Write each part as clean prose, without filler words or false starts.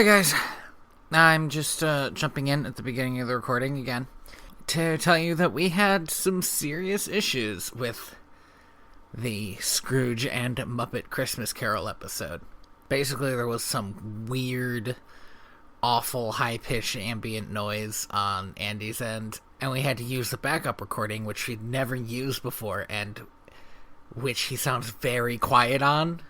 Hi guys, I'm just jumping in at the beginning of the recording again to tell you that we had some serious issues with the Scrooge and Muppet Christmas Carol episode. Basically, there was some weird, awful, high-pitched ambient noise on Andy's end, and we had to use the backup recording, which we'd never used before, and which he sounds very quiet on.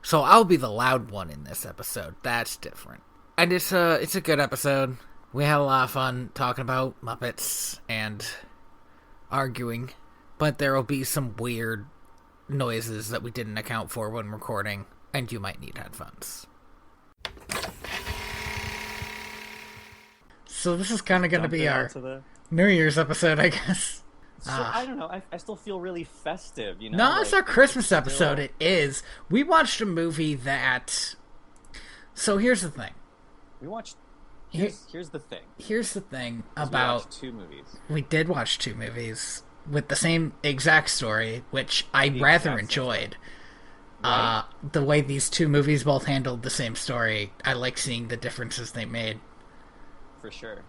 So I'll be the loud one in this episode. That's different. And it's a good episode. We had a lot of fun talking about Muppets and arguing, but there will be some weird noises that we didn't account for when recording, and you might need headphones. So this is kind of going to be our New Year's episode, I guess. So, I don't know. I still feel really festive, you know? No, it's our Christmas episode. It is. We watched a movie that... So here's the thing. We watched... Here's the thing. Here's the thing about... We watched two movies. We did watch two movies with the same exact story, which I rather enjoyed. Right? The way these two movies both handled the same story, I like seeing the differences they made. For sure.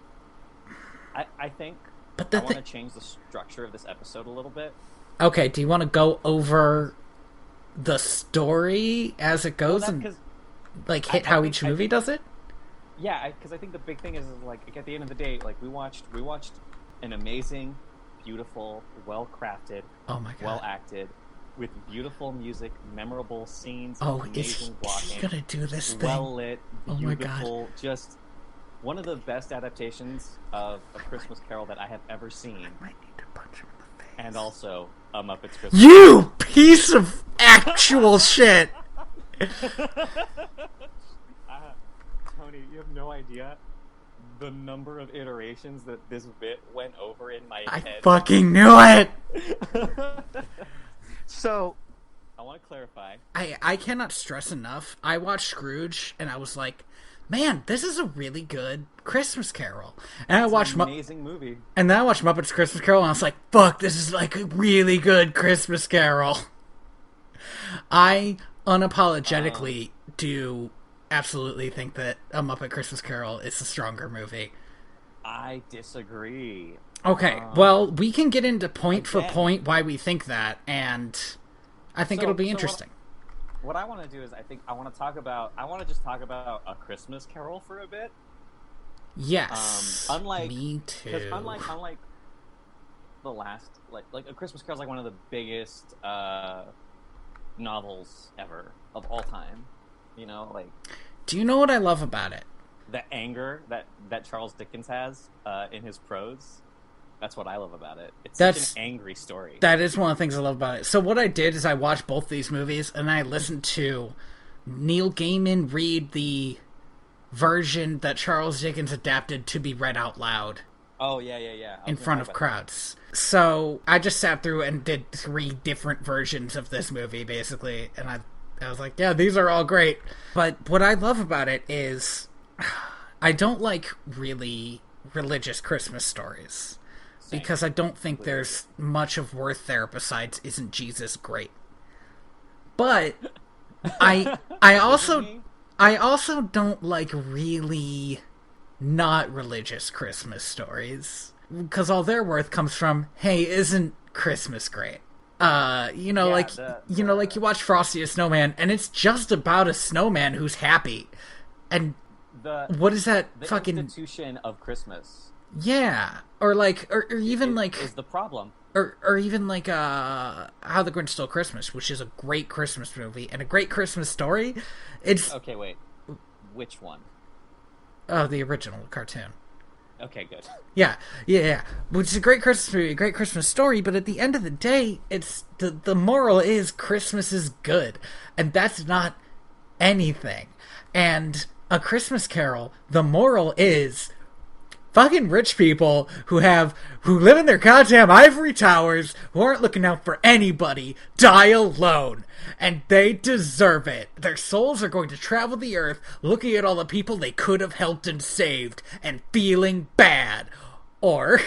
I think... But I want to change the structure of this episode a little bit. Okay, do you want to go over the story as it goes and hit how each movie does it? Yeah, because I think the big thing is like at the end of the day, like we watched an amazing, beautiful, well-crafted, oh my God, well-acted, with beautiful music, memorable scenes, oh, amazing walking, is he gonna do this thing? Well-lit, beautiful, oh my God, just one of the best adaptations of A Christmas Carol that I have ever seen. I might need to punch him in the face. And also a Muppet's Christmas You Carol. Piece of actual shit! Tony, you have no idea the number of iterations that this bit went over in my head. I fucking knew it! So, I want to clarify. I cannot stress enough. I watched Scrooge, and I was like, man, this is a really good Christmas Carol. And it's I watched an amazing movie. And then I watched Muppet's Christmas Carol, and I was like, fuck, this is like a really good Christmas Carol. I unapologetically do absolutely think that A Muppet Christmas Carol is a stronger movie. I disagree. Okay, well, we can get into point for point why we think that, and I think it'll be interesting. What I want to do is I want to just talk about A Christmas Carol for a bit. Yes. Me too. Because unlike the last, like A Christmas Carol is like one of the biggest novels ever of all time. You know, like. Do you know what I love about it? The anger that Charles Dickens has in his prose. That's what I love about it. It's such an angry story. That is one of the things I love about it. So what I did is I watched both these movies, and I listened to Neil Gaiman read the version that Charles Dickens adapted to be read out loud. Oh, yeah. In front of crowds. So I just sat through and did 3 different versions of this movie, basically, and I was like, yeah, these are all great. But what I love about it is I don't like really religious Christmas stories. Because I don't think there's much of worth there besides isn't Jesus great. But I also don't like really not religious Christmas stories. Because all their worth comes from, hey, isn't Christmas great? You watch Frosty the Snowman and it's just about a snowman who's happy. And what is that the fucking institution of Christmas? Yeah, or even is the problem, or even How the Grinch Stole Christmas, which is a great Christmas movie and a great Christmas story. It's okay. Wait, which one? Oh, the original cartoon. Okay, good. Yeah. Which is a great Christmas movie, a great Christmas story. But at the end of the day, it's the moral is Christmas is good, and that's not anything. And A Christmas Carol, the moral is. Fucking rich people who live in their goddamn ivory towers, who aren't looking out for anybody, die alone. And they deserve it. Their souls are going to travel the earth, looking at all the people they could have helped and saved, and feeling bad. Or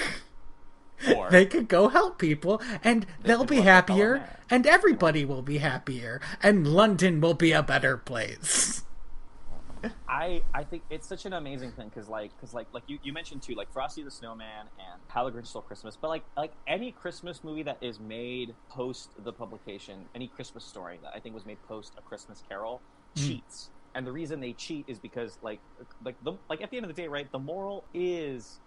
they could go help people, and they'll be happier, and everybody will be happier, and London will be a better place. I I think it's such an amazing thing because you mentioned too, like Frosty the Snowman and How the Grinch Stole Christmas, but like any Christmas movie that is made post the publication, any Christmas story that I think was made post A Christmas Carol cheats. And the reason they cheat is because like at the end of the day, right, the moral is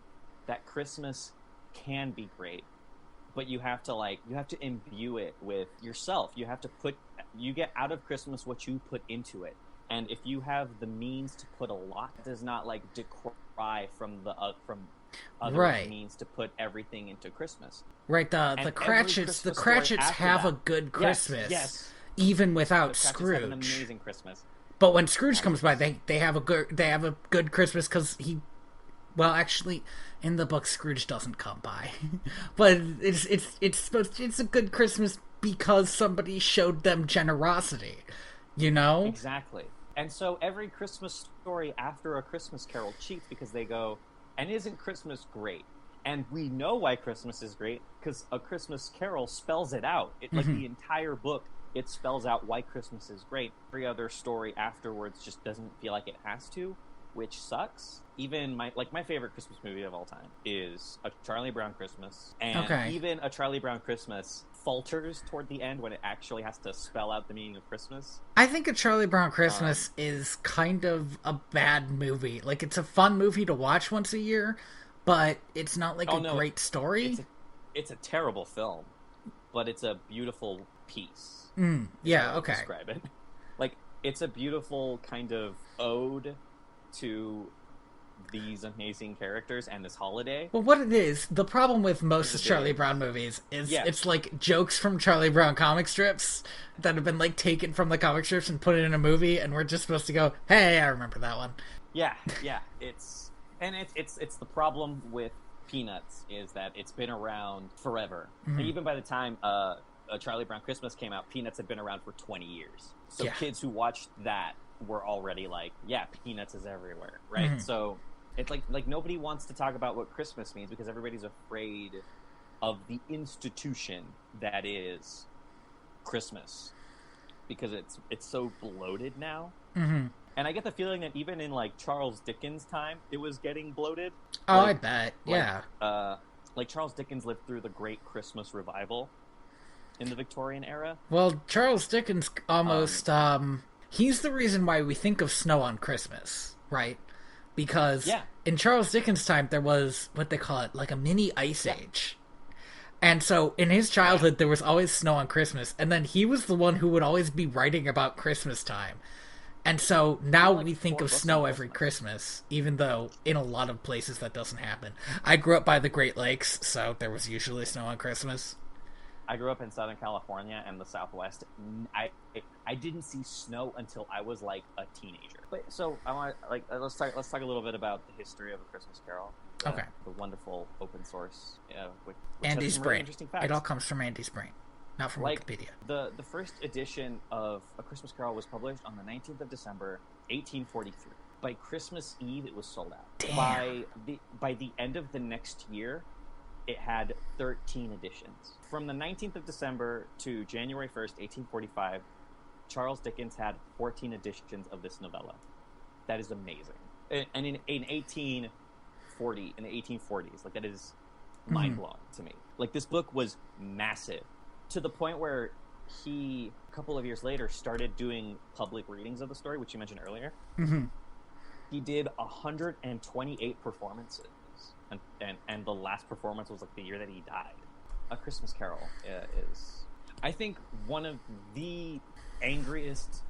that Christmas can be great, but you have to imbue it with yourself. You get out of Christmas what you put into it. And if you have the means to put a lot, it does not like decry from other means to put everything into Christmas. Right, the Cratchits have a good Christmas. Yes. Even without Scrooge. Have an amazing Christmas. But when Scrooge comes by, they have a good Christmas because actually, in the book, Scrooge doesn't come by, but it's a good Christmas because somebody showed them generosity, you know? Exactly. And so every Christmas story after A Christmas Carol cheats because they go, and isn't Christmas great? And we know why Christmas is great because A Christmas Carol spells it out. Like the entire book, it spells out why Christmas is great. Every other story afterwards just doesn't feel like it has to, which sucks. Even my favorite Christmas movie of all time is A Charlie Brown Christmas. And even A Charlie Brown Christmas falters toward the end when it actually has to spell out the meaning of Christmas. I think A Charlie Brown Christmas is kind of a bad movie. Like, it's a fun movie to watch once a year, but it's not like great story. It's a terrible film, but it's a beautiful piece. Describe it. Like, it's a beautiful kind of ode to these amazing characters and this holiday. Well, what it is, the problem with most Charlie Brown movies is it's like jokes from Charlie Brown comic strips that have been like taken from the comic strips and put it in a movie, and we're just supposed to go, hey, I remember that one. Yeah. It's the problem with Peanuts is that it's been around forever. And even by the time A Charlie Brown Christmas came out, Peanuts had been around for 20 years. So kids who watched that were already like, yeah, Peanuts is everywhere, right? So it's like nobody wants to talk about what Christmas means because everybody's afraid of the institution that is Christmas because it's so bloated now. And I get the feeling that even in like Charles Dickens' time, it was getting bloated. Oh, I bet, yeah. Like Charles Dickens lived through the Great Christmas Revival in the Victorian era. Well, Charles Dickens almost he's the reason why we think of snow on Christmas, right? Because in Charles Dickens' time, there was, what they call it, like a mini ice age. And so in his childhood, there was always snow on Christmas. And then he was the one who would always be writing about Christmas time. And so now we think of snow every Christmas, even though in a lot of places that doesn't happen. I grew up by the Great Lakes, so there was usually snow on Christmas. I grew up in Southern California and the Southwest. I didn't see snow until I was like a teenager. But so I want let's talk a little bit about the history of A Christmas Carol. The wonderful open source, which Andy's brain. Really interesting facts. It all comes from Andy's brain, not from Wikipedia. The first edition of A Christmas Carol was published on the 19th of December, 1843. By Christmas Eve, it was sold out. Damn. By the end of the next year, it had 13 editions. From the 19th of December to January 1st, 1845, Charles Dickens had 14 editions of this novella. That is amazing. And in the 1840s, like that is mind-blowing to me. Like this book was massive to the point where he, a couple of years later, started doing public readings of the story, which you mentioned earlier. He did 128 performances. And the last performance was like the year that he died. A Christmas Carol is, I think, one of the angriest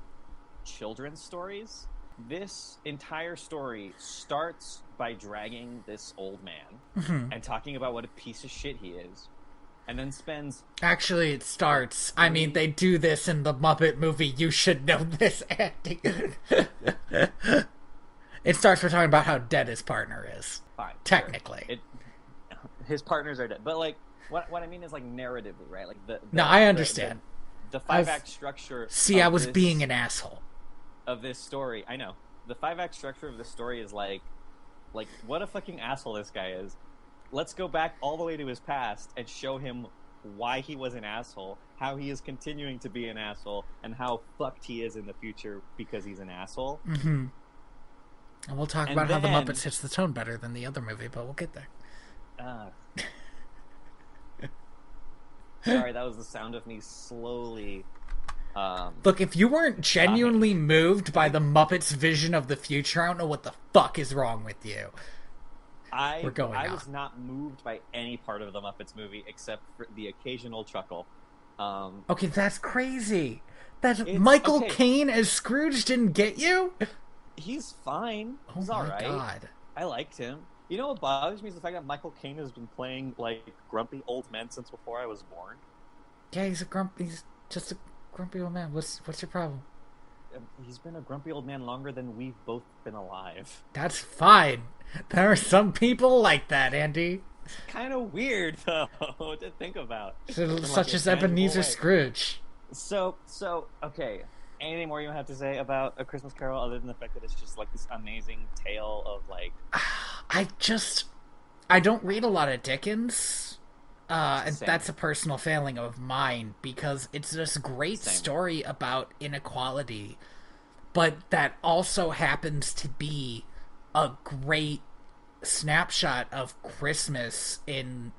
children's stories. This entire story starts by dragging this old man and talking about what a piece of shit he is, and then spends... Actually, it starts... I mean, they do this in the Muppet movie. You should know this, Andy. It starts by talking about how dead his partner is. Fine. Technically. Sure. His partners are dead. But, like, what I mean is, like, narratively, right? Like I understand. The five-act structure... See, I was being an asshole. Of this story, I know. The five-act structure of this story is, like, what a fucking asshole this guy is. Let's go back all the way to his past and show him why he was an asshole, how he is continuing to be an asshole, and how fucked he is in the future because he's an asshole. And we'll talk And about how the then, Muppets hits the tone better than the other movie, but we'll get there. uh, sorry, that was the sound of me slowly. Look, if you weren't genuinely moved by the Muppets' vision of the future, I don't know what the fuck is wrong with you. I out. was not moved by any part of the Muppets movie except for the occasional chuckle. Okay, that's crazy. Michael okay. Caine as Scrooge didn't get you? He's fine. He's oh my alright. God. I liked him. You know what bothers me is the fact that Michael Caine has been playing like grumpy old men since before I was born. Yeah, he's just a grumpy old man. What's your problem? He's been a grumpy old man longer than we've both been alive. That's fine. There are some people like that, Andy. It's kind of weird, though, to think about. Such as Ebenezer Scrooge. So, okay. Anything more you have to say about A Christmas Carol other than the fact that it's just like this amazing tale of like... I don't read a lot of Dickens. And Same. that's a personal failing of mine, because it's this great story about inequality, but that also happens to be a great snapshot of Christmas in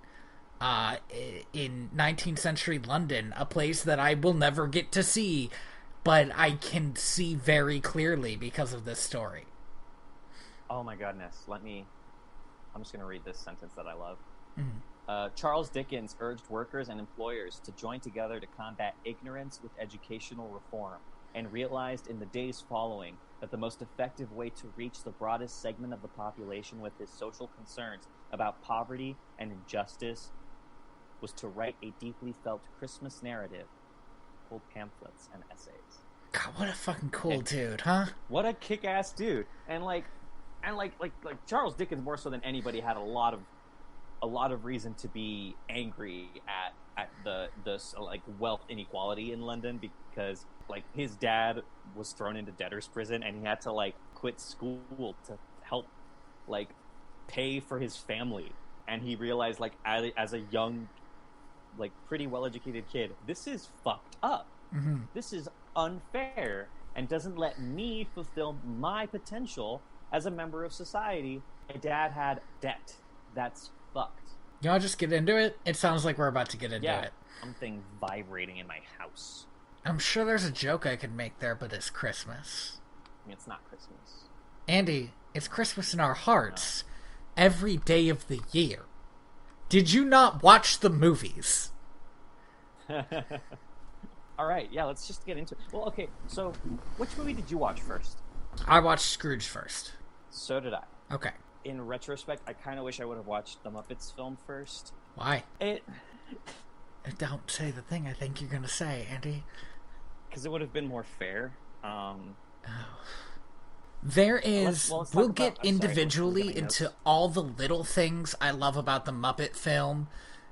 19th century London, a place that I will never get to see, but I can see very clearly because of this story. Oh my goodness. I'm just going to read this sentence that I love. Mm-hmm. Charles Dickens urged workers and employers to join together to combat ignorance with educational reform, and realized in the days following that the most effective way to reach the broadest segment of the population with his social concerns about poverty and injustice was to write a deeply felt Christmas narrative, called pamphlets and essays. God, what a fucking cool dude, huh? What a kick-ass dude. And Charles Dickens, more so than anybody, had a lot of reason to be angry at the like wealth inequality in London, because like his dad was thrown into debtor's prison and he had to like quit school to help like pay for his family, and he realized like as a young, like pretty well-educated kid, this is fucked up. Mm-hmm. This is unfair and doesn't let me fulfill my potential as a member of society. My dad had debt. That's fucked. You want to just get into it? It sounds like we're about to get into it. Something vibrating in my house. I'm sure there's a joke I could make there, but it's Christmas. I mean, it's not Christmas. Andy, it's Christmas in our hearts. Every day of the year. Did you not watch the movies? All right, yeah, let's just get into it. Well, okay, so which movie did you watch first? I watched Scrooge first. So did I. Okay. In retrospect, I kind of wish I would have watched the Muppets film first. Why? Don't say the thing I think you're going to say, Andy. Because it would have been more fair. There is... we'll get individually into into all the little things I love about the Muppet film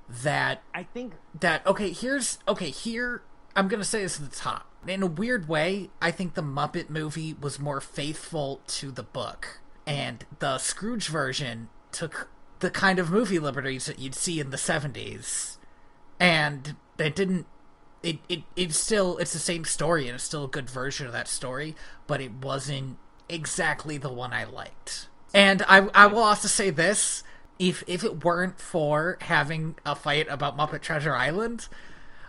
that... I think... Here... I'm going to say this at the top. In a weird way, I think the Muppet movie was more faithful to the book. And the Scrooge version took the kind of movie liberties that you'd see in the 70s. And it didn't... It's the same story, and it's still a good version of that story, but it wasn't exactly the one I liked. And I will also say this, if it weren't for having a fight about Muppet Treasure Island,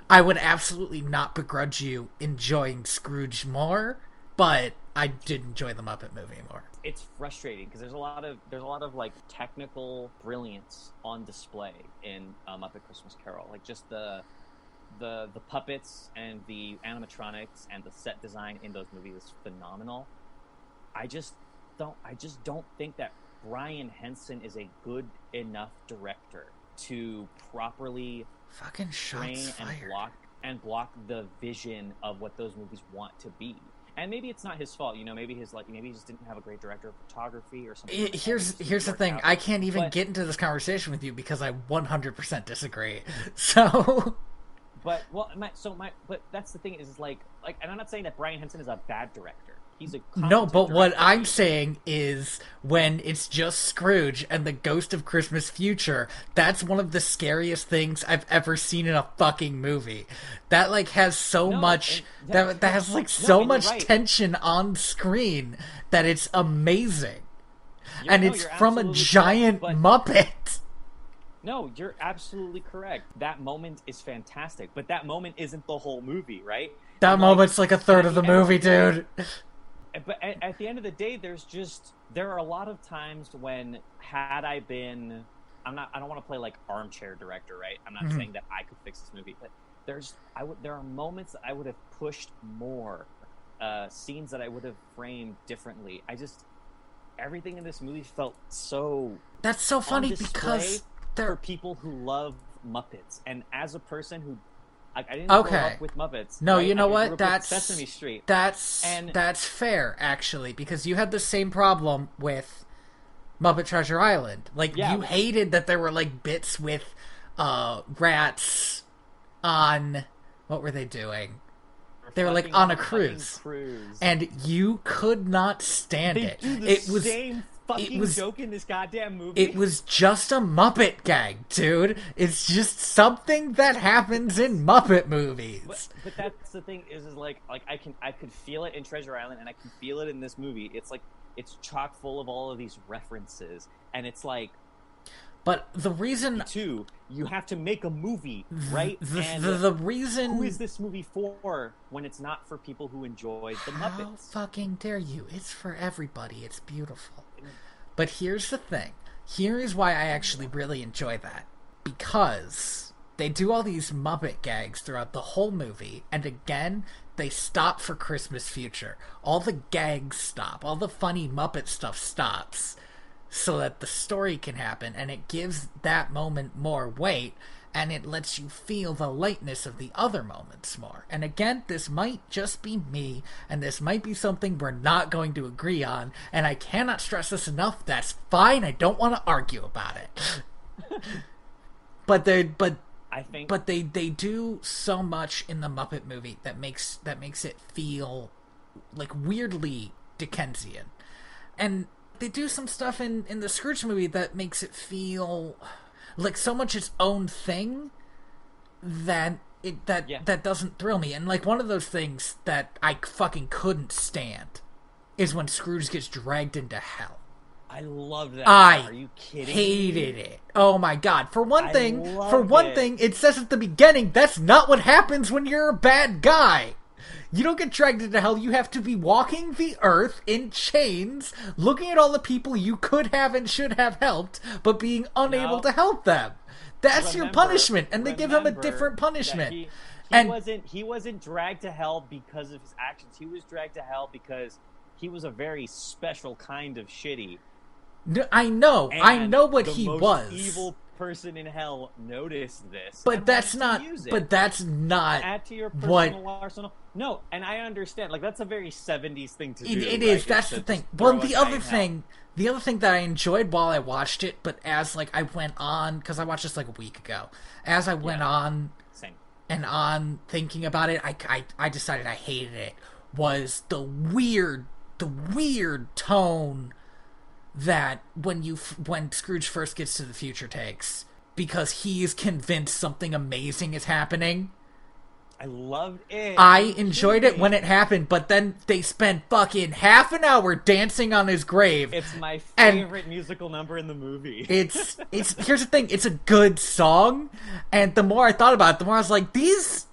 I would absolutely not begrudge you enjoying Scrooge more, but I did enjoy the Muppet movie more. It's frustrating because there's a lot of like technical brilliance on display in Muppet Christmas Carol. Like just the puppets and the animatronics and the set design in those movies is phenomenal. I just don't think that Brian Henson is a good enough director to properly fucking train shots fired and block the vision of what those movies want to be. And maybe it's not his fault, maybe he just didn't have a great director of photography or something. Here's the thing, I can't even get into this conversation with you because I 100% disagree. So But that's the thing is like, and I'm not saying that Brian Henson is a bad director. He's a no, but what I'm saying is when it's just Scrooge and the Ghost of Christmas Future, that's one of the scariest things I've ever seen in a fucking movie. That like has so much that has like so much tension on screen that it's amazing. and it's you're from a absolutely giant correct, Muppet. no, you're absolutely correct. That moment is fantastic, but that moment isn't the whole movie, right? That And like, moment's like a and third at of the the end of movie, the day, dude. but at the end of the day, there are a lot of times when had I been, I don't want to play like armchair director, right? I'm not saying that I could fix this movie, but there are moments that I would have pushed more, scenes that I would have framed differently. Everything in this movie felt so That's so funny on display because for people who love Muppets, and as a person who I didn't grow up with Muppets. No, right? you know I grew what? up with Sesame Street. That's fair, actually, because you had the same problem with Muppet Treasure Island. Like, you hated that there were, like, bits with rats on... What were they doing? They were, like, on a cruise. And you could not stand it. They do the same fucking joke in this goddamn movie. It was just a Muppet gag, dude. It's just something that happens in Muppet movies. But that's the thing is like I could feel it in Treasure Island, and I can feel it in this movie. It's like it's chock full of all of these references, and it's like. But the reason too, you have to make a movie, right? The reason who is this movie for when it's not for people who enjoy the Muppets? How fucking dare you? It's for everybody. It's beautiful. But here's the thing. Here is why I actually really enjoy that. Because they do all these Muppet gags throughout the whole movie, and again, they stop for Christmas Future. All the gags stop. All the funny Muppet stuff stops. So that the story can happen, and it gives that moment more weight, and it lets you feel the lightness of the other moments more. And again, this might just be me, and this might be something we're not going to agree on, and I cannot stress this enough. That's fine. I don't want to argue about it. but they do so much in the Muppet movie that makes it feel like weirdly Dickensian. And they do some stuff in the Scrooge movie that makes it feel like so much its own thing that doesn't thrill me. And like one of those things that I fucking couldn't stand is when Scrooge gets dragged into hell. I love that. Are you kidding hated me? It. Oh my god. For one thing, it says at the beginning that's not what happens when you're a bad guy. You don't get dragged into hell. You have to be walking the earth in chains, looking at all the people you could have and should have helped, but being unable to help them. That's your punishment, and they give him a different punishment. He wasn't dragged to hell because of his actions. He was dragged to hell because he was a very special kind of shitty. I know what he was. The most evil person in hell noticed this, but that's not. But that's not. Add to your personal arsenal. No, and I understand. Like that's a very '70s thing to do. It is. That's the thing. Well, the other thing that I enjoyed while I watched it, but as like I went on, because I watched this like a week ago, as I went on and on thinking about it, I decided I hated it. Was the weird tone that when Scrooge first gets to the future takes, because he is convinced something amazing is happening. I loved it. I enjoyed it when it happened, but then they spent fucking half an hour dancing on his grave. It's my favorite musical number in the movie. It's here's the thing, it's a good song, and the more I thought about it, the more I was like, these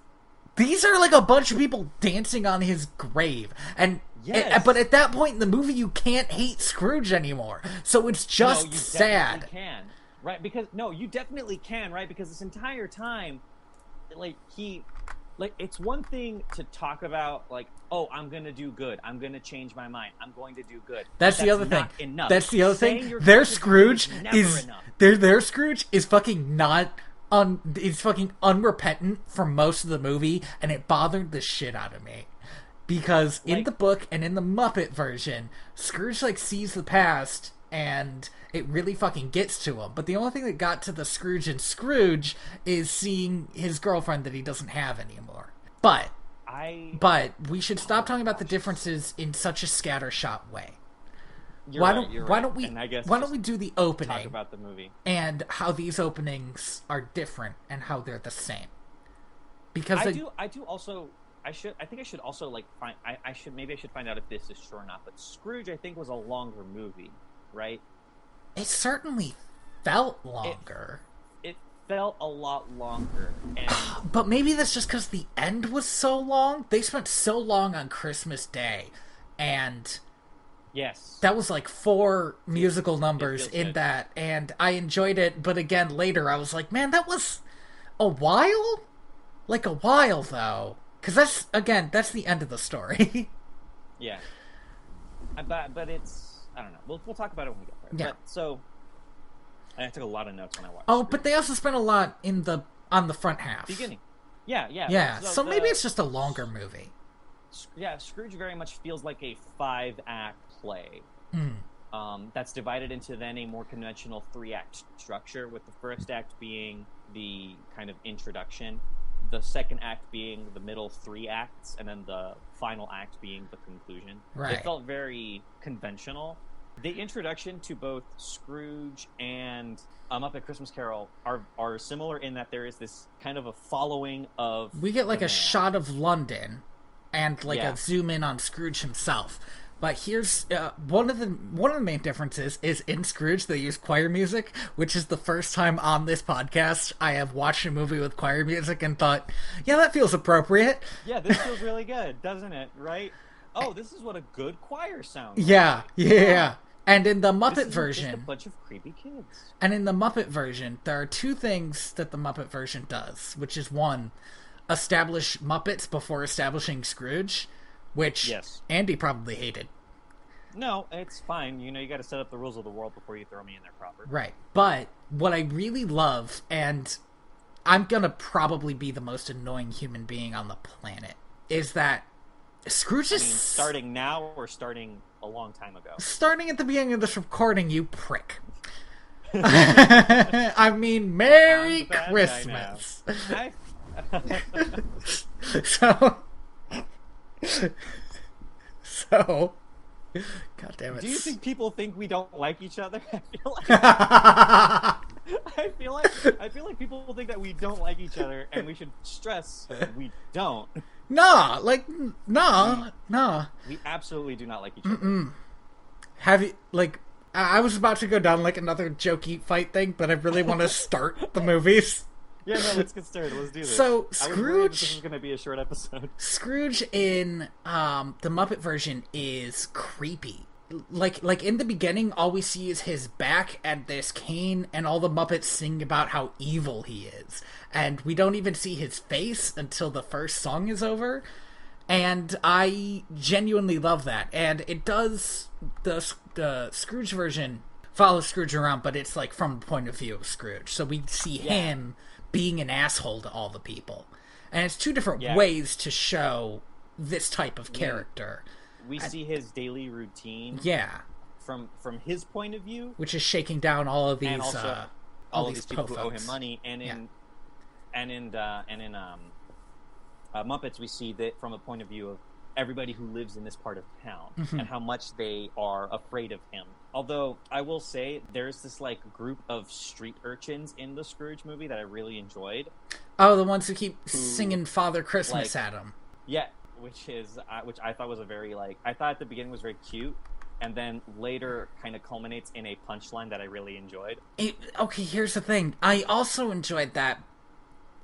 are like a bunch of people dancing on his grave. And yes. But at that point in the movie, you can't hate Scrooge anymore. So it's just sad. You can. Right? Because, no, you definitely can, right? Because this entire time, it's one thing to talk about, like, oh, I'm going to do good. I'm going to change my mind. I'm going to do good. That's the other thing. Enough. That's the other thing. Their Scrooge is fucking not... It's fucking unrepentant for most of the movie, and it bothered the shit out of me. Because in the book and in the Muppet version, Scrooge, sees the past, and it really fucking gets to him. But the only thing that got to the Scrooge and Scrooge is seeing his girlfriend that he doesn't have anymore. But we should stop talking about the differences in such a scattershot way. Why don't we do the opening? Talk about the movie and how these openings are different and how they're the same. Because I think I should also find. I should find out if this is true or not. But Scrooge, I think, was a longer movie, right? It certainly felt longer. It felt a lot longer, and But maybe that's just because the end was so long. They spent so long on Christmas Day, and yes, that was like 4 musical numbers in good. that, and I enjoyed it. But again, later I was like, man, that was a while? Like a while, though. Because that's the end of the story. Yeah, but it's I don't know. We'll talk about it when we get there. Yeah. But so I took a lot of notes when I watched. Oh, Scrooge. but they also spent a lot on the front half. Beginning. Yeah. Yeah, so maybe it's just a longer movie. Yeah, Scrooge very much feels like a 5-act play. That's divided into then a more conventional 3-act structure, with the first act being the kind of introduction, the second act being the middle 3 acts, and then the final act being the conclusion. Right. It felt very conventional. The introduction to both Scrooge and A Muppet Christmas Carol are similar in that there is this kind of a following of... We get like the a man. shot of London and like Yeah. a zoom in on Scrooge himself. But here's one of the main differences is in Scrooge they use choir music, which is the first time on this podcast I have watched a movie with choir music and thought, yeah, that feels appropriate. Yeah, this feels really good, doesn't it? Right? Oh, this is what a good choir sounds like. Yeah. And in the Muppet This isn't version, just a bunch of creepy kids. and in the Muppet version, there are 2 things that the Muppet version does, which is 1, establish Muppets before establishing Scrooge, which Yes. Andy probably hated. No, it's fine. You know, you got to set up the rules of the world before you throw me in there proper. Right. But what I really love, and I'm gonna probably be the most annoying human being on the planet, is that Scrooge is... starting now or starting a long time ago? Starting at the beginning of this recording, you prick. I mean, Merry Christmas. So... God damn it. Do you think people think we don't like each other? I feel like people think that we don't like each other, and we should stress that we don't. Nah. We absolutely do not like each other. Have you, like... I was about to go down like another jokey fight thing, but I really want to start the movies. Yeah, no, let's get started. Let's do this. So, I was worried that Scrooge... this was going to be a short episode. Scrooge in the Muppet version is creepy. Like in the beginning, all we see is his back and this cane, and all the Muppets sing about how evil he is. And we don't even see his face until the first song is over. And I genuinely love that. And it does... The Scrooge version follows Scrooge around, but it's like from the point of view of Scrooge. So we see him being an asshole to all the people. And it's 2 different ways to show this type of character. We see his daily routine. Yeah. From his point of view, which is shaking down all of these and also all of these people who owe him folks. money, and in Muppets we see that from a point of view of everybody who lives in this part of town and how much they are afraid of him. Although I will say there's this like group of street urchins in the Scrooge movie that I really enjoyed. Oh, the ones who keep singing Father Christmas at him. Yeah, which I thought was a very I thought at the beginning was very cute, and then later kind of culminates in a punchline that I really enjoyed. Okay, here's the thing. I also enjoyed that.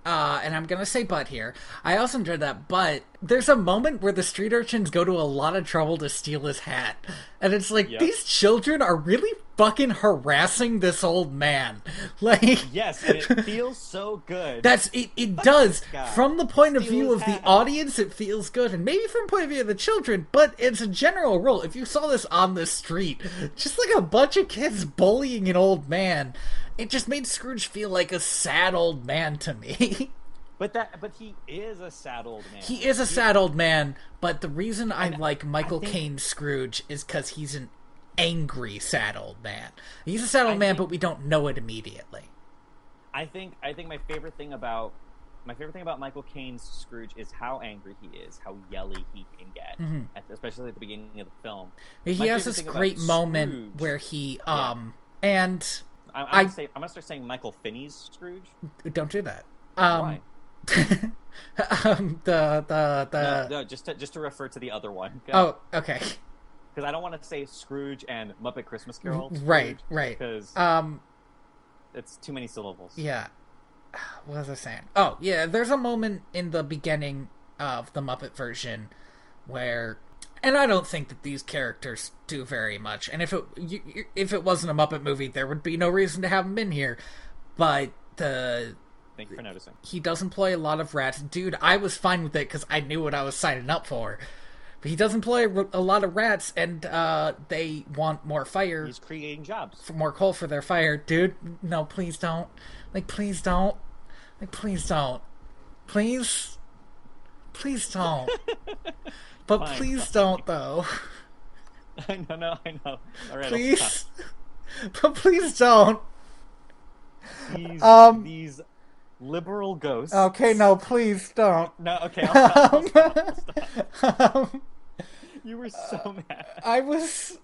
And I'm gonna say but here. I also enjoyed that, but there's a moment where the street urchins go to a lot of trouble to steal his hat. And it's like, these children are really fucking harassing this old man. Like... Yes, and it feels so good. It does. From the point of view of the audience, it feels good. And maybe from the point of view of the children, but it's a general rule. If you saw this on the street, just like a bunch of kids bullying an old man... It just made Scrooge feel like a sad old man to me. But he is a sad old man. He is a sad old man, but the reason I like Michael Caine's Scrooge is because he's an angry sad old man. He's a sad old man, but we don't know it immediately. I think my favorite thing about Michael Caine's Scrooge is how angry he is, how yelly he can get, especially at the beginning of the film. He has this great moment where he and I'm gonna start saying Michael Finney's Scrooge. Don't do that. Why? No, just to refer to the other one. Oh, okay. because I don't want to say Scrooge and Muppet Christmas Carol. Right, right. Because it's too many syllables. Yeah. What was I saying? Oh, yeah, there's a moment in the beginning of the Muppet version where, and I don't think that these characters do very much, and if it wasn't a Muppet movie, there would be no reason to have them in here, but Thank you for noticing. He does employ a lot of rats. Dude, I was fine with it because I knew what I was signing up for. But he does employ a lot of rats, and they want more fire. He's creating jobs. For more coal for their fire. Dude, no, please don't. Like, please don't. Like, please don't. Please? Please don't. But Fine, please fine. don't, though. I know. All right, Please? But please don't. These liberal ghosts. Okay, no, please don't. No, okay, I'll stop. You were so mad. I was,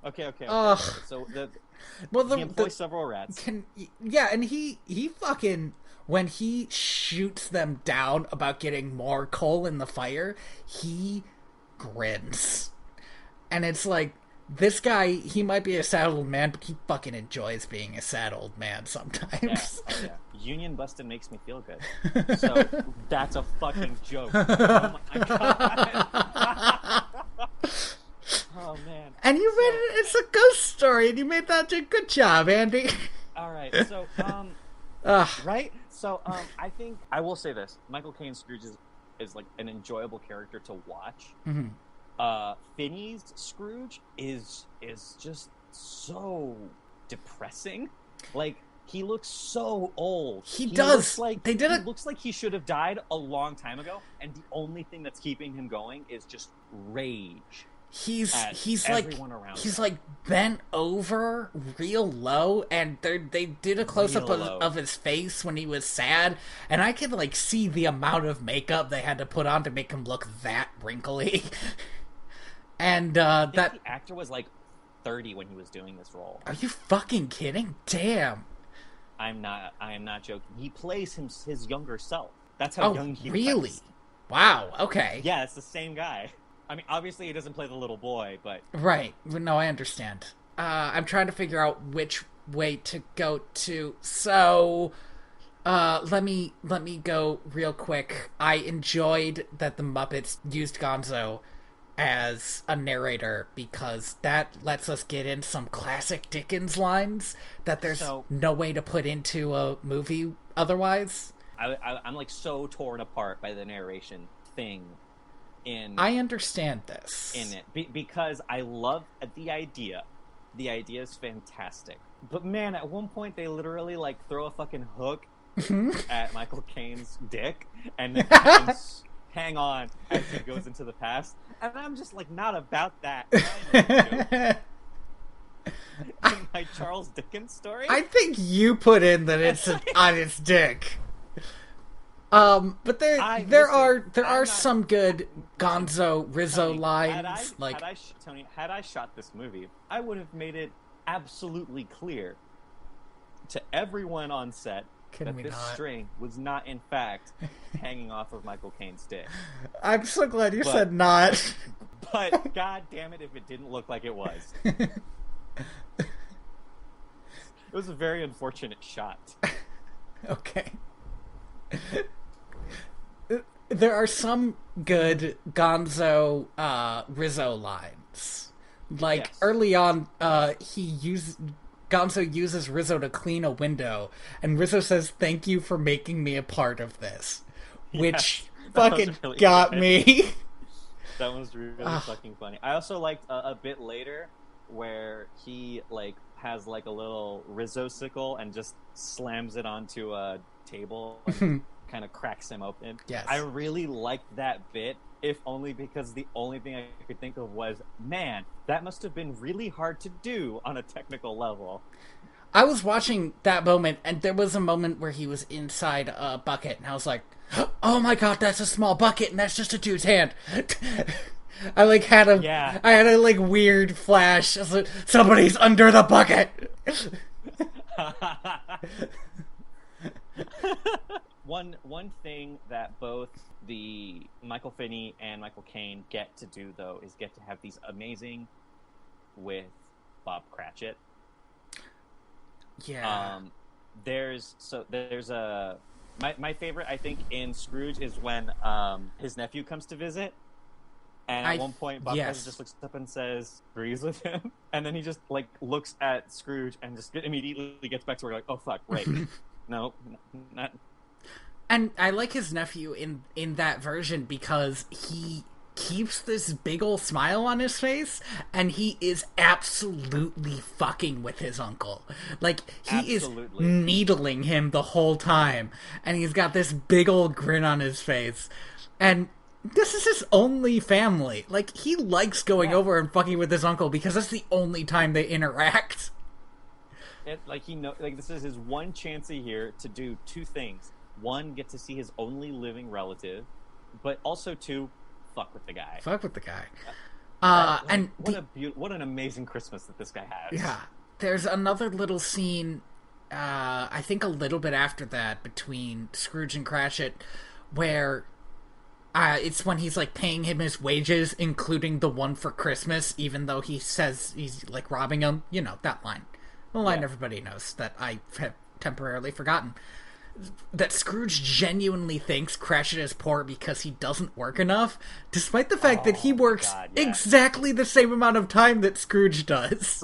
Okay. Ugh. So well, he employs several rats. And he fucking, when he shoots them down about getting more coal in the fire, he grins. And it's like, this guy, he might be a sad old man, but he fucking enjoys being a sad old man sometimes. Yeah. Union busting makes me feel good. So that's a fucking joke. Oh my god. Oh man. And you made it, it's a ghost story, and you made that a good job, Andy. Alright, so Ugh. right? So I think I will say this. Michael Caine Scrooge is like an enjoyable character to watch. Mm-hmm. Finney's Scrooge is just so depressing. Like, he looks so old. He does. Looks like he should have died a long time ago, and the only thing that's keeping him going is just rage. He's him. like bent over real low, and they did a close up of his face when he was sad, and I could like see the amount of makeup they had to put on to make him look that wrinkly. And the actor was like 30 when he was doing this role. Are you fucking kidding? Damn. I am not joking. He plays his younger self. That's how young he was. Really? Wow, okay. Yeah, it's the same guy. I mean, obviously he doesn't play the little boy, but... Right. No, I understand. I'm trying to figure out which way to go to. So, let me go real quick. I enjoyed that the Muppets used Gonzo as a narrator because that lets us get in some classic Dickens lines that there's no way to put into a movie otherwise. I'm like so torn apart by the narration thing. I understand this. In it. Because I love the idea. The idea is fantastic. But man, at one point they literally like throw a fucking hook at Michael Caine's dick and hang on as he goes into the past. And I'm just like not about that. In my Charles Dickens story? I think you put in that it's on its dick. But there are some good Gonzo Rizzo lines. Had I shot this movie, I would have made it absolutely clear to everyone on set that this string was not, in fact, hanging off of Michael Caine's dick. I'm so glad you said not. But god damn it if it didn't look like it was. It was a very unfortunate shot. Okay. There are some good Gonzo Rizzo lines. Like, early on, Gonzo uses Rizzo to clean a window, and Rizzo says, "Thank you for making me a part of this." Which fucking really got me. That was really fucking funny. I also liked a bit later where he, like, has, like, a little Rizzo-sicle and just slams it onto a table and kind of cracks him open. Yes. I really liked that bit, if only because the only thing I could think of was, man, that must have been really hard to do on a technical level. I was watching that moment, and there was a moment where he was inside a bucket, and I was like, oh my god, that's a small bucket, and that's just a dude's hand. I had a like weird flash. I was like, somebody's under the bucket. One thing that both the Michael Finney and Michael Caine get to do, though, is get to have these amazing with Bob Cratchit. Yeah. There's a my favorite, I think, in Scrooge is when his nephew comes to visit, and at one point Bob Cratchit just looks up and says, agrees with him, and then he just like looks at Scrooge and just immediately gets back to where like, oh fuck, right, no, not. And I like his nephew in that version because he keeps this big ol' smile on his face, and he is absolutely fucking with his uncle. Like, he is needling him the whole time, and he's got this big ol' grin on his face. And this is his only family. Like, he likes going over and fucking with his uncle because that's the only time they interact. This is his one chance a year to do two things. One, get to see his only living relative, but also two, fuck with the guy. And what an amazing Christmas that this guy has. Yeah. There's another little scene, I think a little bit after that, between Scrooge and Cratchit, where it's when he's like paying him his wages, including the one for Christmas, even though he says he's like robbing him. You know, that line. The line everybody knows that I have temporarily forgotten. That Scrooge genuinely thinks Cratchit is poor because he doesn't work enough, despite the fact that he works exactly the same amount of time that Scrooge does.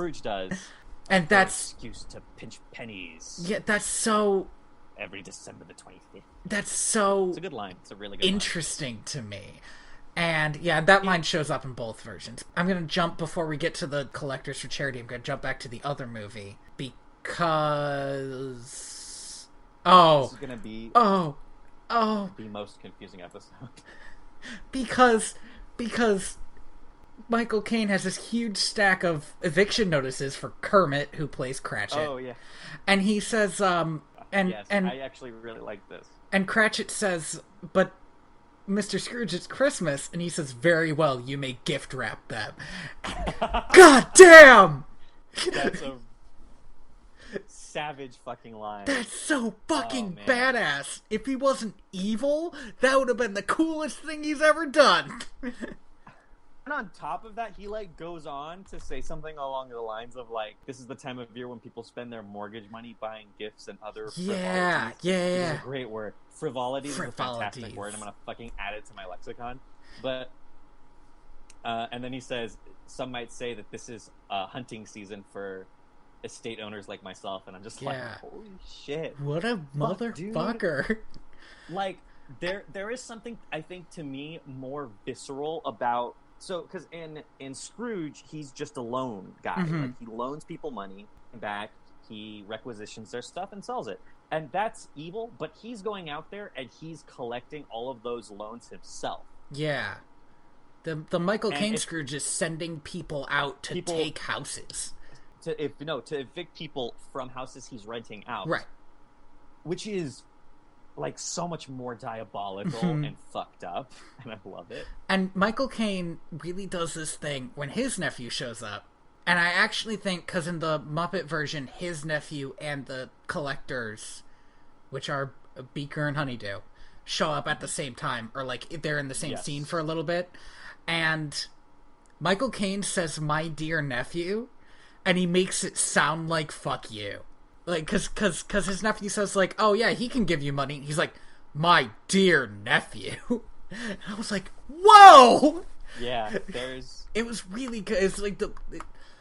And that's... excuse to pinch pennies. Yeah, that's so... every December the 25th. That's so... it's a good line. It's a really good interesting to me. And, yeah, that line shows up in both versions. I'm going to jump, before we get to the Collectors for Charity, I'm going to jump back to the other movie, because... this is gonna be the most confusing episode. because Michael Caine has this huge stack of eviction notices for Kermit, who plays Cratchit. Oh yeah. And he says, and I actually really like this. And Cratchit says, "But Mr. Scrooge, it's Christmas," and he says, "Very well, you may gift wrap them." God damn! That's a savage fucking line. That's so fucking badass. If he wasn't evil, that would have been the coolest thing he's ever done. And on top of that, he like goes on to say something along the lines of like, this is the time of year when people spend their mortgage money buying gifts and other frivolities. Yeah. It's a great word. Frivolity is a fantastic word. I'm gonna fucking add it to my lexicon. But and then he says, some might say that this is hunting season for estate owners like myself, and I'm just like, holy shit, what a motherfucker. Dude. Like, there is something, I think, to me more visceral about, so because in Scrooge, he's just a loan guy. Like, he loans people money back, he requisitions their stuff and sells it, and that's evil. But he's going out there and he's collecting all of those loans himself. The Michael Caine Scrooge is sending people out to take houses. To evict people from houses he's renting out. Right. Which is, like, so much more diabolical and fucked up, and I love it. And Michael Caine really does this thing when his nephew shows up, and I actually think, because in the Muppet version, his nephew and the collectors, which are Beaker and Honeydew, show up at the same time, or, like, they're in the same scene for a little bit, and Michael Caine says, "My dear nephew," and he makes it sound like "fuck you," like because his nephew says like, "Oh yeah, he can give you money." He's like, "My dear nephew," and I was like, "Whoa!" Yeah, it was really good. It's like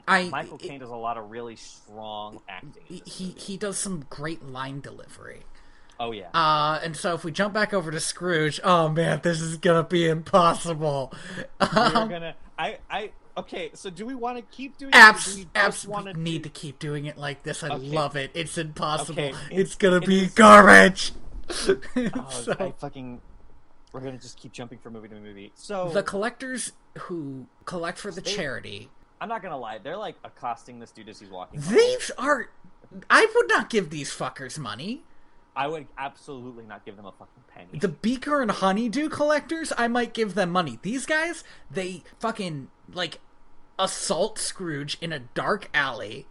Michael Caine does a lot of really strong acting. He does some great line delivery. Oh yeah. And so if we jump back over to Scrooge, oh man, this is gonna be impossible. We're gonna. Okay, so do we want to keep doing it? Absolutely need to keep doing it like this. I love it. It's impossible. Okay. It's gonna be garbage. We're gonna just keep jumping from movie to movie. So the collectors who collect for the charity. I'm not gonna lie, they're like accosting this dude as he's walking. These are. I would not give these fuckers money. I would absolutely not give them a fucking penny. The Beaker and Honeydew collectors, I might give them money. These guys, they fucking, like, assault Scrooge in a dark alley,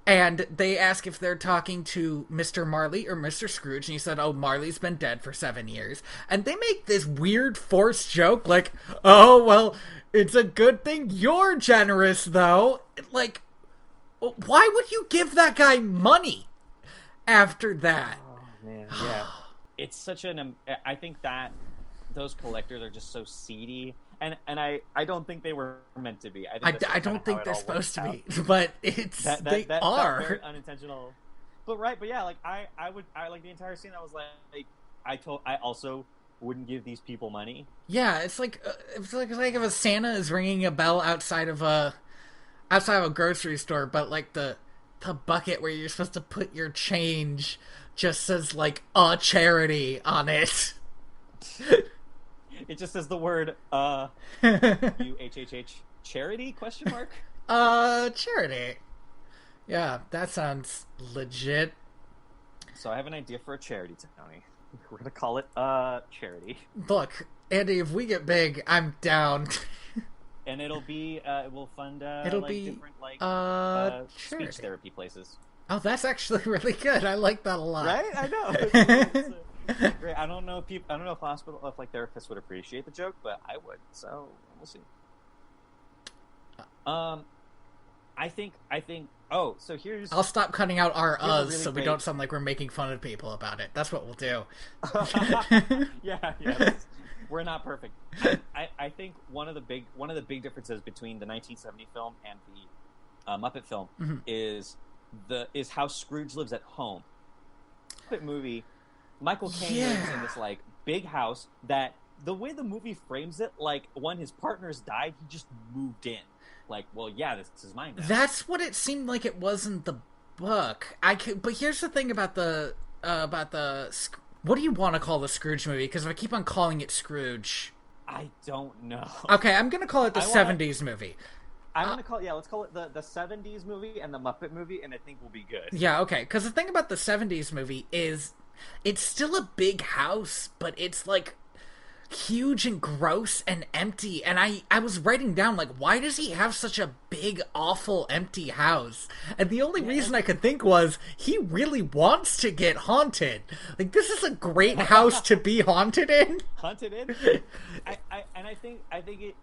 And they ask if they're talking to Mr. Marley or Mr. Scrooge, and he said, oh, Marley's been dead for 7 years. And they make this weird forced joke, like, oh, well, it's a good thing you're generous, though. Like, why would you give that guy money after that? Oh, man, yeah. It's such I think that those collectors are just so seedy. And I don't think they were meant to be. I don't think they're supposed to be, but they are very unintentional. But yeah, like I like the entire scene. I was like I also wouldn't give these people money. Yeah, it's like if a Santa is ringing a bell outside of a grocery store, but like the bucket where you're supposed to put your change just says like a charity on it. It just says the word UHHH charity question mark. Charity. Yeah, that sounds legit. So I have an idea for a charity, Tony. We're gonna call it charity. Look, Andy, if we get big, I'm down. And it'll be we'll fund different speech therapy places. Oh, that's actually really good. I like that a lot. Right? I know. It's great. I don't know if therapists would appreciate the joke, but I would. So we'll see. I think. Oh, so here's. I'll stop cutting out our really so we don't sound like we're making fun of people about it. That's what we'll do. Yeah. We're not perfect. I think one of the big differences between the 1970 film and the Muppet film is how Scrooge lives at home. Muppet movie. Michael Caine lives in this like big house that the way the movie frames it, like when his partners died, he just moved in. Like, well, yeah, this is mine now. That's what it seemed like it was in the book. But here's the thing about the what do you want to call the Scrooge movie? Because if I keep on calling it Scrooge, I don't know. Okay, I'm gonna call it the 70s movie. I'm gonna let's call it the 70s movie and the Muppet movie, and I think we'll be good. Yeah, okay. Because the thing about the 70s movie is it's still a big house, but it's like huge and gross and empty. And I was writing down, like, why does he have such a big, awful, empty house? And the only reason I could think was he really wants to get haunted. Like, this is a great house to be haunted in. Haunted in? I think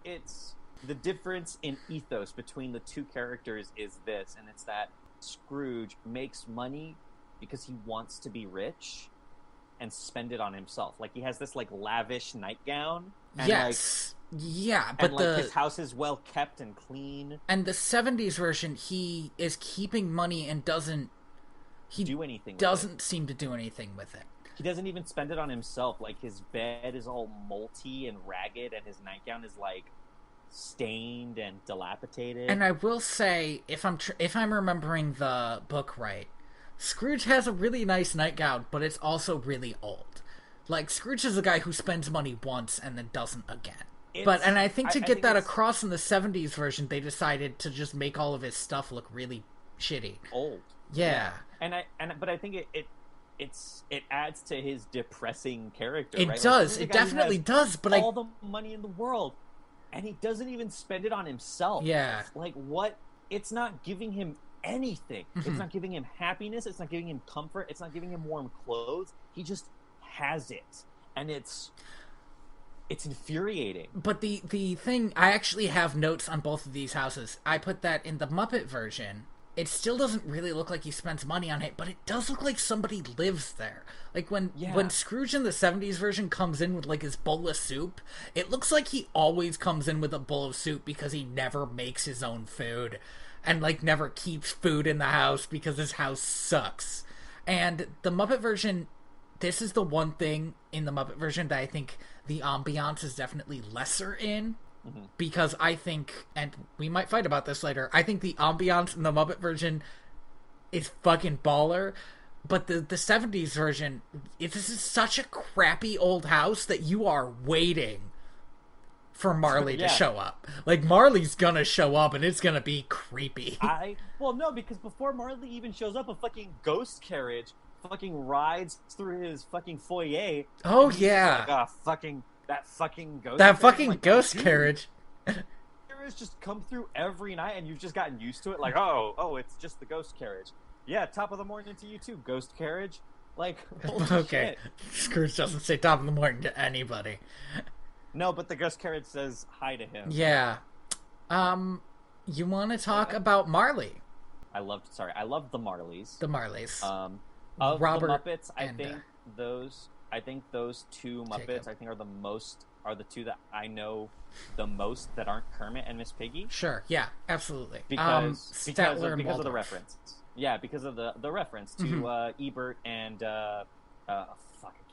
it's the difference in ethos between the two characters is this, and it's that Scrooge makes money because he wants to be rich and spend it on himself. Like, he has this like lavish nightgown. And, yes. But his house is well kept and clean. And the 70s version, he is keeping money and doesn't seem to do anything with it. He doesn't even spend it on himself. Like, his bed is all moldy and ragged, and his nightgown is like stained and dilapidated. And I will say, if I'm remembering the book right, Scrooge has a really nice nightgown, but it's also really old. Like, Scrooge is a guy who spends money once and then doesn't again. And I think to get that across in the 70s version, they decided to just make all of his stuff look really shitty. Old. Yeah. But I think it adds to his depressing character. It right? does. Like, it definitely does. But all the money in the world, and he doesn't even spend it on himself. Yeah. Like, what? It's not giving him anything. Mm-hmm. It's not giving him happiness. It's not giving him comfort. It's not giving him warm clothes. He just has it, and it's infuriating. But the thing, I actually have notes on both of these houses. I put that in the Muppet version. It still doesn't really look like he spends money on it, but it does look like somebody lives there. Like, when Scrooge in the 70s version comes in with, like, his bowl of soup, it looks like he always comes in with a bowl of soup because he never makes his own food. And, like, never keeps food in the house because his house sucks. And the Muppet version, this is the one thing in the Muppet version that I think the ambiance is definitely lesser in. Mm-hmm. Because I think, and we might fight about this later, I think the ambiance in the Muppet version is fucking baller. But the 70s version, this is such a crappy old house that you are waiting for Marley to show up. Like, Marley's gonna show up and it's gonna be creepy. Well, no, because before Marley even shows up, a fucking ghost carriage fucking rides through his fucking foyer. Oh, yeah. Like, that fucking ghost That carriage. fucking like, ghost carriage. You're carriage just come through every night and you've just gotten used to it? Like, oh, it's just the ghost carriage. Yeah, top of the morning to you too, ghost carriage. Like, holy Okay, shit. Scrooge doesn't say top of the morning to anybody. No, but the ghost carriage says hi to him. Yeah. You want to talk about Marley? I loved the Marleys. The Marleys. Of Robert the Muppets, I and, think those two Muppets Jacob. I think are the two that I know the most that aren't Kermit and Miss Piggy. Sure, yeah, absolutely. Because Statler and of the Waldorf. reference. Yeah, because of the reference to Ebert and fuck, I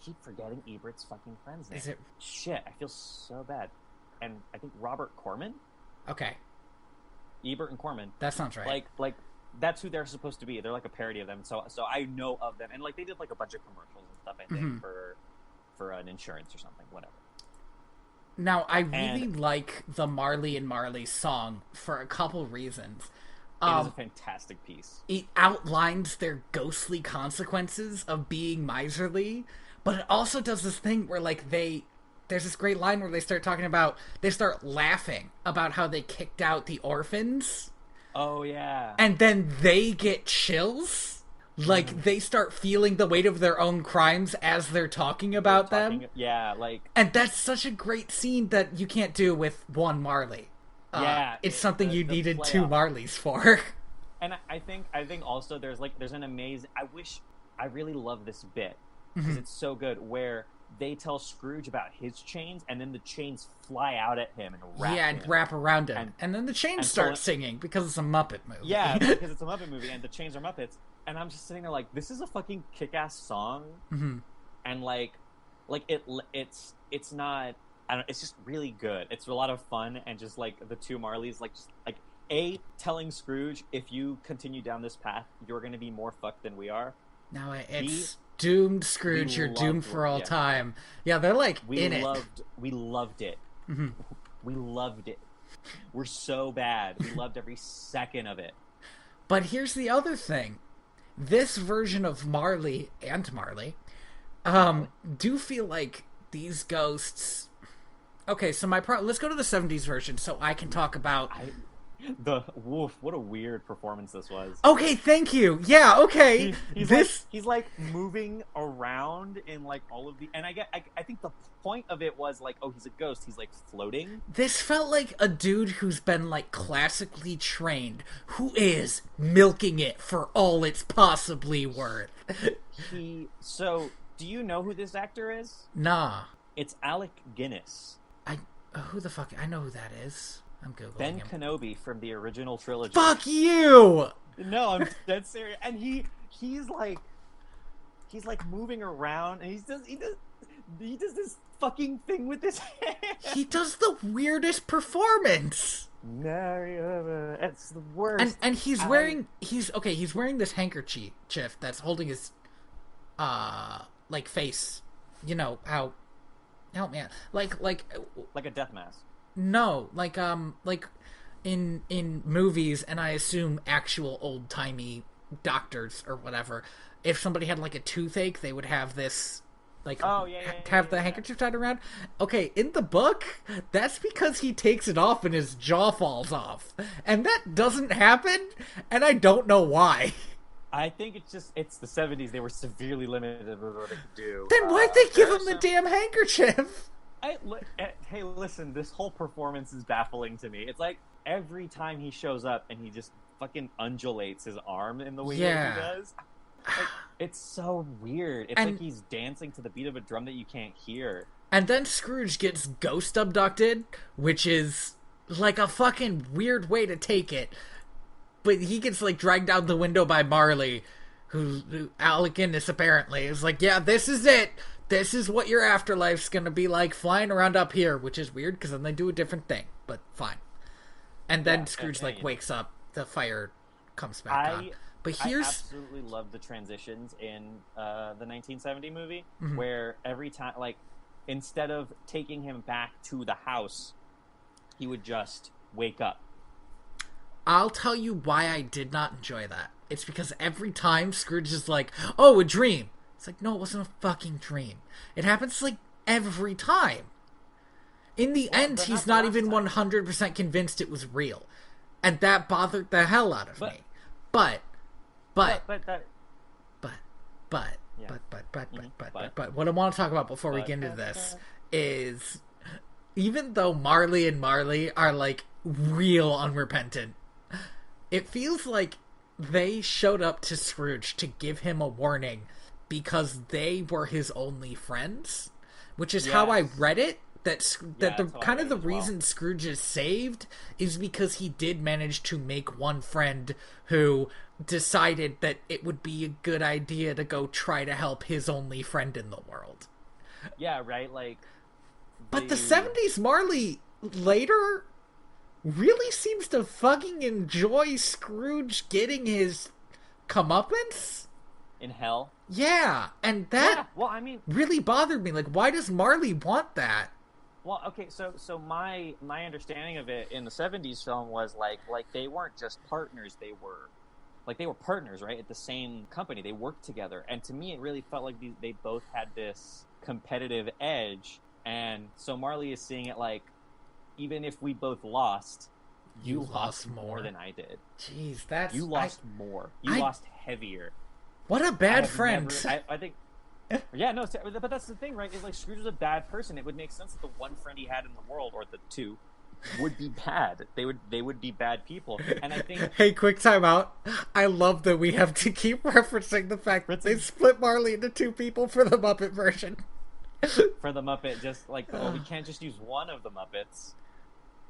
keep forgetting Ebert's fucking friend's name. Is it? Shit, I feel so bad. And I think Robert Corman? Okay, Ebert and Corman. that sounds right. Like that's who they're supposed to be. They're like a parody of them. So I know of them. And like they did like a bunch of commercials and stuff, I think, for an insurance or something, whatever. Now, I really like the Marley and Marley song for a couple reasons. It is a fantastic piece. It outlines their ghostly consequences of being miserly, but it also does this thing where, like, there's this great line where they start laughing about how they kicked out the orphans. Oh, yeah. And then they get chills. Like, they start feeling the weight of their own crimes as they're talking about them. Yeah, like... And that's such a great scene that you can't do with one Marley. It's something you needed two Marleys for. And I think also there's an amazing... I really love this bit, because it's so good, where they tell Scrooge about his chains, and then the chains fly out at him and wrap around him. And then the chains start singing, because it's a Muppet movie. Yeah, because it's a Muppet movie, and the chains are Muppets. And I'm just sitting there like, this is a fucking kick-ass song. And it's not... I don't, it's just really good. It's a lot of fun, and just like the two Marleys, telling Scrooge, if you continue down this path, you're going to be more fucked than we are. No, it's doomed, Scrooge. You're doomed for all time. Yeah, they're like in it. We loved it. We loved it. We're so bad. We loved every second of it. But here's the other thing. This version of Marley and Marley do feel like these ghosts... Okay, so let's go to the 70s version so I can talk about... What a weird performance this was. Okay, thank you. Yeah, okay. He's like moving around in like all of the... And I think the point of it was like, oh, he's a ghost. He's like floating. This felt like a dude who's been like classically trained, who is milking it for all it's possibly worth. So, do you know who this actor is? Nah. It's Alec Guinness. Who the fuck? I know who that is. I'm Googling Ben him. Kenobi from the original trilogy. Fuck you! No, I'm dead serious. And he's like moving around, and he does this fucking thing with his hand. He does the weirdest performance. It's the worst. And he's wearing this handkerchief that's holding his like face. You know how... Help me out. Like a death mask. No, like in movies, and I assume actual old-timey doctors or whatever, if somebody had like a toothache, they would have this have the handkerchief tied around. Okay, in the book, that's because he takes it off and his jaw falls off. And that doesn't happen, and I don't know why. I think it's the 70s. They were severely limited with what they could do. Then why'd they give him the damn handkerchief? Hey, listen, this whole performance is baffling to me. It's like every time he shows up and he just fucking undulates his arm in the way that he does. Like, it's so weird. It's like he's dancing to the beat of a drum that you can't hear. And then Scrooge gets ghost abducted, which is like a fucking weird way to take it. But he gets, like, dragged out the window by Marley, who Alec Guinness apparently is like, yeah, this is it. This is what your afterlife's gonna be like, flying around up here, which is weird, because then they do a different thing, but fine. And then Scrooge, wakes up, the fire comes back on. But I absolutely love the transitions in the 1970 movie, where every time, like, instead of taking him back to the house, he would just wake up. I'll tell you why I did not enjoy that. It's because every time Scrooge is like, oh, a dream. It's like, no, it wasn't a fucking dream. It happens, like, every time. In the end, but he's not not the even last time. 100% convinced it was real. And that bothered the hell out of me. But, But that. but, but, Yeah. but, what I want to talk about before we get into this is, even though Marley and Marley are, like, real unrepentant, it feels like they showed up to Scrooge to give him a warning because they were his only friends, which is how I read it. That the kind of the reason Scrooge is saved is because he did manage to make one friend who decided that it would be a good idea to go try to help his only friend in the world. Yeah, right. Like, but the 70s Marley later really seems to fucking enjoy Scrooge getting his comeuppance in hell. Yeah, and that really bothered me. Like, why does Marley want that? Well, okay, so my understanding of it in the 70s film was like they weren't just partners, they were partners, right? At the same company. They worked together. And to me it really felt like they both had this competitive edge. And so Marley is seeing it like, even if we both lost, you lost more than I did. Jeez, you lost more. You lost heavier. What a bad friend. I think yeah, no, but that's the thing, right? It's like Scrooge was a bad person. It would make sense that the one friend he had in the world, or the two, would be bad. They would be bad people. And I think... Hey, quick time out. I love that we have to keep referencing the fact that they split Marley into two people for the Muppet version. For the Muppet, just like, we can't just use one of the Muppets.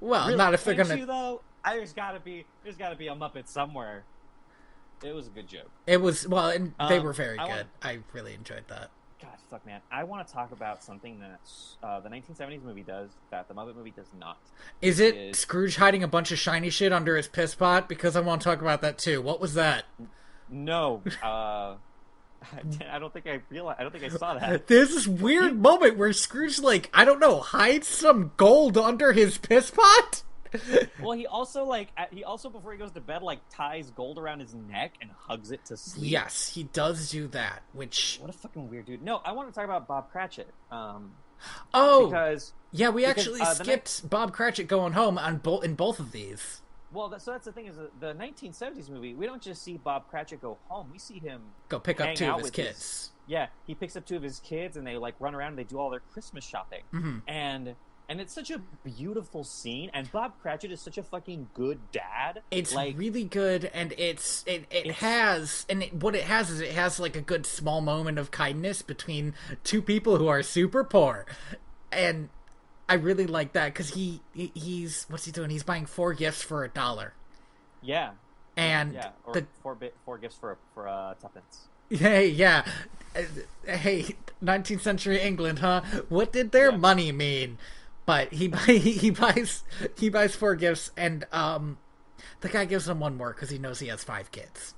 Well, really, not if they're gonna... though? There's gotta be a Muppet somewhere. It was a good joke. It was, well, and they were very good. I really enjoyed that. God, fuck, man. I want to talk about something that the 1970s movie does that the Muppet movie does not. Is it Scrooge hiding a bunch of shiny shit under his piss pot? Because I want to talk about that too. What was that? No. I don't think I saw that. There's this weird moment where Scrooge, like, I don't know, hides some gold under his piss pot? Well, he also before he goes to bed, like, ties gold around his neck and hugs it to sleep. Yes, he does do that. Which, what a fucking weird dude. No, I want to talk about Bob Cratchit. Because we actually skipped Bob Cratchit going home in both of these. Well, so that's the thing, is the 1970s movie, we don't just see Bob Cratchit go home. We see him go pick up two of his kids. He picks up two of his kids, and they, like, run around and they do all their Christmas shopping. Mm-hmm. And it's such a beautiful scene, and Bob Cratchit is such a fucking good dad. It's like, really good, and it has like a good small moment of kindness between two people who are super poor, and I really like that because he's what's he doing? He's buying 4 gifts for $1. Yeah, and or four gifts for tuppence. Hey, 19th century England, huh? What did their money mean? But he buys 4 gifts, and the guy gives him one more because he knows he has 5 kids.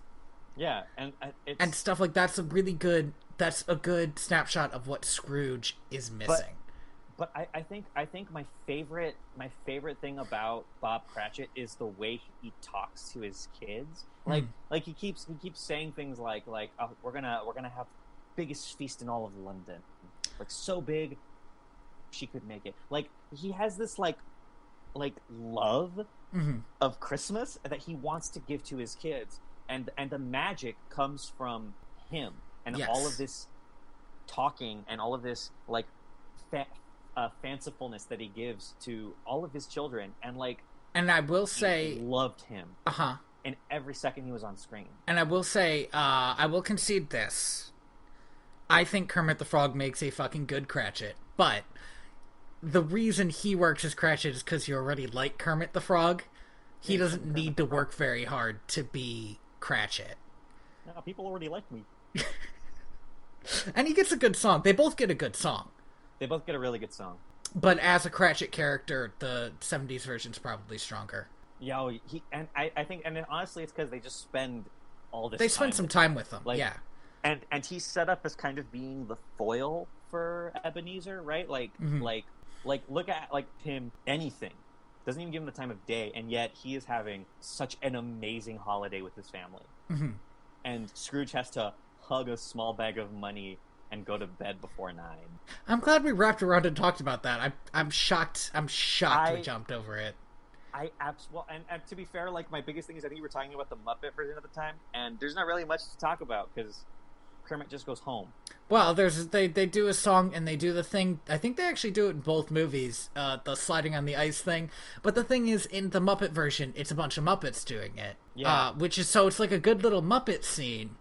Yeah, and stuff like that's a good snapshot of what Scrooge is missing. But I think my favorite thing about Bob Cratchit is the way he talks to his kids. Like he keeps saying things like oh, we're gonna have biggest feast in all of London, like so big she could make it. Like, he has this like love of Christmas that he wants to give to his kids, and the magic comes from him, and all of this talking and all of this like fancifulness that he gives to all of his children, and I will say, loved him in every second he was on screen. And I will say, I will concede this. I think Kermit the Frog makes a fucking good Cratchit, but the reason he works as Cratchit is because you already like Kermit the Frog. He doesn't need to work very hard to be Cratchit. No, people already like me. And he gets a good song. They both get a good song. They both get a really good song. But as a Cratchit character, the 70s version's probably stronger. Yeah, I think, and then honestly, it's because they just spend all this. They spend some time with him, and he's set up as kind of being the foil for Ebenezer, right? Like look at him. Anything doesn't even give him the time of day, and yet he is having such an amazing holiday with his family. And Scrooge has to hug a small bag of money and go to bed before 9. I'm glad we wrapped around and talked about that. I'm shocked. I'm shocked we jumped over it. Well, and to be fair, like, my biggest thing is I think you were talking about the Muppet version at the time, and there's not really much to talk about because Kermit just goes home. Well, they do a song and they do the thing. I think they actually do it in both movies, the sliding on the ice thing. But the thing is, in the Muppet version, it's a bunch of Muppets doing it. Yeah. It's like a good little Muppet scene,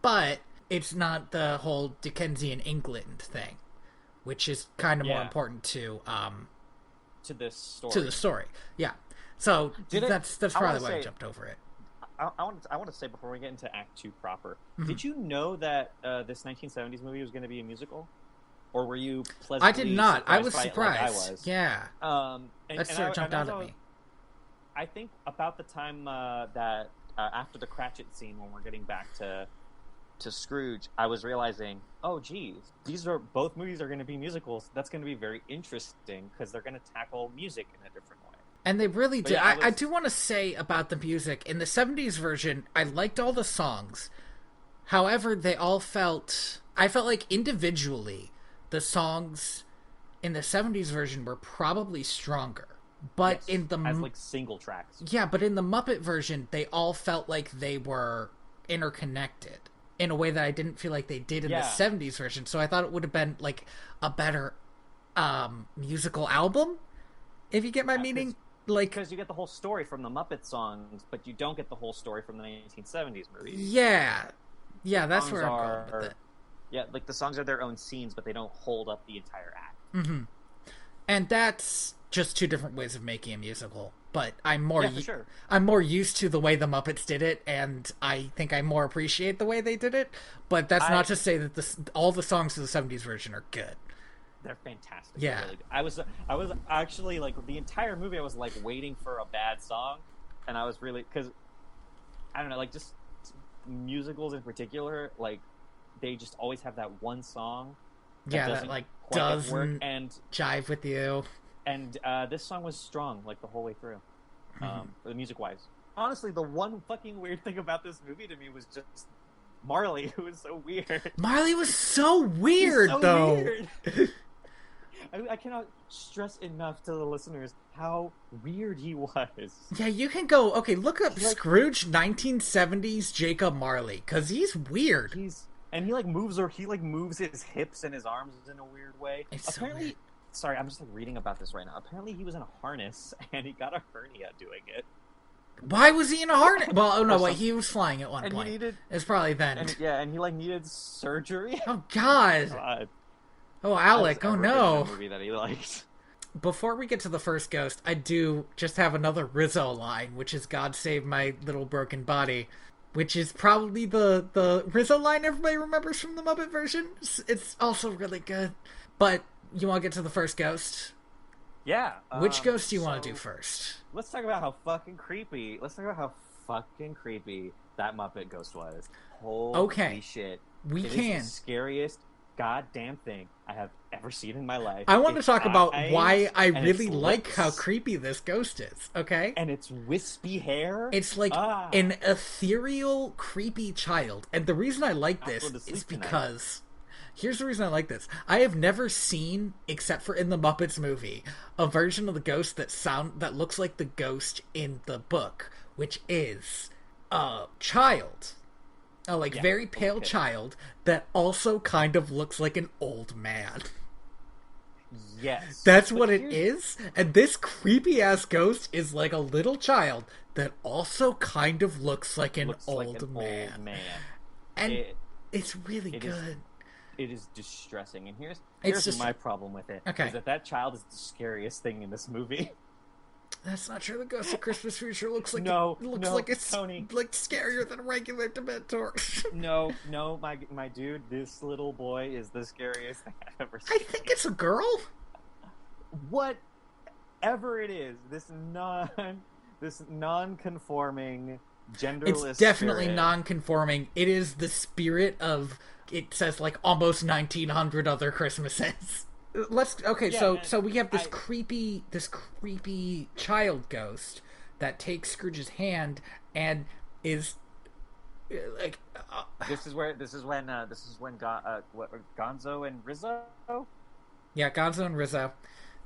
but it's not the whole Dickensian England thing, which is kind of more important to this story. To the story, yeah. So that's probably why I jumped over it. I want to say before we get into Act 2 proper, did you know that this 1970s movie was going to be a musical? Or were you pleasantly I did not. I was surprised. Like I was? Yeah. That sort of jumped out at me. I think about the time that after the Cratchit scene, when we're getting back to Scrooge, I was realizing, oh, geez, both movies are going to be musicals. That's going to be very interesting because they're going to tackle music in a different way. And they really did. Yeah, I do want to say about the music. In the 70s version, I liked all the songs. However, I felt like individually, the songs in the 70s version were probably stronger. But as like single tracks. Yeah, but in the Muppet version, they all felt like they were interconnected in a way that I didn't feel like they did in the 70s version. So I thought it would have been like a better musical album, if you get my meaning. Like, because you get the whole story from the Muppet songs, but you don't get the whole story from the 1970s movies. Yeah, that's where I'm going with it. Yeah, like the songs are their own scenes, but they don't hold up the entire act. Mm-hmm. And that's just two different ways of making a musical. But I'm more I'm more used to the way the Muppets did it, and I think I more appreciate the way they did it. But that's not to say that all the songs of the 70s version are good. They're fantastic. Yeah. Really. I was actually, like, the entire movie I was like waiting for a bad song, and I was really, because I don't know, like, just musicals in particular, like, they just always have that one song that like doesn't and jive with you. And this song was strong like the whole way through, for the music wise. Honestly, the one fucking weird thing about this movie to me was just Marley, who was so weird. Marley was so weird, though. Weird. I cannot stress enough to the listeners how weird he was. Yeah, you can go, look up Scrooge 1970s Jacob Marley, because he's weird. He moves his hips and his arms in a weird way. Apparently, so weird. Sorry, I'm just reading about this right now. Apparently he was in a harness and he got a hernia doing it. Why was he in a harness? Well, he was flying at one point. It's probably then. And he needed surgery. Oh, God. Oh, Alec, oh no. Movie that he liked. Before we get to the first ghost, I do just have another Rizzo line, which is God Save My Little Broken Body, which is probably the Rizzo line everybody remembers from the Muppet version. It's also really good. But you want to get to the first ghost? Yeah. Which ghost do you want to do first? Let's talk about how fucking creepy that Muppet ghost was. Holy shit. It is the scariest goddamn thing I have ever seen in my life. I want to talk about why I really like how creepy this ghost is, okay? And it's wispy hair. It's like an ethereal, creepy child. And the reason I like this is because... Here's the reason I like this. I have never seen, except for in the Muppets movie, a version of the ghost that looks like the ghost in the book, which is a child. Very pale child that also kind of looks like an old man. Yes. That's what it is. And this creepy-ass ghost is like a little child that also kind of looks like an old man. And it's really good. It is distressing, and here's my problem with it. Okay. Is that child is the scariest thing in this movie. That's not true. The Ghost of Christmas Future looks like it's Tony. Like scarier than a regular Dementor. no, my dude, this little boy is the scariest thing I've ever seen. I think it's a girl. Whatever it is, this non-conforming, genderless. It's definitely spirit. non-conforming. It is the spirit of. It says almost 1900 other Christmases. So we have this creepy child ghost that takes Scrooge's hand and is Gonzo and Rizzo. Yeah, Gonzo and Rizzo.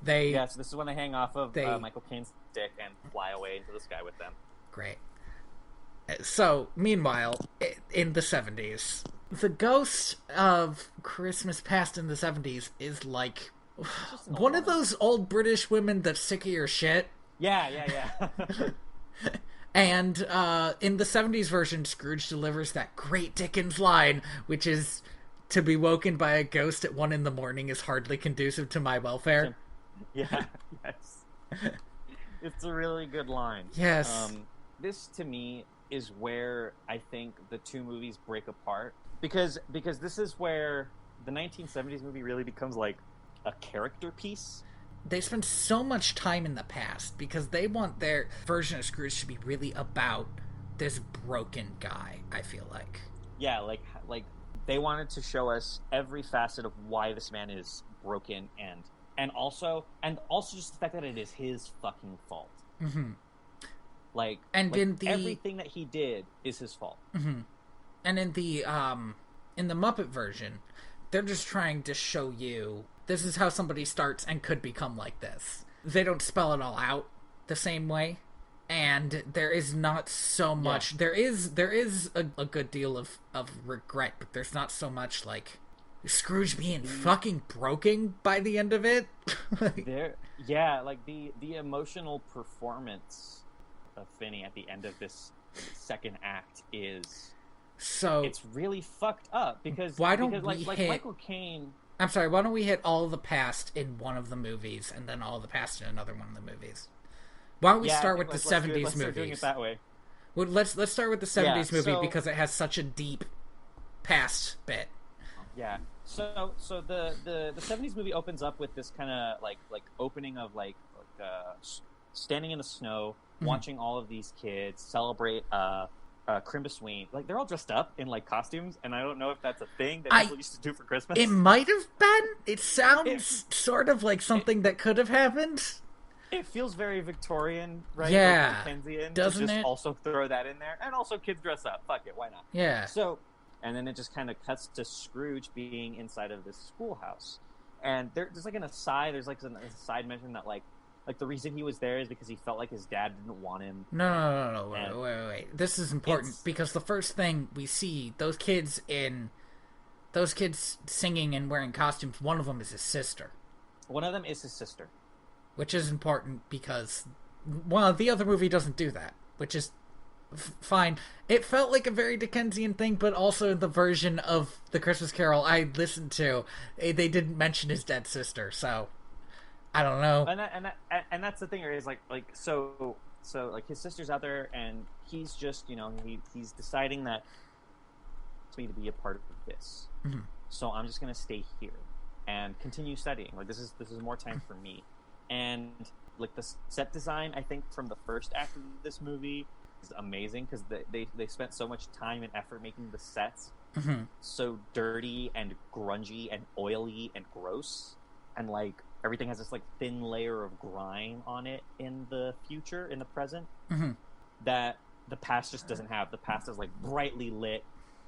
They Yes, this is when they hang off of they Michael Caine's dick and fly away into the sky with them. great. So, meanwhile, in the 70s, the ghost of Christmas Past in the 70s is like one of those old British women that's sick of your shit. Yeah. And in the 70s version, Scrooge delivers that great Dickens line, which is, "To be woken by a ghost at 1 a.m. is hardly conducive to my welfare." Yeah, yes. It's a really good line. Yes. This, to me, is where I think the two movies break apart. Because this is where the 1970s movie really becomes like a character piece. They spend so much time in the past because they want their version of Scrooge to be really about this broken guy, I feel like. Yeah, like they wanted to show us every facet of why this man is broken and also just the fact that it is his fucking fault. Mm-hmm. And in everything that he did is his fault. Mm-hmm. And in the Muppet version, they're just trying to show you this is how somebody starts and could become like this. They don't spell it all out the same way, and there is not so much. Yeah. There is a good deal of regret, but there's not so much like Scrooge being fucking broken by the end of it. The emotional performance of Finney at the end of this second act is it's really fucked up because Michael Caine. I'm sorry, why don't we hit all the past in one of the movies and then all the past in another one of the movies? Why don't we start with the 70s movies? Let's start doing it that way. Well, let's start with the 70s movie because it has such a deep past bit. Yeah. So the 70s movie opens up with this kind of like opening of standing in the snow, watching all of these kids celebrate Crimbusween. Like, they're all dressed up in like costumes, and I don't know if that's a thing that people used to do for Christmas. It might have been. It sounds sort of like something that could have happened. It feels very Victorian, right? Yeah, like Dickensian, doesn't to just it? Also throw that in there, and also kids dress up. Fuck it, why not? Yeah. So, and then it just kind of cuts to Scrooge being inside of this schoolhouse, and there's like an aside. There's like an aside mention that like the reason he was there is because he felt like his dad didn't want him. No. Wait. This is important because the first thing we see, those kids singing and wearing costumes, one of them is his sister. One of them is his sister. Which is important because, well, the other movie doesn't do that, which is fine. It felt like a very Dickensian thing, but also the version of The Christmas Carol I listened to, they didn't mention his dead sister, so I don't know. And that's the thing, is like so like his sister's out there, and he's just he's deciding that it's me to be a part of this. Mm-hmm. So I'm just gonna stay here and continue studying. Like this is more time for me. And like the set design, I think from the first act of this movie is amazing because they spent so much time and effort making the sets so dirty and grungy and oily and gross, and like everything has this like thin layer of grime on it in the present that the past just doesn't have. The past is like brightly lit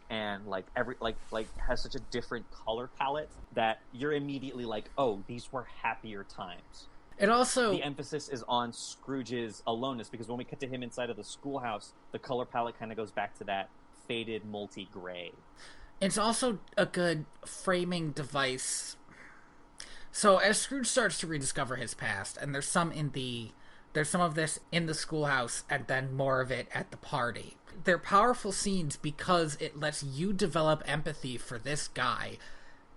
and like has such a different color palette that you're immediately like, oh, these were happier times. It also... The emphasis is on Scrooge's aloneness, because when we cut to him inside of the schoolhouse, the color palette kind of goes back to that faded multi-gray. It's also a good framing device. So as Scrooge starts to rediscover his past, and there's some of this in the schoolhouse and then more of it at the party. They're powerful scenes because it lets you develop empathy for this guy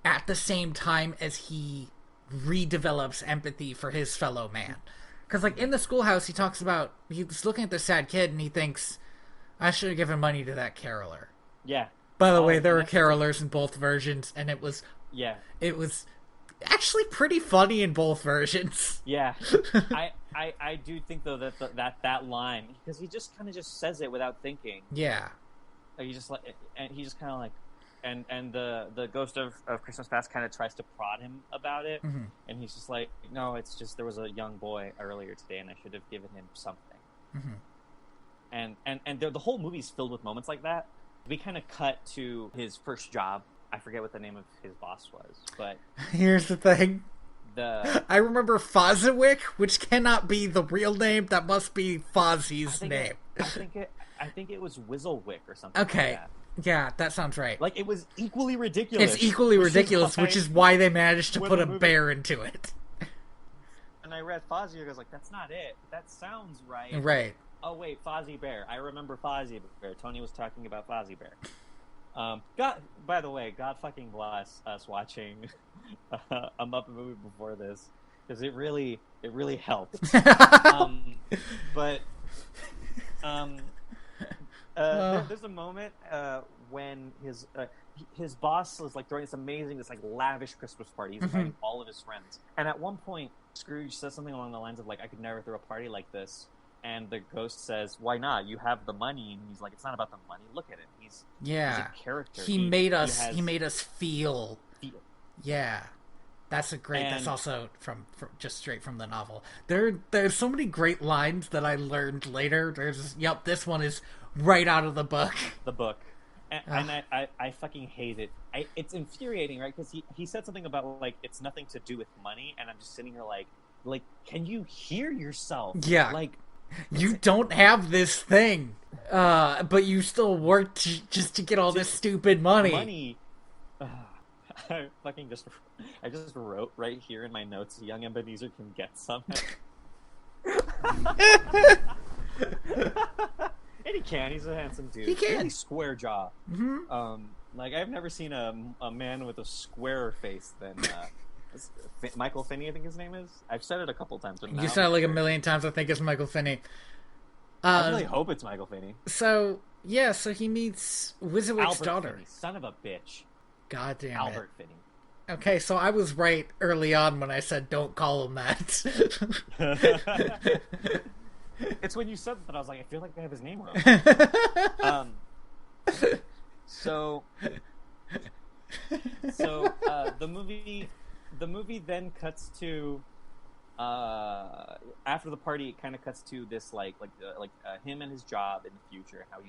at the same time as he redevelops empathy for his fellow man. Because like in the schoolhouse, he's looking at the sad kid and he thinks, I should have given money to that caroler. Yeah. By the way, there were carolers in both versions, and it was actually pretty funny in both versions. Yeah. I do think though that line, because he just kind of just says it without thinking. Yeah. Like, he just kind of like, and the ghost of Christmas Past kind of tries to prod him about it, and he's just like, no, it's just there was a young boy earlier today, and I should have given him something. And the whole movie's filled with moments like that, we kind of cut to his first job. I forget what the name of his boss was, but Here's the thing. the I remember Fozziwick, which cannot be the real name. That must be Fozzie's name. I think it was Whizzlewick or something. Okay. Like that. Yeah, that sounds right. Like, it was equally ridiculous. It's equally ridiculous, which is why they managed to put a bear into it. And I read Fozzie, I was like, that's not it. That sounds right. Right. Oh, wait, Fozzie Bear. I remember Fozzie Bear. Tony was talking about Fozzie Bear. God, by the way, God fucking bless us watching a Muppet movie before this, because it really helped. There's a moment when his boss was like throwing this amazing, this like lavish Christmas party. He's inviting all of his friends, and at one point, Scrooge says something along the lines of like, "I could never throw a party like this." And the ghost says, "Why not? You have the money." And he's like, "It's not about the money. Look at him. He's a character. He made us feel. Yeah, that's that's also from just straight from the novel. There's so many great lines that I learned later. This one is right out of the book. The book. And I fucking hate it. It's infuriating, right? Because he said something about like, it's nothing to do with money, and I'm just sitting here like, can you hear yourself? Yeah. Like, you don't have this thing, but you still work just to get all this stupid money. I just wrote right here in my notes, young Ebenezer can get some. And he can. He's a handsome dude. He can. Really square jaw. Mm-hmm. Like, I've never seen a man with a squarer face than Michael Finney, I think his name is. I've said it a couple times. But You said it like a million times. I think it's Michael Finney. I really hope it's Michael Finney. So he meets Whizzlewick's daughter. Finney, son of a bitch. God damn Albert it. Finney. Okay, so I was right early on when I said don't call him that. It's when you said that I was like, I feel like they have his name wrong. The movie then cuts to after the party. It kind of cuts to this like him and his job in the future, how he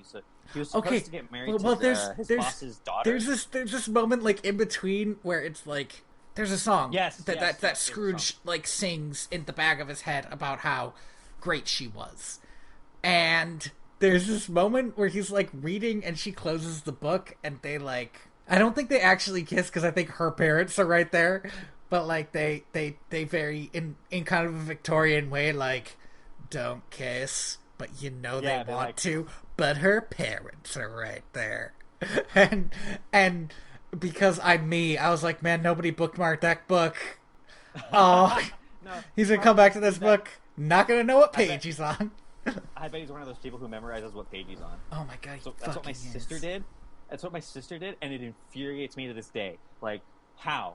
was supposed to get married to his boss's daughter. There's this moment like in between where it's like there's a song that Scrooge like sings in the back of his head about how great she was, and there's this moment where he's like reading and she closes the book and they like, I don't think they actually kiss because I think her parents are right there, but like they very in kind of a Victorian way, like, don't kiss, but they want to, but her parents are right there. and because I'm me, I was like, man, nobody bookmarked that book. Oh, no, he's gonna come back to this book, not gonna know what page he's on. I bet he's one of those people who memorizes what page he's on. Oh my god, that's what my sister did. That's what my sister did, and it infuriates me to this day. Like, how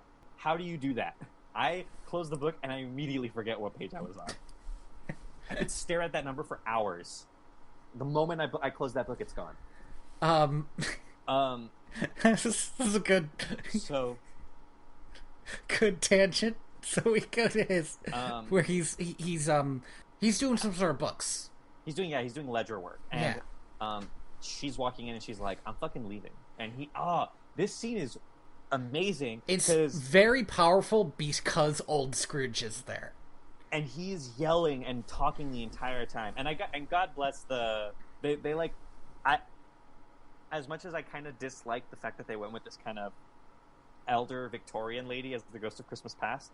do you do that? I close the book and I immediately forget what page I was on. I could stare at that number for hours. The moment I close that book, it's gone. This is a good tangent. So we go to his where he's doing some sort of books. He's doing ledger work, and she's walking in and she's like, "I'm fucking leaving." And this scene is amazing. It's very powerful because old Scrooge is there, and he's yelling and talking the entire time. And God bless they like, as much as I kind of dislike the fact that they went with this kind of elder Victorian lady as the Ghost of Christmas Past.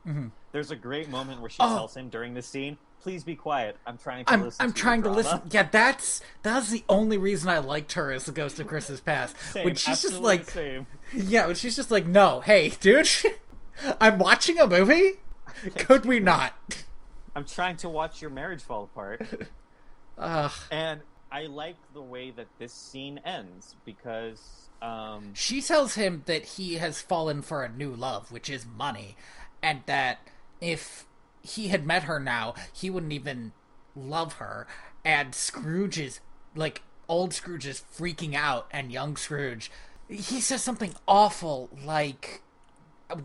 Mm-hmm. There's a great moment where she tells him during this scene, "Please be quiet. I'm trying to listen." I'm trying to listen. Yeah, that's the only reason I liked her as the Ghost of Christmas Past. When she's just like, when she's just like, "No, hey, dude, I'm watching a movie. Could we not?" I'm trying to watch your marriage fall apart. And I like the way that this scene ends because she tells him that he has fallen for a new love, which is money. And that if he had met her now, he wouldn't even love her. And Scrooge is, like, old Scrooge is freaking out, and young Scrooge, he says something awful, like,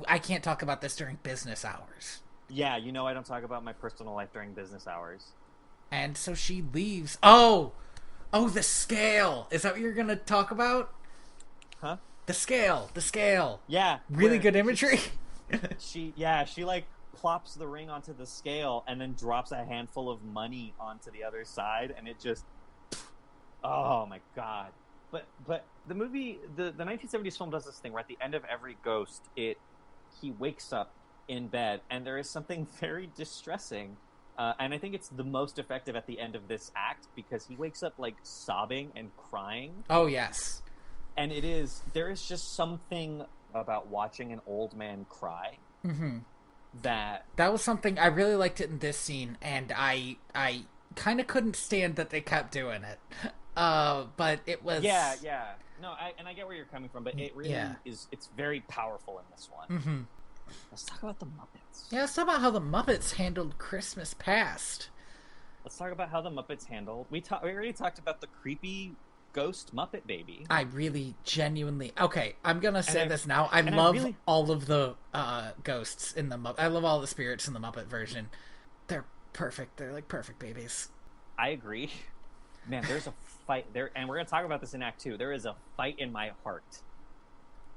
I can't talk about this during business hours. Yeah, I don't talk about my personal life during business hours. And so she leaves. Oh, Oh, the scale. Is that what you're gonna talk about? Huh? The scale. The scale. Yeah. Really good imagery. She like plops the ring onto the scale and then drops a handful of money onto the other side, and it just, oh my god. But the movie, the 1970s film does this thing where at the end of every ghost, he wakes up in bed, and there is something very distressing. And I think it's the most effective at the end of this act because he wakes up like sobbing and crying. Oh yes. And there is just something about watching an old man cry. Mm-hmm. That was something I really liked it in this scene, and I kind of couldn't stand that they kept doing it. But it was yeah. No, I get where you're coming from, but it really is. It's very powerful in this one. Mm-hmm. Let's talk about the Muppets. Yeah, let's talk about how the Muppets handled Christmas past. Let's talk about how the Muppets handled. We already talked about the creepy ghost Muppet baby. I really genuinely I'm gonna say this now. I love all of the ghosts in the Muppet. I love all the spirits in the Muppet version. They're perfect. They're like perfect babies. I agree. Man, there's a fight there, and we're gonna talk about this in Act 2. There is a fight in my heart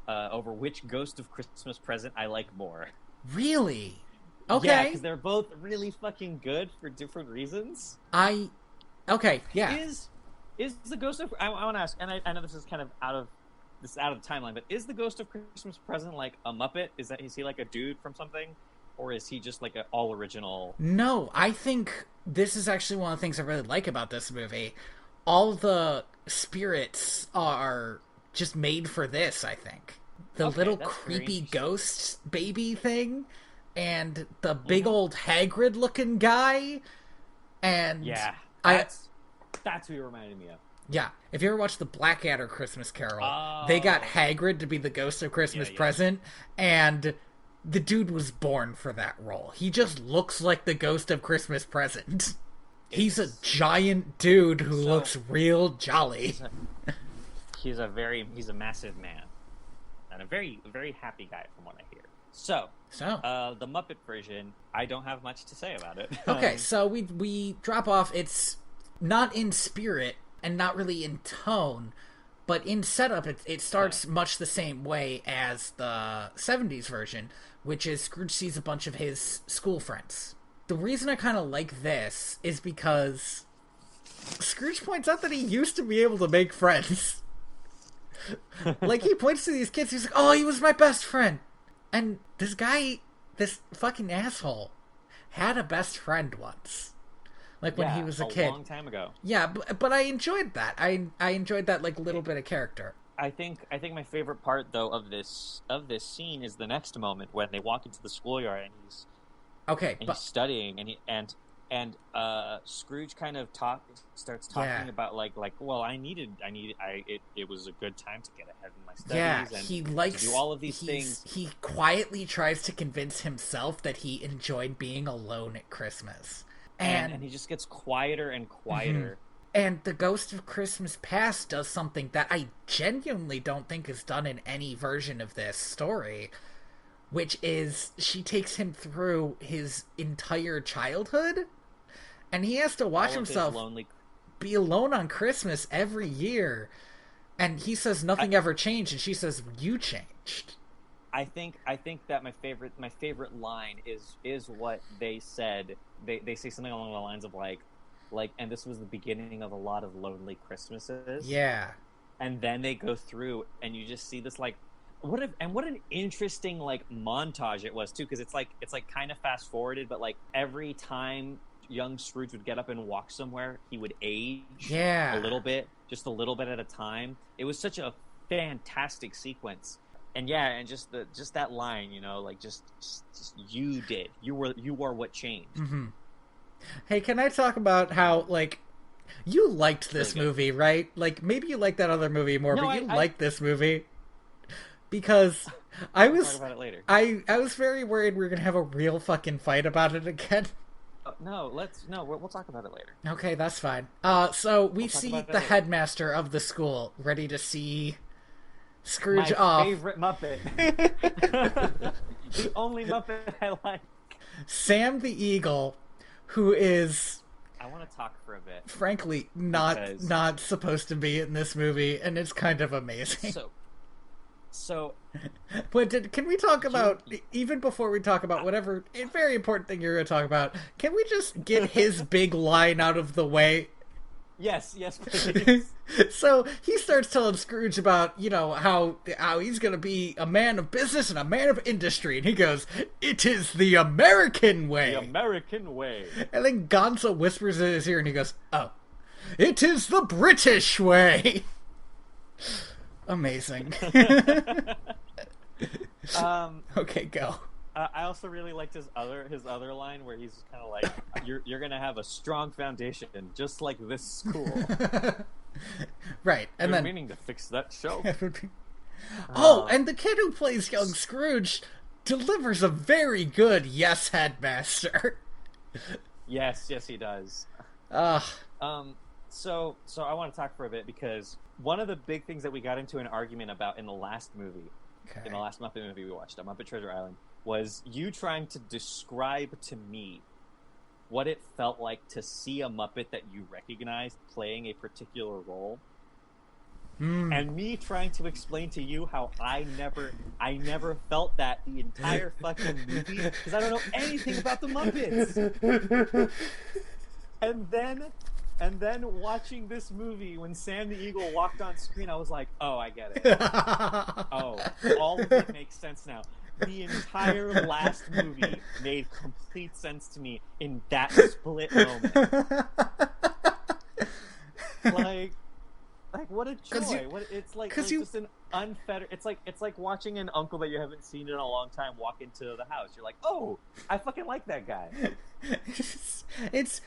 over which Ghost of Christmas Present I like more. Really? Okay. Yeah, because they're both really fucking good for different reasons. Is the Ghost of... I want to ask, and I know this is kind of out of the timeline, but is the Ghost of Christmas Present like a Muppet? Is he like a dude from something? Or is he just like an all original? No, I think this is actually one of the things I really like about this movie. All the spirits are just made for this, I think. The little creepy ghost baby thing, and the big old Hagrid looking guy, and yeah, that's who you reminded me of. Yeah, if you ever watched the Blackadder Christmas Carol, they got Hagrid to be the Ghost of Christmas Present, and the dude was born for that role. He just looks like the Ghost of Christmas Present. He's a giant dude who looks real jolly. He's a massive man, and a very, very happy guy from what I hear. So the Muppet version, I don't have much to say about it. Okay, so we drop off. It's not in spirit and not really in tone, but in setup, it starts much the same way as the 70s version, which is Scrooge sees a bunch of his school friends. The reason I kind of like this is because Scrooge points out that he used to be able to make friends. Like, he points to these kids, he's like, oh, he was my best friend. And this guy, this fucking asshole, had a best friend once. Like, when he was a kid. A long time ago. Yeah, but I enjoyed that. I enjoyed that, like, little bit of character. I think my favorite part, though, of this scene is the next moment when they walk into the schoolyard and he's studying, and Scrooge kind of starts talking about like well, it was a good time to get ahead in my studies. And he likes to do all of these things. He quietly tries to convince himself that he enjoyed being alone at Christmas, and he just gets quieter and quieter. And the Ghost of Christmas Past does something that I genuinely don't think is done in any version of this story, which is she takes him through his entire childhood, and he has to watch himself be alone on Christmas every year. And he says nothing ever changed, and she says, you changed. I think that my favorite line is what they said. They say something along the lines of like, and this was the beginning of a lot of lonely Christmases. Yeah. And then they go through, and you just see this like, what an interesting like montage it was too, because it's like kind of fast forwarded, but like every time young Scrooge would get up and walk somewhere, he would age a little bit, just a little bit at a time. It was such a fantastic sequence. And just that line, like just you are what changed. Mm-hmm. Hey, can I talk about how, like, you liked this movie, right? Like, maybe you liked that other movie more, but you liked this movie. Because I was... We'll talk about it later. I was very worried we were going to have a real fucking fight about it again. We'll talk about it later. Okay, that's fine. So we see the headmaster of the school ready to see Scrooge off. My favorite Muppet. The only Muppet I like. Sam the Eagle, who is I want to talk for a bit. Frankly, not supposed to be in this movie, and it's kind of amazing. So, but can we talk about, even before we talk about whatever very important thing you're going to talk about, can we just get his big line out of the way? Yes, please. So he starts telling Scrooge about, how he's going to be a man of business and a man of industry. And he goes, "It is the American way." The American way. And then Gonzo whispers in his ear and he goes, "Oh, it is the British way." Amazing. Okay, go. I also really liked his other line where he's kind of like, "You're gonna have a strong foundation, just like this school." Right, and then meaning to fix that show. And the kid who plays young Scrooge delivers a very good "yes, headmaster." Yes, he does. So I want to talk for a bit because one of the big things that we got into an argument about in the last movie, in the last Muppet movie we watched, on Muppet Treasure Island, was you trying to describe to me what it felt like to see a Muppet that you recognized playing a particular role. And me trying to explain to you how I never felt that the entire fucking movie because I don't know anything about the Muppets. And then watching this movie when Sam the Eagle walked on screen, I was like, "Oh, I get it. Oh, all of it makes sense now." The entire last movie made complete sense to me in that split moment. Like what a joy! It's just an unfettered. It's like watching an uncle that you haven't seen in a long time walk into the house. You're like, "Oh, I fucking like that guy." It's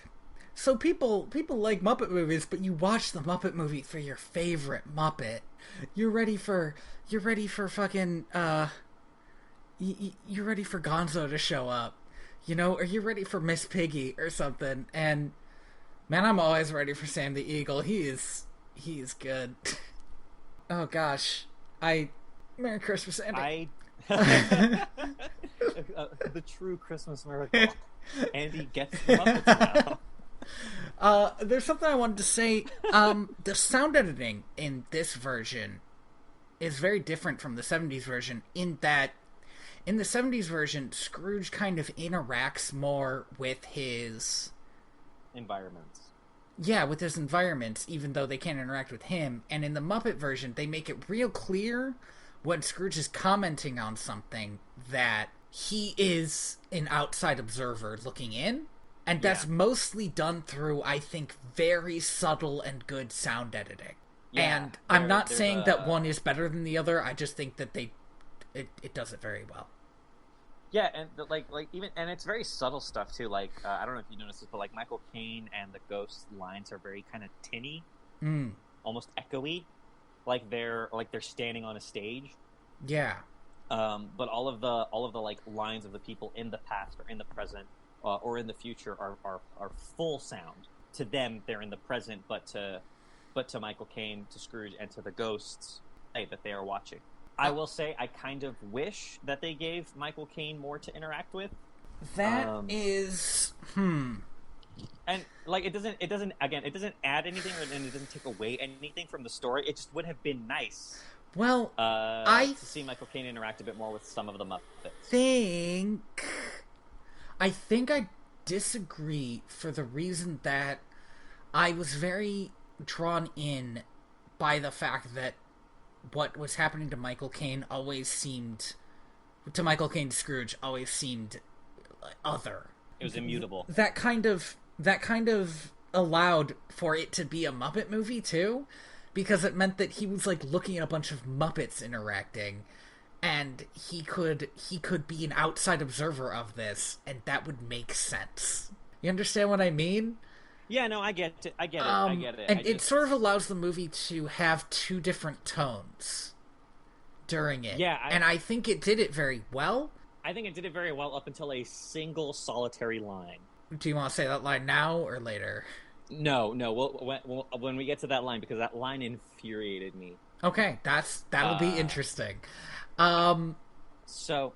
so people like Muppet movies, but you watch the Muppet movie for your favorite Muppet. You're ready for fucking you're ready for Gonzo to show up, or you're ready for Miss Piggy or something. And man, I'm always ready for Sam the Eagle. He is good. Oh gosh, Merry Christmas, Andy. The true Christmas miracle. Andy gets the Muppets now. There's something I wanted to say. The sound editing in this version is very different from the 70s version in that in the 70s version, Scrooge kind of interacts more with his environments. Yeah, with his environments, even though they can't interact with him. And in the Muppet version, they make it real clear when Scrooge is commenting on something that he is an outside observer looking in. And that's mostly done through, I think, very subtle and good sound editing. Yeah, and I'm not saying that one is better than the other. I just think that it does it very well. Yeah, and and it's very subtle stuff too. Like I don't know if you noticed this, but like Michael Caine and the Ghost lines are very kind of tinny, almost echoey, like they're standing on a stage. Yeah. But all of the like lines of the people in the past or in the present or in the future are full sound. To them, they're in the present, but to Michael Caine, to Scrooge, and to the ghosts that they are watching. I will say I kind of wish that they gave Michael Caine more to interact with. That is And like it doesn't add anything and it doesn't take away anything from the story. It just would have been nice. Well, to see Michael Caine interact a bit more with some of the Muppets. I think I disagree for the reason that I was very drawn in by the fact that what was happening to Michael Caine Scrooge always seemed other. It was immutable. That kind of allowed for it to be a Muppet movie too, because it meant that he was like looking at a bunch of Muppets interacting, and he could be an outside observer of this, and that would make sense. You understand what I mean? Yeah, no, I get it. I get it. And it sort of allows the movie to have two different tones during it. Yeah, and I think it did it very well. I think it did it very well up until a single solitary line. Do you want to say that line now or later? No. When we get to that line, because that line infuriated me. Okay, that'll be interesting. So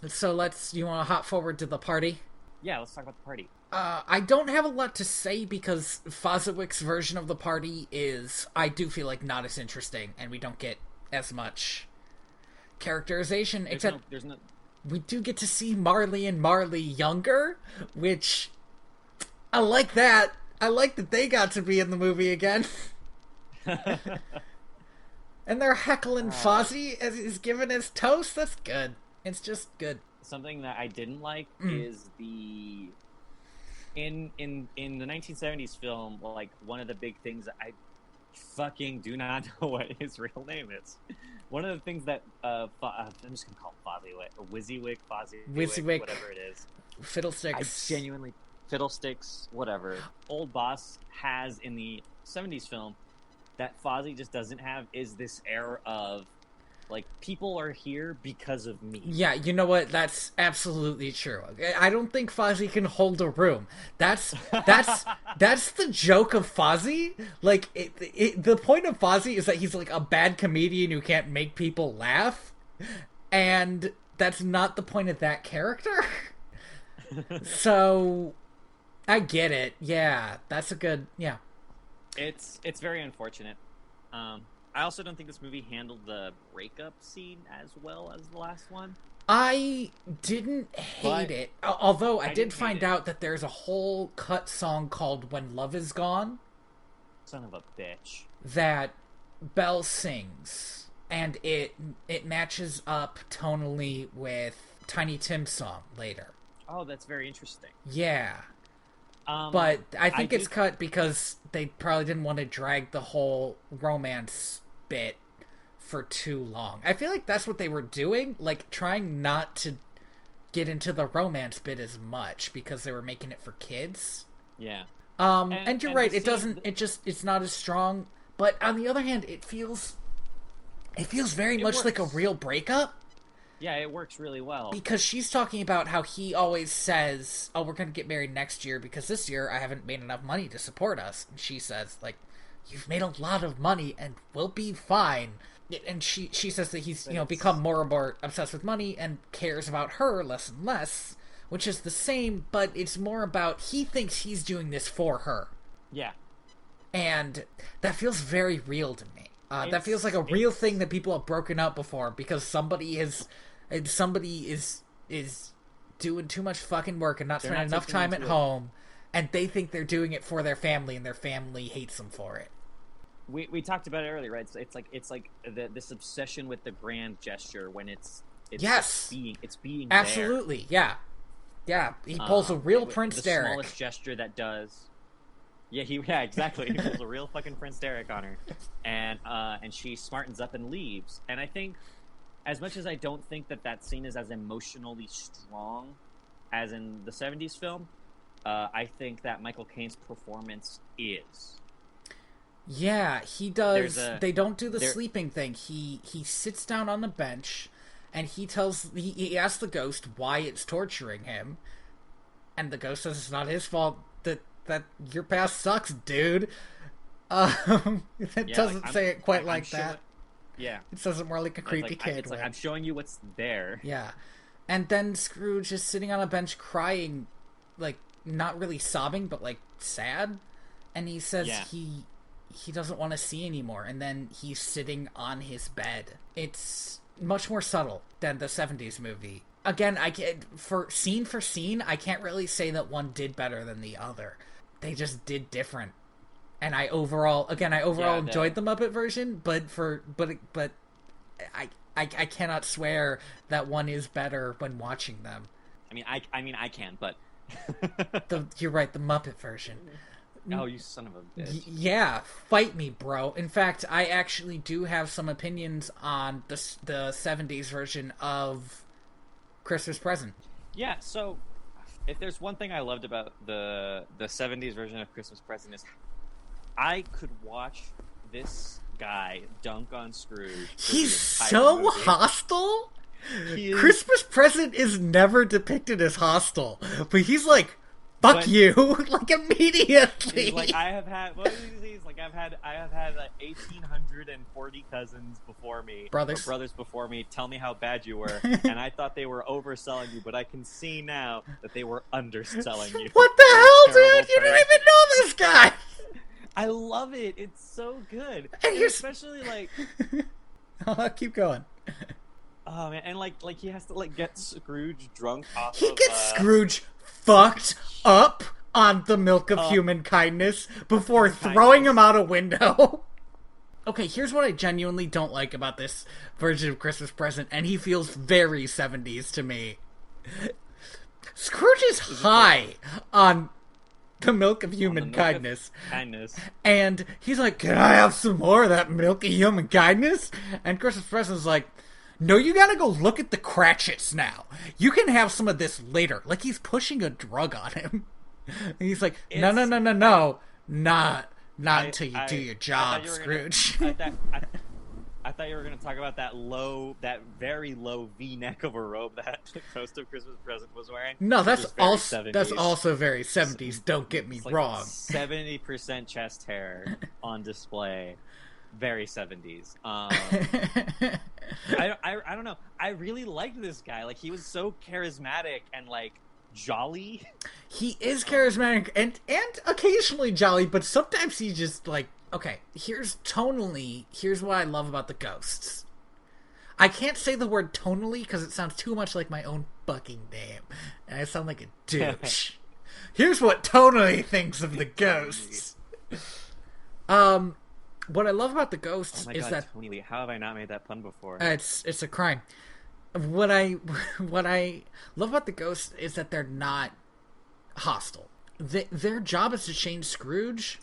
you want to hop forward to the party? Yeah, let's talk about the party. I don't have a lot to say because Foswick's version of the party is, I do feel like, not as interesting, and we don't get as much characterization, except we do get to see Marley and Marley younger, which I like that. I like that they got to be in the movie again. And they're heckling Fozzie as he's giving his toast. That's good. It's just good. Something that I didn't like is the in the 1970s film, like, one of the big things that I fucking do not know what his real name is. One of the things that I'm just gonna call him Fozzie-Wick, whatever it is. Fiddlesticks. I genuinely Fiddlesticks, whatever. Old Boss has in the 70s film that Fozzie just doesn't have is this air of, like, people are here because of me. Yeah, you know what? That's absolutely true. I don't think Fozzie can hold a room. That's the joke of Fozzie. Like, the point of Fozzie is that he's like a bad comedian who can't make people laugh, and that's not the point of that character. So, I get it. Yeah, that's a good. Yeah, it's very unfortunate. I also don't think this movie handled the breakup scene as well as the last one. I didn't hate it, although I did find out that there's a whole cut song called When Love Is Gone. Son of a bitch. That Belle sings, and it matches up tonally with Tiny Tim's song later. Oh, that's very interesting. Yeah. But I think it's cut because they probably didn't want to drag the whole romance bit for too long. I feel like that's what they were doing, like trying not to get into the romance bit as much because they were making it for kids. Yeah. And you're right, it's not as strong, but on the other hand, it feels very much like a real breakup. Yeah, it works really well. Because she's talking about how he always says, oh, we're going to get married next year because this year I haven't made enough money to support us. And she says, like, you've made a lot of money and we'll be fine. And she says that he's, become more and more obsessed with money and cares about her less and less, which is the same, but it's more about he thinks he's doing this for her. Yeah. And that feels very real to me. That feels like a real thing that people have broken up before because somebody is doing too much fucking work and not spending enough time at home, and they think they're doing it for their family, and their family hates them for it. We talked about it earlier, right? It's like this obsession with the grand gesture when it's being absolutely there. Yeah. He pulls a real Prince Derek. The smallest gesture that does. Yeah, exactly. He pulls a real fucking Prince Derek on her, and she smartens up and leaves. And I think, as much as I don't think that scene is as emotionally strong as in the 70s film, I think that Michael Caine's performance is. Yeah, he does. They don't do the sleeping thing. He sits down on the bench, and he asks the ghost why it's torturing him, and the ghost says it's not his fault that your past sucks, dude. It doesn't say it quite like that. Yeah. It says it more like a creepy kid. It's like, I'm showing you what's there. Yeah. And then Scrooge is sitting on a bench crying, like, not really sobbing, but, like, sad. And he says he doesn't want to see anymore. And then he's sitting on his bed. It's much more subtle than the 70s movie. Again, for scene, I can't really say that one did better than the other. They just did different. And I overall enjoyed the Muppet version, but I cannot swear that one is better when watching them. I mean I can, but you're right, the Muppet version. Oh, you son of a bitch. Yeah, fight me, bro. In fact, I actually do have some opinions on the 70s version of Christmas Present. Yeah, so if there's one thing I loved about the 70s version of Christmas Present is I could watch this guy dunk on Scrooge. He's so hostile. Christmas Present is never depicted as hostile, but he's like, fuck you, like, immediately. He's like, I have had 1,840 cousins before me, brothers before me. Tell me how bad you were, and I thought they were overselling you, but I can see now that they were underselling you. What the hell, dude? You didn't even know this guy. I love it. It's so good, and especially like. I'll keep going. Oh man, and like he has to like get Scrooge drunk off. He gets Scrooge fucked up on the milk of human kindness before throwing him out a window. Okay, here's what I genuinely don't like about this version of Christmas Present, and he feels very 70s to me. Scrooge is high on the milk of human kindness. And he's like, can I have some more of that milk of human kindness? And Christmas Present's like, no, you gotta go look at the Cratchits now. You can have some of this later. Like, he's pushing a drug on him. And he's like, no. Not until you do your job, Scrooge. I thought you were going to talk about that very low V-neck of a robe that the Ghost of Christmas Present was wearing. No, that's also very 70s, don't get me wrong. 70% chest hair on display. Very 70s. I don't know. I really liked this guy. Like, he was so charismatic and, like, jolly. He is charismatic and occasionally jolly, but sometimes he's just, like, okay, here's what I love about the ghosts. I can't say the word tonally because it sounds too much like my own fucking name. And I sound like a douche. Here's what tonally thinks of the ghosts. What I love about the ghosts is that Tony Lee, how have I not made that pun before? It's a crime. What I love about the ghosts is that they're not hostile. Their job is to change Scrooge,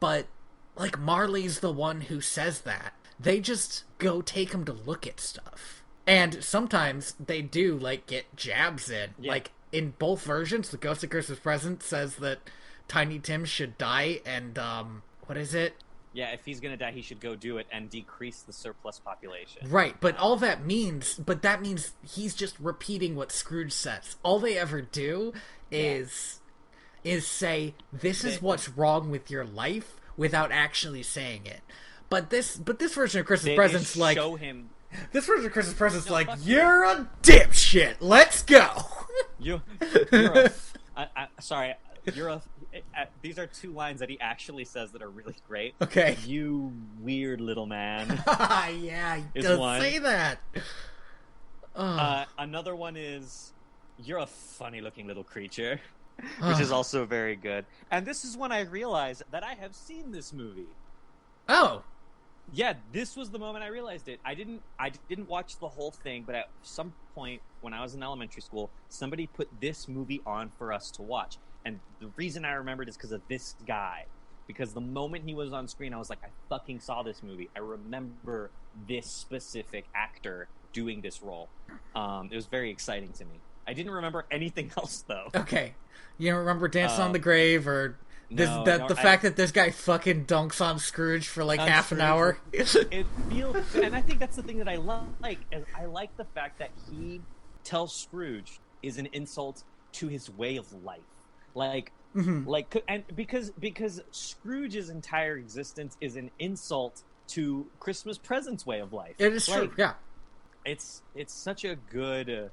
but like Marley's the one who says that. They just go take him to look at stuff, and sometimes they do like get jabs in. Yeah. Like in both versions, the Ghost of Christmas Present says that Tiny Tim should die, and what is it? Yeah, if he's gonna die, he should go do it and decrease the surplus population. Right, but that means he's just repeating what Scrooge says. All they ever do is say, this is what's wrong with your life, without actually saying it. But this version of Christmas Present's like, show him. This version of Christmas Present's like, you're a dipshit. Let's go. These are two lines that he actually says that are really great. Okay. You weird little man. Yeah, he does say that. Another one is, you're a funny looking little creature. Which is also very good. And this is when I realized that I have seen this movie. Oh. Yeah, this was the moment I realized it. I didn't watch the whole thing, but at some point when I was in elementary school, somebody put this movie on for us to watch. And the reason I remembered is because of this guy. Because the moment he was on screen, I was like, I fucking saw this movie. I remember this specific actor doing this role. It was very exciting to me. I didn't remember anything else, though. Okay. You don't remember Dancing on the Grave or the fact that this guy fucking dunks on Scrooge for like half an hour? It feels... And I think that's the thing that I like. I like the fact that he tells Scrooge is an insult to his way of life. Because Scrooge's entire existence is an insult to Christmas Present's way of life. It is true, yeah. It's such a good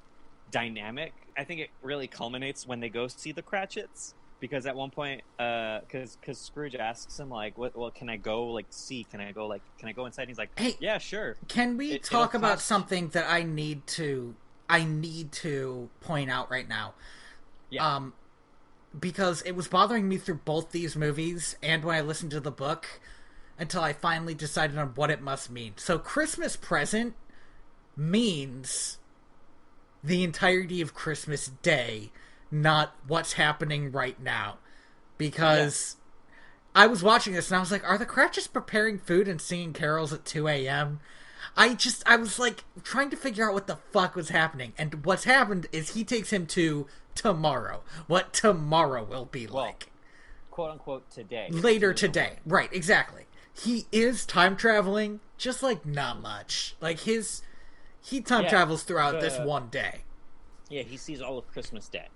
dynamic. I think it really culminates when they go see the Cratchits, because at one point, because Scrooge asks him like, "What? Can I go like see? Can I go inside?" And he's like, "Hey, yeah, sure." Can we talk about something that I need to point out right now? Yeah. Because it was bothering me through both these movies and when I listened to the book until I finally decided on what it must mean. So Christmas Present means the entirety of Christmas Day, not what's happening right now. Because I was watching this and I was like, are the Cratchits preparing food and singing carols at 2 a.m.? I was like trying to figure out what the fuck was happening. And what's happened is he takes him to tomorrow. What tomorrow will be like. Quote unquote today. Later today. Right, exactly. He is time traveling, just like not much. Like he time travels throughout this one day. Yeah, he sees all of Christmas Day.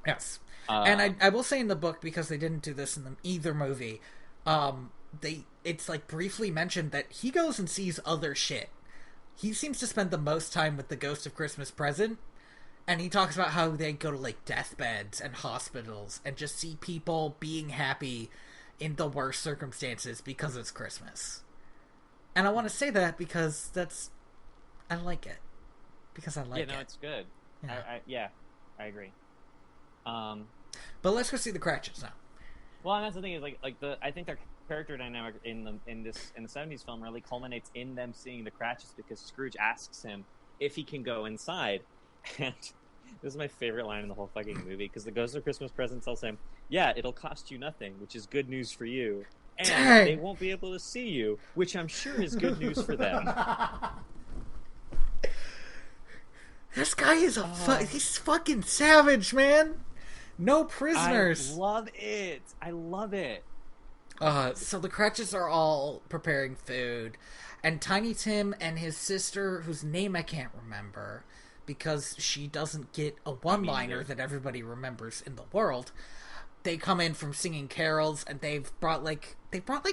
Yes. And I will say in the book, because they didn't do this in either movie, it's like briefly mentioned that he goes and sees other shit. He seems to spend the most time with the Ghost of Christmas Present, and he talks about how they go to like deathbeds and hospitals and just see people being happy in the worst circumstances because it's Christmas. And I want to say that because I like it. Because I like it. Yeah, no, it's good. I agree. But let's go see the Cratchits now. Well, and that's the thing is I think their character dynamic in the 70s film really culminates in them seeing the Cratchits, because Scrooge asks him if he can go inside, and this is my favorite line in the whole fucking movie, because the Ghost of Christmas Present tells him, "Yeah, it'll cost you nothing, which is good news for you, and Dang. They won't be able to see you, which I'm sure is good news for them." This guy is he's fucking savage, man. No prisoners. I love it. So the Cratchits are all preparing food, and Tiny Tim and his sister, whose name I can't remember, because she doesn't get a one-liner that everybody remembers in the world, they come in from singing carols, and they've brought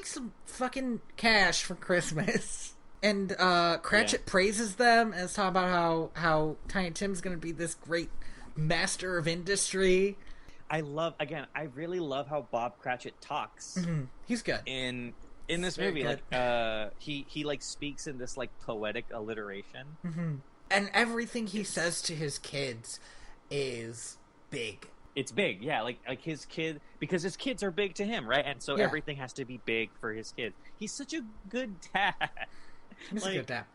some fucking cash for Christmas. And Cratchit praises them and is talking about how Tiny Tim's going to be this great master of industry. I really love how Bob Cratchit talks. Mm-hmm. He's good in this movie. Good. Like he like speaks in this like poetic alliteration, and everything he says to his kids is big. It's big, yeah. Like his kid, because his kids are big to him, right? And so everything has to be big for his kids. He's such a good dad. He's a good dad.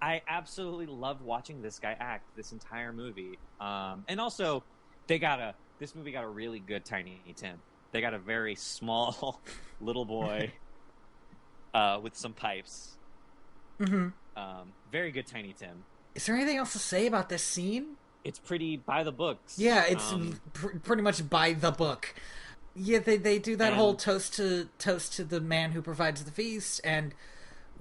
I absolutely loved watching this guy act this entire movie. And also, this movie got a really good Tiny Tim. They got a very small little boy with some pipes. Mm-hmm. Very good Tiny Tim. Is there anything else to say about this scene? It's pretty by the books. Yeah, it's pretty much by the book. Yeah, they do that whole toast to the man who provides the feast, and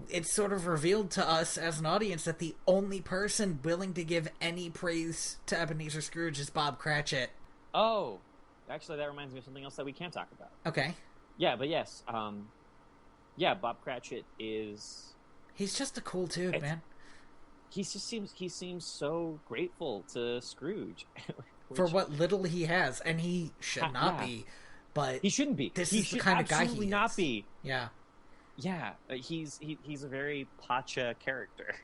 it's sort of revealed to us as an audience that the only person willing to give any praise to Ebenezer Scrooge is Bob Cratchit. Oh, actually, that reminds me of something else that we can talk about. Okay. Yeah, but yes, Bob Cratchit is... He's just a cool dude, man. He seems so grateful to Scrooge. For what little he has, and he should not be, but... He shouldn't be. This is the kind of guy he is. He should absolutely not be. Yeah. Yeah, he's a very Pacha character.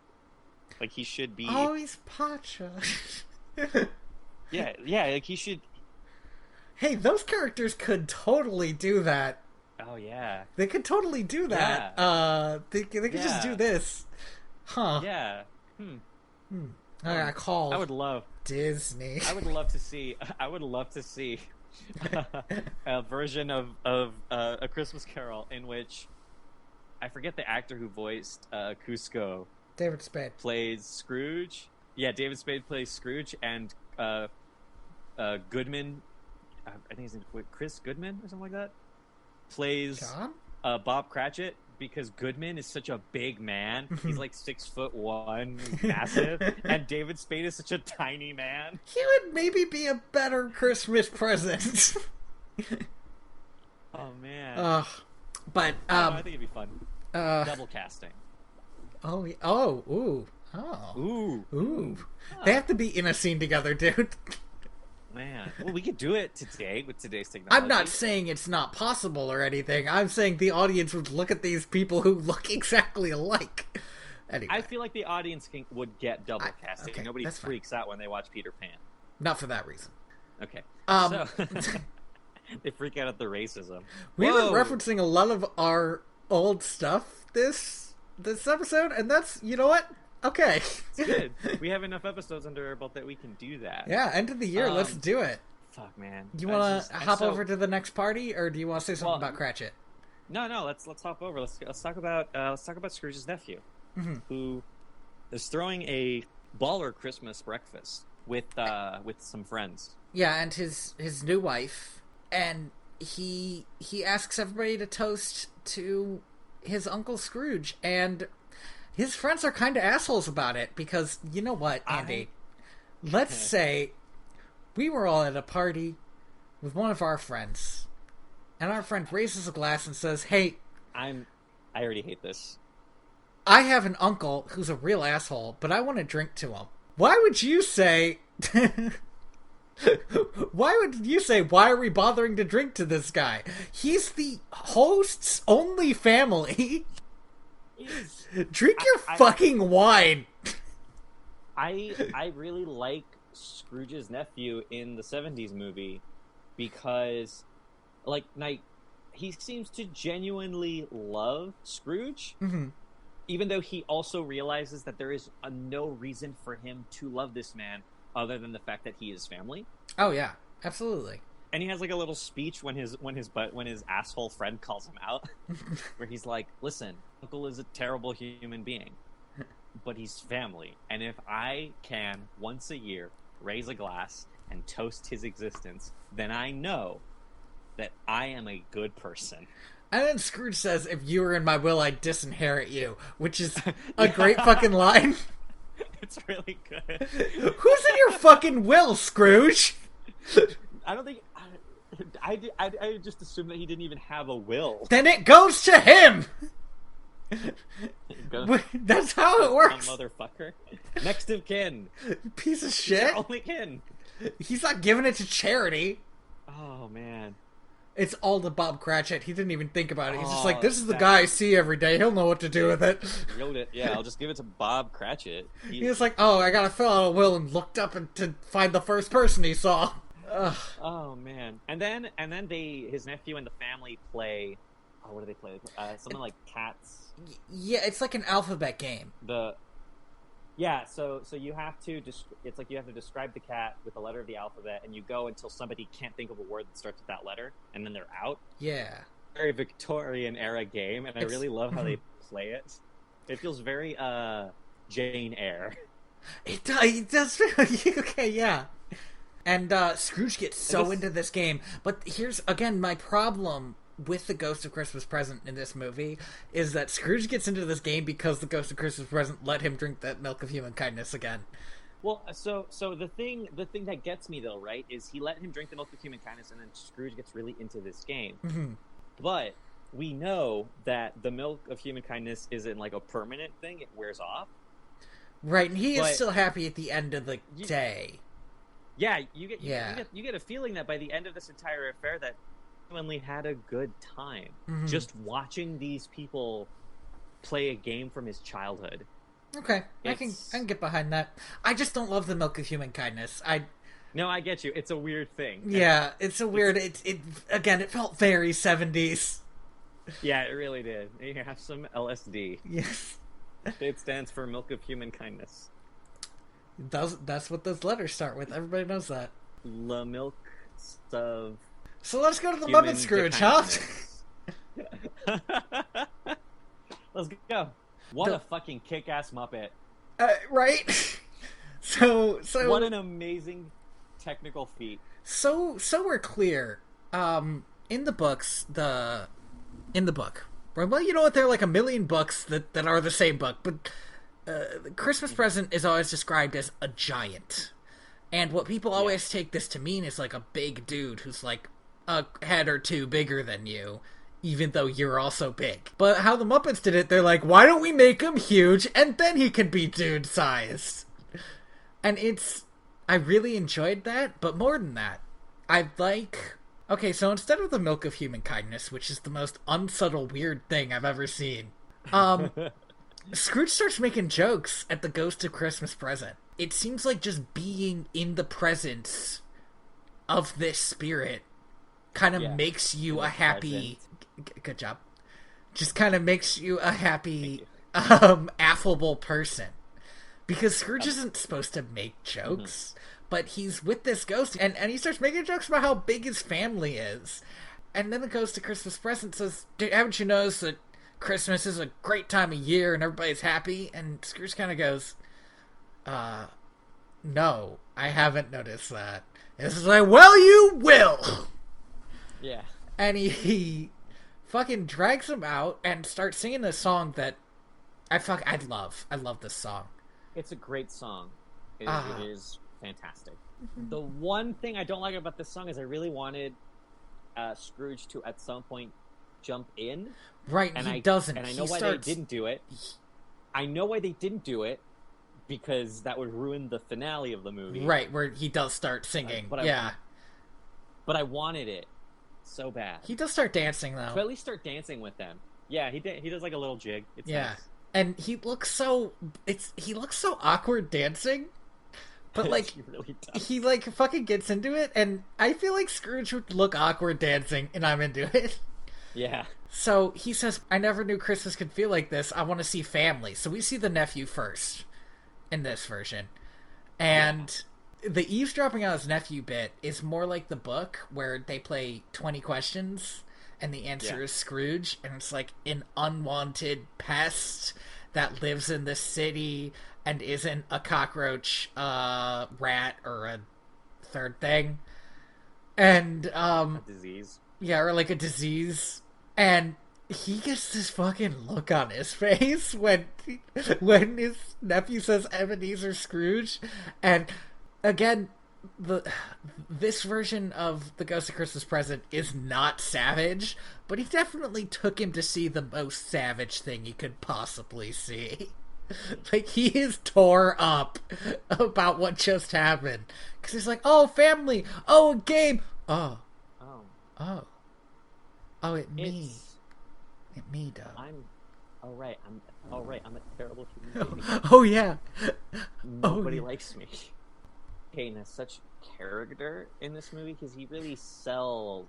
Like, he should be... Oh, he's Pacha. yeah, like, he should... Hey, those characters could totally do that. Oh, yeah. They could totally do that. Yeah. They could just do this. Huh. Yeah. I got called. I would love... Disney. I would love to see a version of A Christmas Carol in which... I forget the actor who voiced Cusco. David Spade. Plays Scrooge. Yeah, David Spade plays Scrooge, and Goodman... I think his name is Chris Goodman or something like that. Plays Bob Cratchit, because Goodman is such a big man. He's like 6'1", he's massive, and David Spade is such a tiny man. He would maybe be a better Christmas present. Oh man. But I think it'd be fun. Double casting. Ooh. They have to be in a scene together, dude. Man, well, we could do it today with today's technology. I'm not saying it's not possible or anything. I'm saying the audience would look at these people who look exactly alike. Anyway. I feel like the audience would get double casting. Okay, nobody freaks out when they watch Peter Pan. Not for that reason. Okay. So they freak out at the racism. We've been referencing a lot of our old stuff this episode, and that's, you know what? Okay. It's good. We have enough episodes under our belt that we can do that. Yeah, end of the year, let's do it. Fuck, man. You want to hop over to the next party, or do you want to say something about Cratchit? No, let's hop over. Let's talk about Scrooge's nephew, who is throwing a baller Christmas breakfast with some friends. Yeah, and his new wife, and he asks everybody to toast to his Uncle Scrooge, and his friends are kind of assholes about it, because, you know what, Andy? Let's say We were all at a party with one of our friends, and our friend raises a glass and says, "Hey, I already hate this. I have an uncle who's a real asshole, but I want to drink to him." Why would you say... Why would you say, why are we bothering to drink to this guy? He's the host's only family. Drink your fucking wine. I really like Scrooge's nephew in the 70s movie because, like, he seems to genuinely love Scrooge, even though he also realizes that there is no reason for him to love this man other than the fact that he is family. Oh yeah, absolutely. And he has like a little speech when his asshole friend calls him out, where he's like, "Listen, Uncle is a terrible human being, but he's family, and if I can once a year raise a glass and toast his existence, then I know that I am a good person." And then Scrooge says, "If you were in my will, I'd disinherit you," which is a great fucking line. It's really good. Who's in your fucking will, Scrooge? I don't think... I just assumed that he didn't even have a will. Then it goes to him! That's how it works. Some motherfucker. Next of kin. Piece of shit. He's our only kin. He's not giving it to charity. Oh, man. It's all to Bob Cratchit. He didn't even think about it. He's just like, this is the guy I see every day. He'll know what to do with it. Yeah, I'll just give it to Bob Cratchit. He was like, oh, I gotta fill out a will, and looked up to find the first person he saw. Ugh. Oh, man. And then his nephew and the family play... Oh, what do they play? Something like Cats. Yeah, it's like an alphabet game. Yeah, so you have to it's like you have to describe the cat with the letter of the alphabet, and you go until somebody can't think of a word that starts with that letter, and then they're out. Yeah. Very Victorian era game, and I really love how they play it. It feels very Jane Eyre. It does. Okay, yeah. And Scrooge gets so into this game, but here's again my problem with the Ghost of Christmas Present in this movie is that Scrooge gets into this game because the Ghost of Christmas Present let him drink that milk of human kindness again. Well, so the thing that gets me though, right, is he let him drink the milk of human kindness, and then Scrooge gets really into this game. Mm-hmm. But we know that the milk of human kindness isn't like a permanent thing; it wears off. Right, and he is still happy at the end of the day. Yeah, you get a feeling that by the end of this entire affair that genuinely had a good time just watching these people play a game from his childhood. Okay, I can get behind that. I just don't love the milk of human kindness. No, I get you. It's a weird thing. Yeah, it's a weird. It again. It felt very 70s. Yeah, it really did. You have some LSD. Yes. It stands for milk of human kindness. That's what those letters start with. Everybody knows that. La milk of. So let's go to the Muppet Scrooge, huh? Let's go. What a fucking kick-ass Muppet. Right? So what an amazing technical feat. So we're clear. In the book, well, you know what? There are like a million books that are the same book, but the Christmas Present is always described as a giant. And what people always take this to mean is like a big dude who's like a head or two bigger than you, even though you're also big. But how the Muppets did it, they're like, why don't we make him huge and then he can be dude-sized? And I really enjoyed that, but more than that, okay, so instead of the milk of human kindness, which is the most unsubtle weird thing I've ever seen, Scrooge starts making jokes at the Ghost of Christmas Present. It seems like just being in the presence of this spirit kind of makes you a happy... Good job. Just kind of makes you a happy, affable person. Because Scrooge isn't supposed to make jokes, but he's with this ghost, and he starts making jokes about how big his family is. And then the Ghost of Christmas Present says, haven't you noticed that Christmas is a great time of year and everybody's happy? And Scrooge kind of goes, no, I haven't noticed that. And it's like, well, you will! Yeah. And he fucking drags him out and starts singing this song that I love. I love this song. It's a great song. It is fantastic. The one thing I don't like about this song is I really wanted Scrooge to at some point jump in. Right, and he doesn't. And I know why they didn't do it. I know why they didn't do it, because that would ruin the finale of the movie. Right, where he does start singing. But I wanted it so bad. He does start dancing, though. To at least start dancing with them. Yeah, he does like a little jig. It's nice. And he looks so awkward dancing. But, like, he really does. He, like, fucking gets into it, and I feel like Scrooge would look awkward dancing, and I'm into it. Yeah. So, he says, I never knew Christmas could feel like this. I want to see family. So we see the nephew first in this version. And the eavesdropping on his nephew bit is more like the book, where they play 20 questions, and the answer is Scrooge, and it's like an unwanted pest that lives in the city and isn't a cockroach, rat, or a third thing. And, a disease. Yeah, or like a disease. And he gets this fucking look on his face when his nephew says Ebenezer Scrooge. And, again, this version of The Ghost of Christmas Present is not savage, but he definitely took him to see the most savage thing he could possibly see. Like, he is tore up about what just happened. Because he's like, oh, family! Oh, a game! Oh, it me, Doug. I'm a terrible human being. Oh, yeah. Nobody likes me. Kane has such character in this movie because he really sells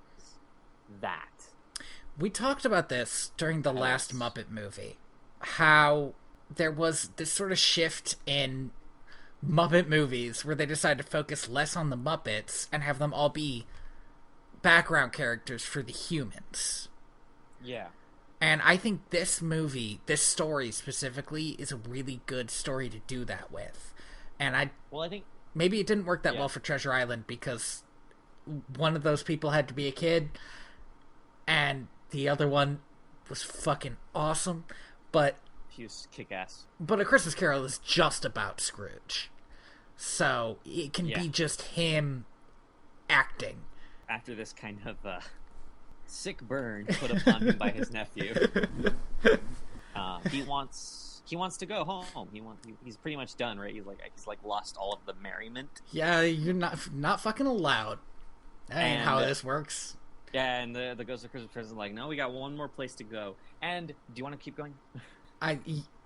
that. We talked about this during the last Muppet movie. How there was this sort of shift in Muppet movies where they decided to focus less on the Muppets and have them all be background characters for the humans. Yeah. And I think this movie, this story specifically, is a really good story to do that with. And I think maybe it didn't work that well for Treasure Island because one of those people had to be a kid and the other one was fucking awesome. But he was kick-ass. But A Christmas Carol is just about Scrooge. So it can be just him acting. After this kind of sick burn put upon him by his nephew, he wants to go home. He's pretty much done, right? He's like lost all of the merriment. Yeah, you're not fucking allowed. That ain't how this works. Yeah, and the Ghost of Christmas Present is like, no, we got one more place to go. And do you want to keep going?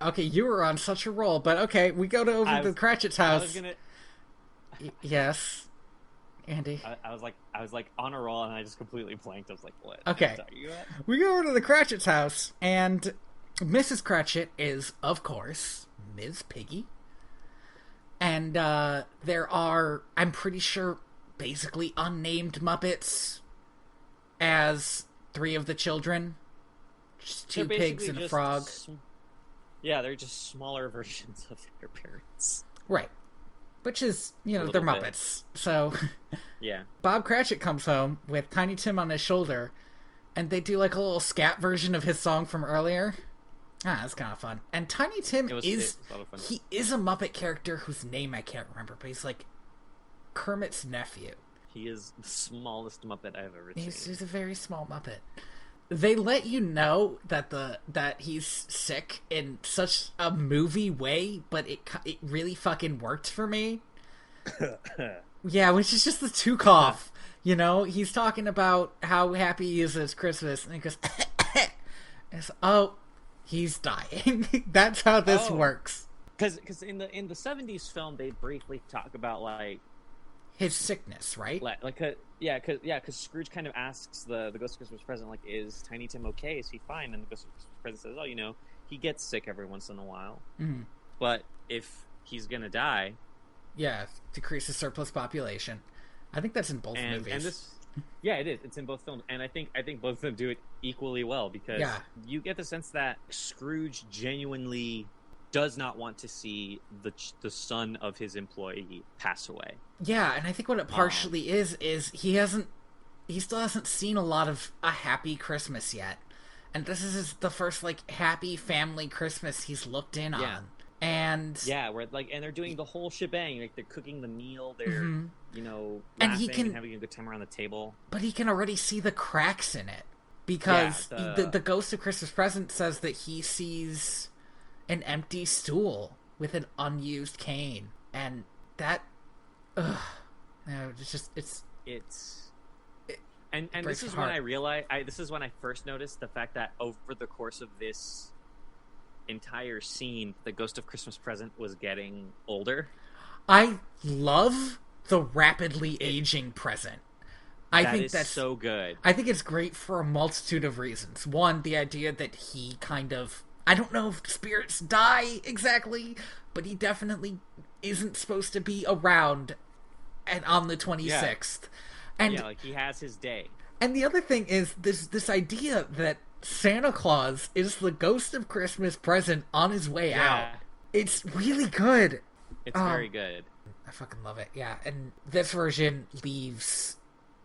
Okay, you were on such a roll, but okay, we go to the Cratchit's house. Yes, Andy. I was like on a roll, and I just completely blanked. I was like, what? Okay, we go over to the Cratchit's house, and Mrs. Cratchit is, of course, Ms. Piggy. And there are, I'm pretty sure, basically unnamed Muppets as 3 of the children. Just 2 pigs and a frog. Yeah, they're just smaller versions of their parents. Right. Which is, they're Muppets. So, yeah. Bob Cratchit comes home with Tiny Tim on his shoulder, and they do like a little scat version of his song from earlier. That's kind of fun. And Tiny Tim is a Muppet character whose name I can't remember, but he's like Kermit's nephew. He is the smallest Muppet I've ever seen. He's a very small Muppet. They let you know that he's sick in such a movie way, but it really fucking worked for me. Yeah, which is just the 2 cough. He's talking about how happy he is it's Christmas, and he goes, he's dying. That's how this works. Because in the 70s film, they briefly talk about like his sickness, right? Because Scrooge kind of asks the Ghost of Christmas Present, like, is Tiny Tim okay? Is he fine? And the Ghost of Christmas Present says, he gets sick every once in a while. Mm-hmm. But if he's gonna die... Yeah, decrease the surplus population. I think that's in both movies. It is. It's in both films. And I think both of them do it equally well, because you get the sense that Scrooge genuinely does not want to see the son of his employee pass away. Yeah, and I think what it partially is he still hasn't seen a lot of a happy Christmas yet. And this is the first, like, happy family Christmas he's looked in on. And yeah, where like, and they're doing the whole shebang. Like they're cooking the meal, they're and laughing he can, and having a good time around the table. but he can already see the cracks in it Yeah, because the Ghost of Christmas Present says that he sees an empty stool with an unused cane, and that, no, it's just and this is when I realized this is when I first noticed the fact that over the course of this entire scene, the Ghost of Christmas Present was getting older. I love the rapidly aging present. I think that's so good. I think it's great for a multitude of reasons. One, the idea that he kind of, I don't know if spirits die exactly, but he definitely isn't supposed to be around on the 26th. Yeah. And like he has his day. And the other thing is this idea that Santa Claus is the Ghost of Christmas Present on his way out. It's really good. It's very good. I fucking love it. Yeah, and this version leaves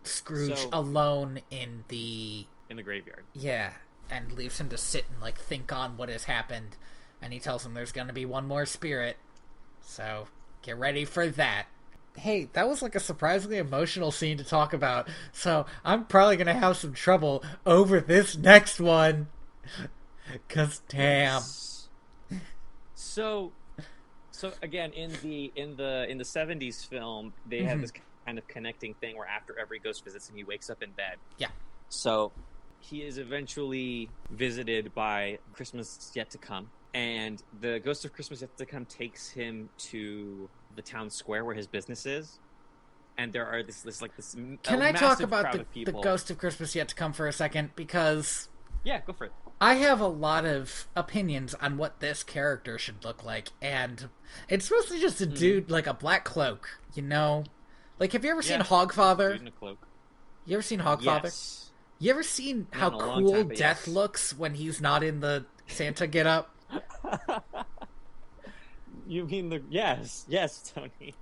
Scrooge alone in the graveyard. Yeah, and leaves him to sit and like think on what has happened, and he tells him there's gonna be one more spirit, so get ready for that. Hey, that was like a surprisingly emotional scene to talk about, so I'm probably gonna have some trouble over this next one, 'cause damn. So again, in the 70s film, they have this kind of connecting thing where after every ghost visits him, he wakes up in bed. Yeah. So he is eventually visited by Christmas Yet to Come, and the Ghost of Christmas Yet to Come takes him to the town square where his business is, and there are this Can I talk about the Ghost of Christmas Yet to Come for a second? Because yeah, go for it. I have a lot of opinions on what this character should look like, and it's mostly just a dude, like a black cloak, you know? Like, have you ever seen Hogfather? Dude in a cloak. You ever seen Hogfather? Yes. You ever seen how cool Death looks when he's not in the Santa getup? You mean yes, Tony.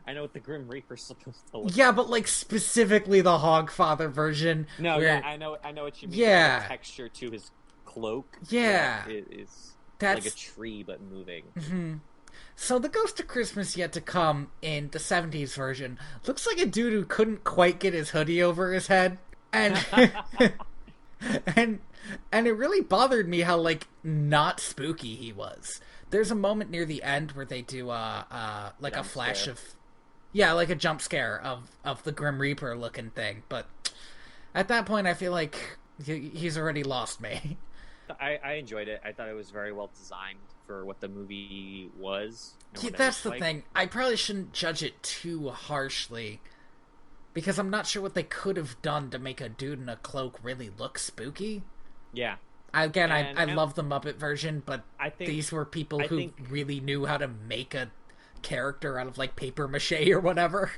I know what the Grim Reaper's supposed to look. Yeah, but like specifically the Hogfather version. No, where... yeah, I know what you mean. Yeah, the texture to his cloak. Yeah, it's that's like a tree but moving. Mm-hmm. So the Ghost of Christmas Yet to Come in the 70s version looks like a dude who couldn't quite get his hoodie over his head, and and it really bothered me how like not spooky he was. There's a moment near the end where they do like a flash of like a jump scare of the Grim Reaper looking thing, but at that point I feel like he's already lost me. I enjoyed it. I thought it was very well designed for what the movie was. That's the thing. I probably shouldn't judge it too harshly, because I'm not sure what they could have done to make a dude in a cloak really look spooky. Yeah. I love the Muppet version, but these were people who really knew how to make a character out of like paper mache or whatever.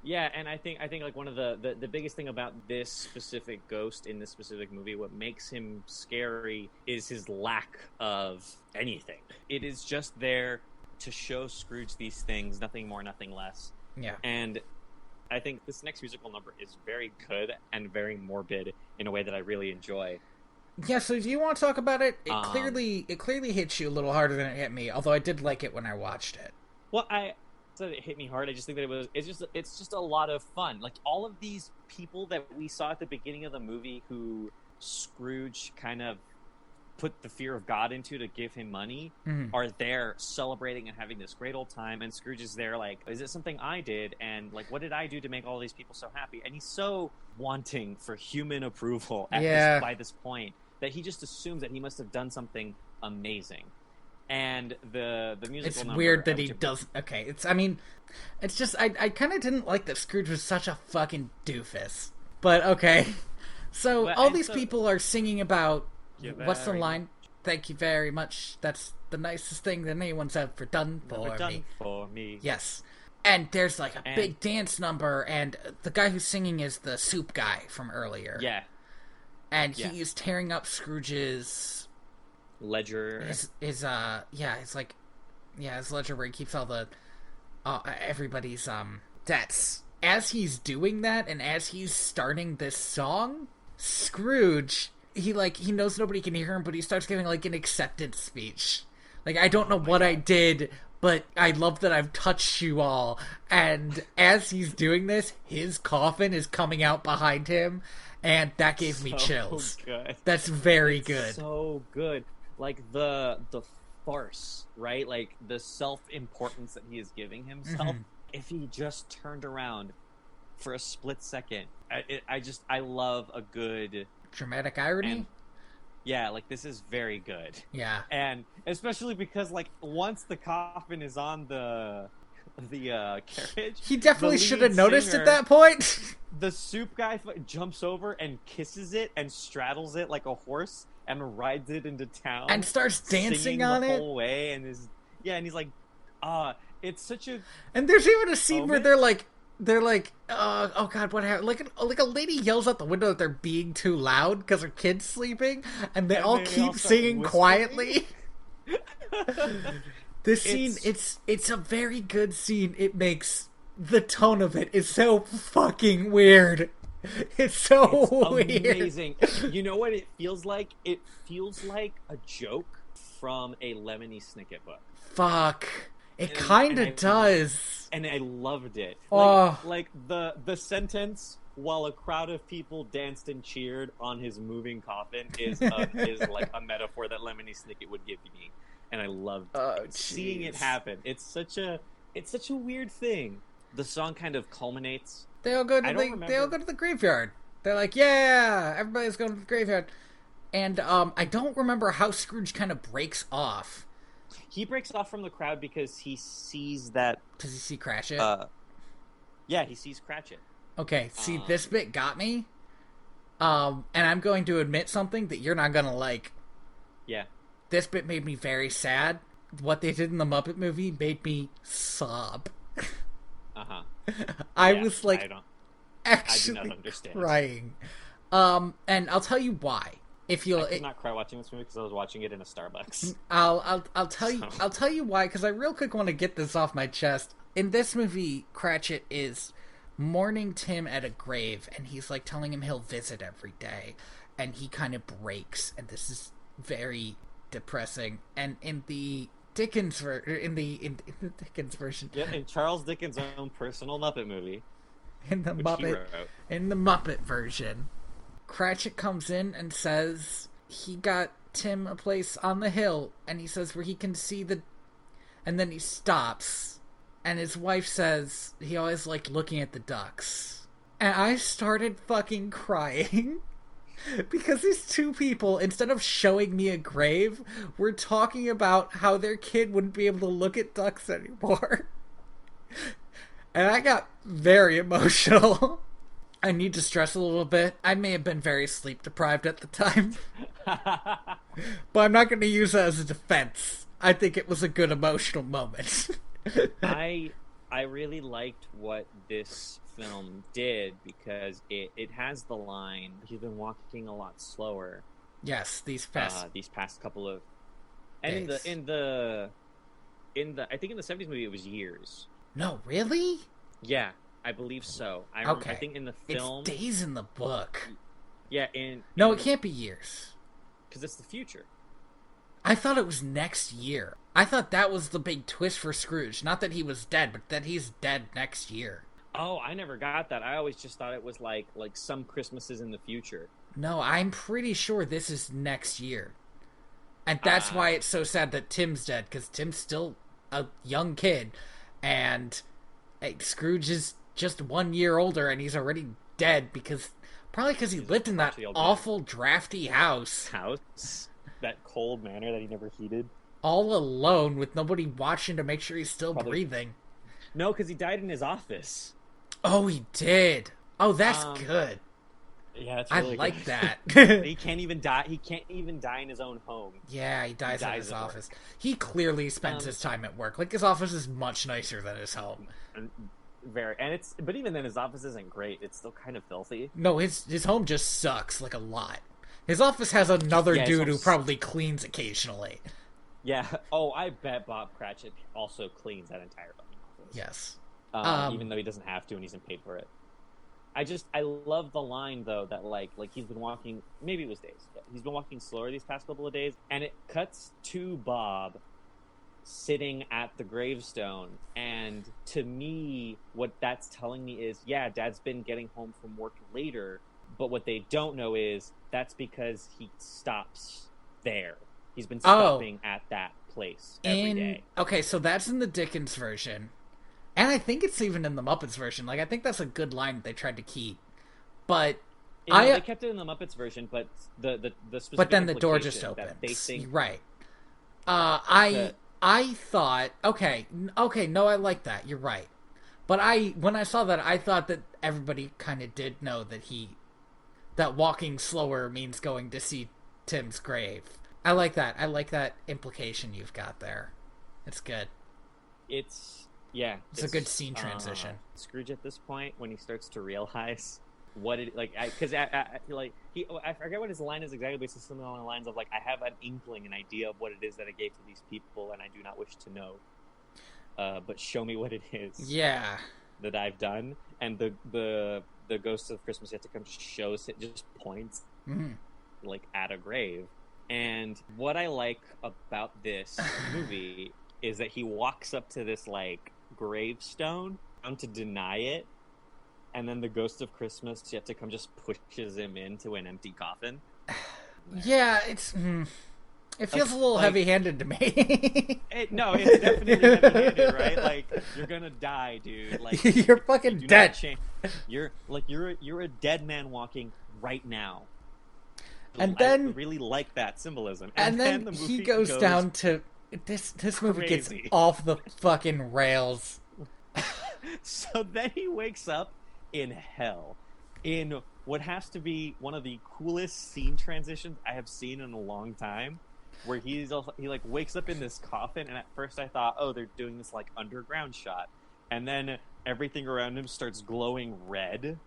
Yeah, and I think like one of the biggest thing about this specific ghost in this specific movie, what makes him scary is his lack of anything. It is just there to show Scrooge these things, nothing more, nothing less. Yeah. And I think this next musical number is very good and very morbid in a way that I really enjoy. Yeah, so do you want to talk about it? It clearly hits you a little harder than it hit me, although I did like it when I watched it. Well, I said it hit me hard. I just think that it's just a lot of fun. Like all of these people that we saw at the beginning of the movie who Scrooge kind of put the fear of God into to give him money are there celebrating and having this great old time, and Scrooge is there like, is it something I did, and like what did I do to make all these people so happy? And he's so wanting for human approval by this point that he just assumes that he must have done something amazing. And the musical it's number, weird that he does. Okay, it's just I kind of didn't like that Scrooge was such a fucking doofus, but okay. So all these people are singing about what's the line? Thank you very much. That's the nicest thing that anyone's ever done for me. Yes. And there's like a big dance number, and the guy who's singing is the soup guy from earlier. Yeah. And he is tearing up Scrooge's ledger. His ledger where he keeps all the everybody's debts. As he's doing that, and as he's starting this song, Scrooge, he knows nobody can hear him, but he starts giving like an acceptance speech. Like, I don't know what I did, but I love that I've touched you all. And as he's doing this, his coffin is coming out behind him, and that gave me chills. Good. That's very good. So good. Like the farce, right? Like the self-importance that he is giving himself. If he just turned around for a split second, I love a good dramatic irony. And, yeah, like this is very good. Yeah, and especially because like once the coffin is on the carriage, he definitely should have noticed at that point. The soup guy jumps over and kisses it and straddles it like a horse and rides it into town and starts dancing on the it whole way. And and he's like, it's such a. And there's even a scene where they're like, oh god, what happened? Like a lady yells out the window that they're being too loud because her kid's sleeping, and they all keep singing quietly. This scene, it's a very good scene. It makes the tone of it is so fucking weird. It's so weird. Amazing. You know what it feels like? It feels like a joke from a Lemony Snicket book. Fuck. It kind of does. And I loved it. Oh. Like the sentence, while a crowd of people danced and cheered on his moving coffin is like a metaphor that Lemony Snicket would give me. And I loved seeing it happen. It's such a weird thing. The song kind of culminates. They all go to the graveyard. They're like, yeah, everybody's going to the graveyard. And I don't remember how Scrooge kind of breaks off. He breaks off from the crowd because he sees that. Does he see Cratchit? Yeah, he sees Cratchit. Okay, see, this bit got me. And I'm going to admit something that you're not going to like. Yeah. This bit made me very sad. What they did in the Muppet movie made me sob. I was like, actually I do not understand. Crying. And I'll tell you why. I did not cry watching this movie because I was watching it in a Starbucks. I'll tell you why, because I real quick want to get this off my chest. In this movie, Cratchit is mourning Tim at a grave, and he's like telling him he'll visit every day, and he kind of breaks, and this is very depressing. And in the Dickens in the Dickens version, yeah, in Charles Dickens' own personal Muppet movie, in the Muppet version, Cratchit comes in and says he got Tim a place on the hill, and he says where he can see and then he stops, and his wife says he always liked looking at the ducks, and I started fucking crying. Because these two people, instead of showing me a grave, were talking about how their kid wouldn't be able to look at ducks anymore. And I got very emotional. I need to stress a little bit. I may have been very sleep deprived at the time. But I'm not going to use that as a defense. I think it was a good emotional moment. I really liked what this film did because it has the line, he's been walking a lot slower. Yes, these past couple of days. And in the I think in the 70s movie it was years. No, really? Yeah, I believe so. I think in the film it's days in the book. Yeah, it can't be years because it's the future. I thought it was next year. I thought that was the big twist for Scrooge. Not that he was dead, but that he's dead next year. Oh, I never got that. I always just thought it was like some Christmases in the future. No, I'm pretty sure this is next year. And that's why it's so sad that Tim's dead, because Tim's still a young kid, and Scrooge is just 1 year older, and he's already dead, probably because he lived in that awful, drafty house. That cold manor that he never heated. All alone, with nobody watching to make sure he's still breathing. No, because he died in his office. Oh, he did. Oh, that's good. Yeah, that's really I like good. that. He can't even die. He can't even die in his own home. Yeah, he dies in his office. He clearly spends his time at work. Like, his office is much nicer than his home. But even then, his office isn't great. It's still kind of filthy. No, his home just sucks, like, a lot. His office has another dude who probably cleans occasionally. Yeah. Oh, I bet Bob Cratchit also cleans that entire fucking office. Yes. Even though he doesn't have to and he's been paid for it. I love the line though that like he's been walking, maybe it was days, but he's been walking slower these past couple of days, and it cuts to Bob sitting at the gravestone. And to me, what that's telling me is, yeah, Dad's been getting home from work later, but what they don't know is that's because he stops there. He's been stopping at that place every day. Okay, so that's in the Dickens version. And I think it's even in the Muppets version. Like, I think that's a good line that they tried to keep. But they kept it in the Muppets version, but the specific but then the door just opens. They think, right. I thought, okay, no, I like that. You're right. But when I saw that, I thought that everybody kind of did know that walking slower means going to see Tim's grave. I like that. I like that implication you've got there. It's good. It's a good scene transition. Scrooge at this point, when he starts to realize what it I forget what his line is exactly, but it's something along the lines of like, I have an inkling, an idea of what it is that I gave to these people, and I do not wish to know. But show me what it is. Yeah. That I've done, and the Ghost of Christmas Yet to Come just shows it, just points like at a grave. And what I like about this movie is that he walks up to this like gravestone to deny it, and then the Ghost of Christmas Yet to Come just pushes him into an empty coffin. Yeah, it feels a little heavy-handed to me. No, it's definitely heavy-handed, right? Like, you're gonna die, dude. Like, you're fucking dead. You're a dead man walking right now. And then I really like that symbolism. And then the movie he goes down to this movie gets off the fucking rails. So then he wakes up in hell, in what has to be one of the coolest scene transitions I have seen in a long time, where he like wakes up in this coffin, and at first I thought, oh, they're doing this like underground shot, and then everything around him starts glowing red,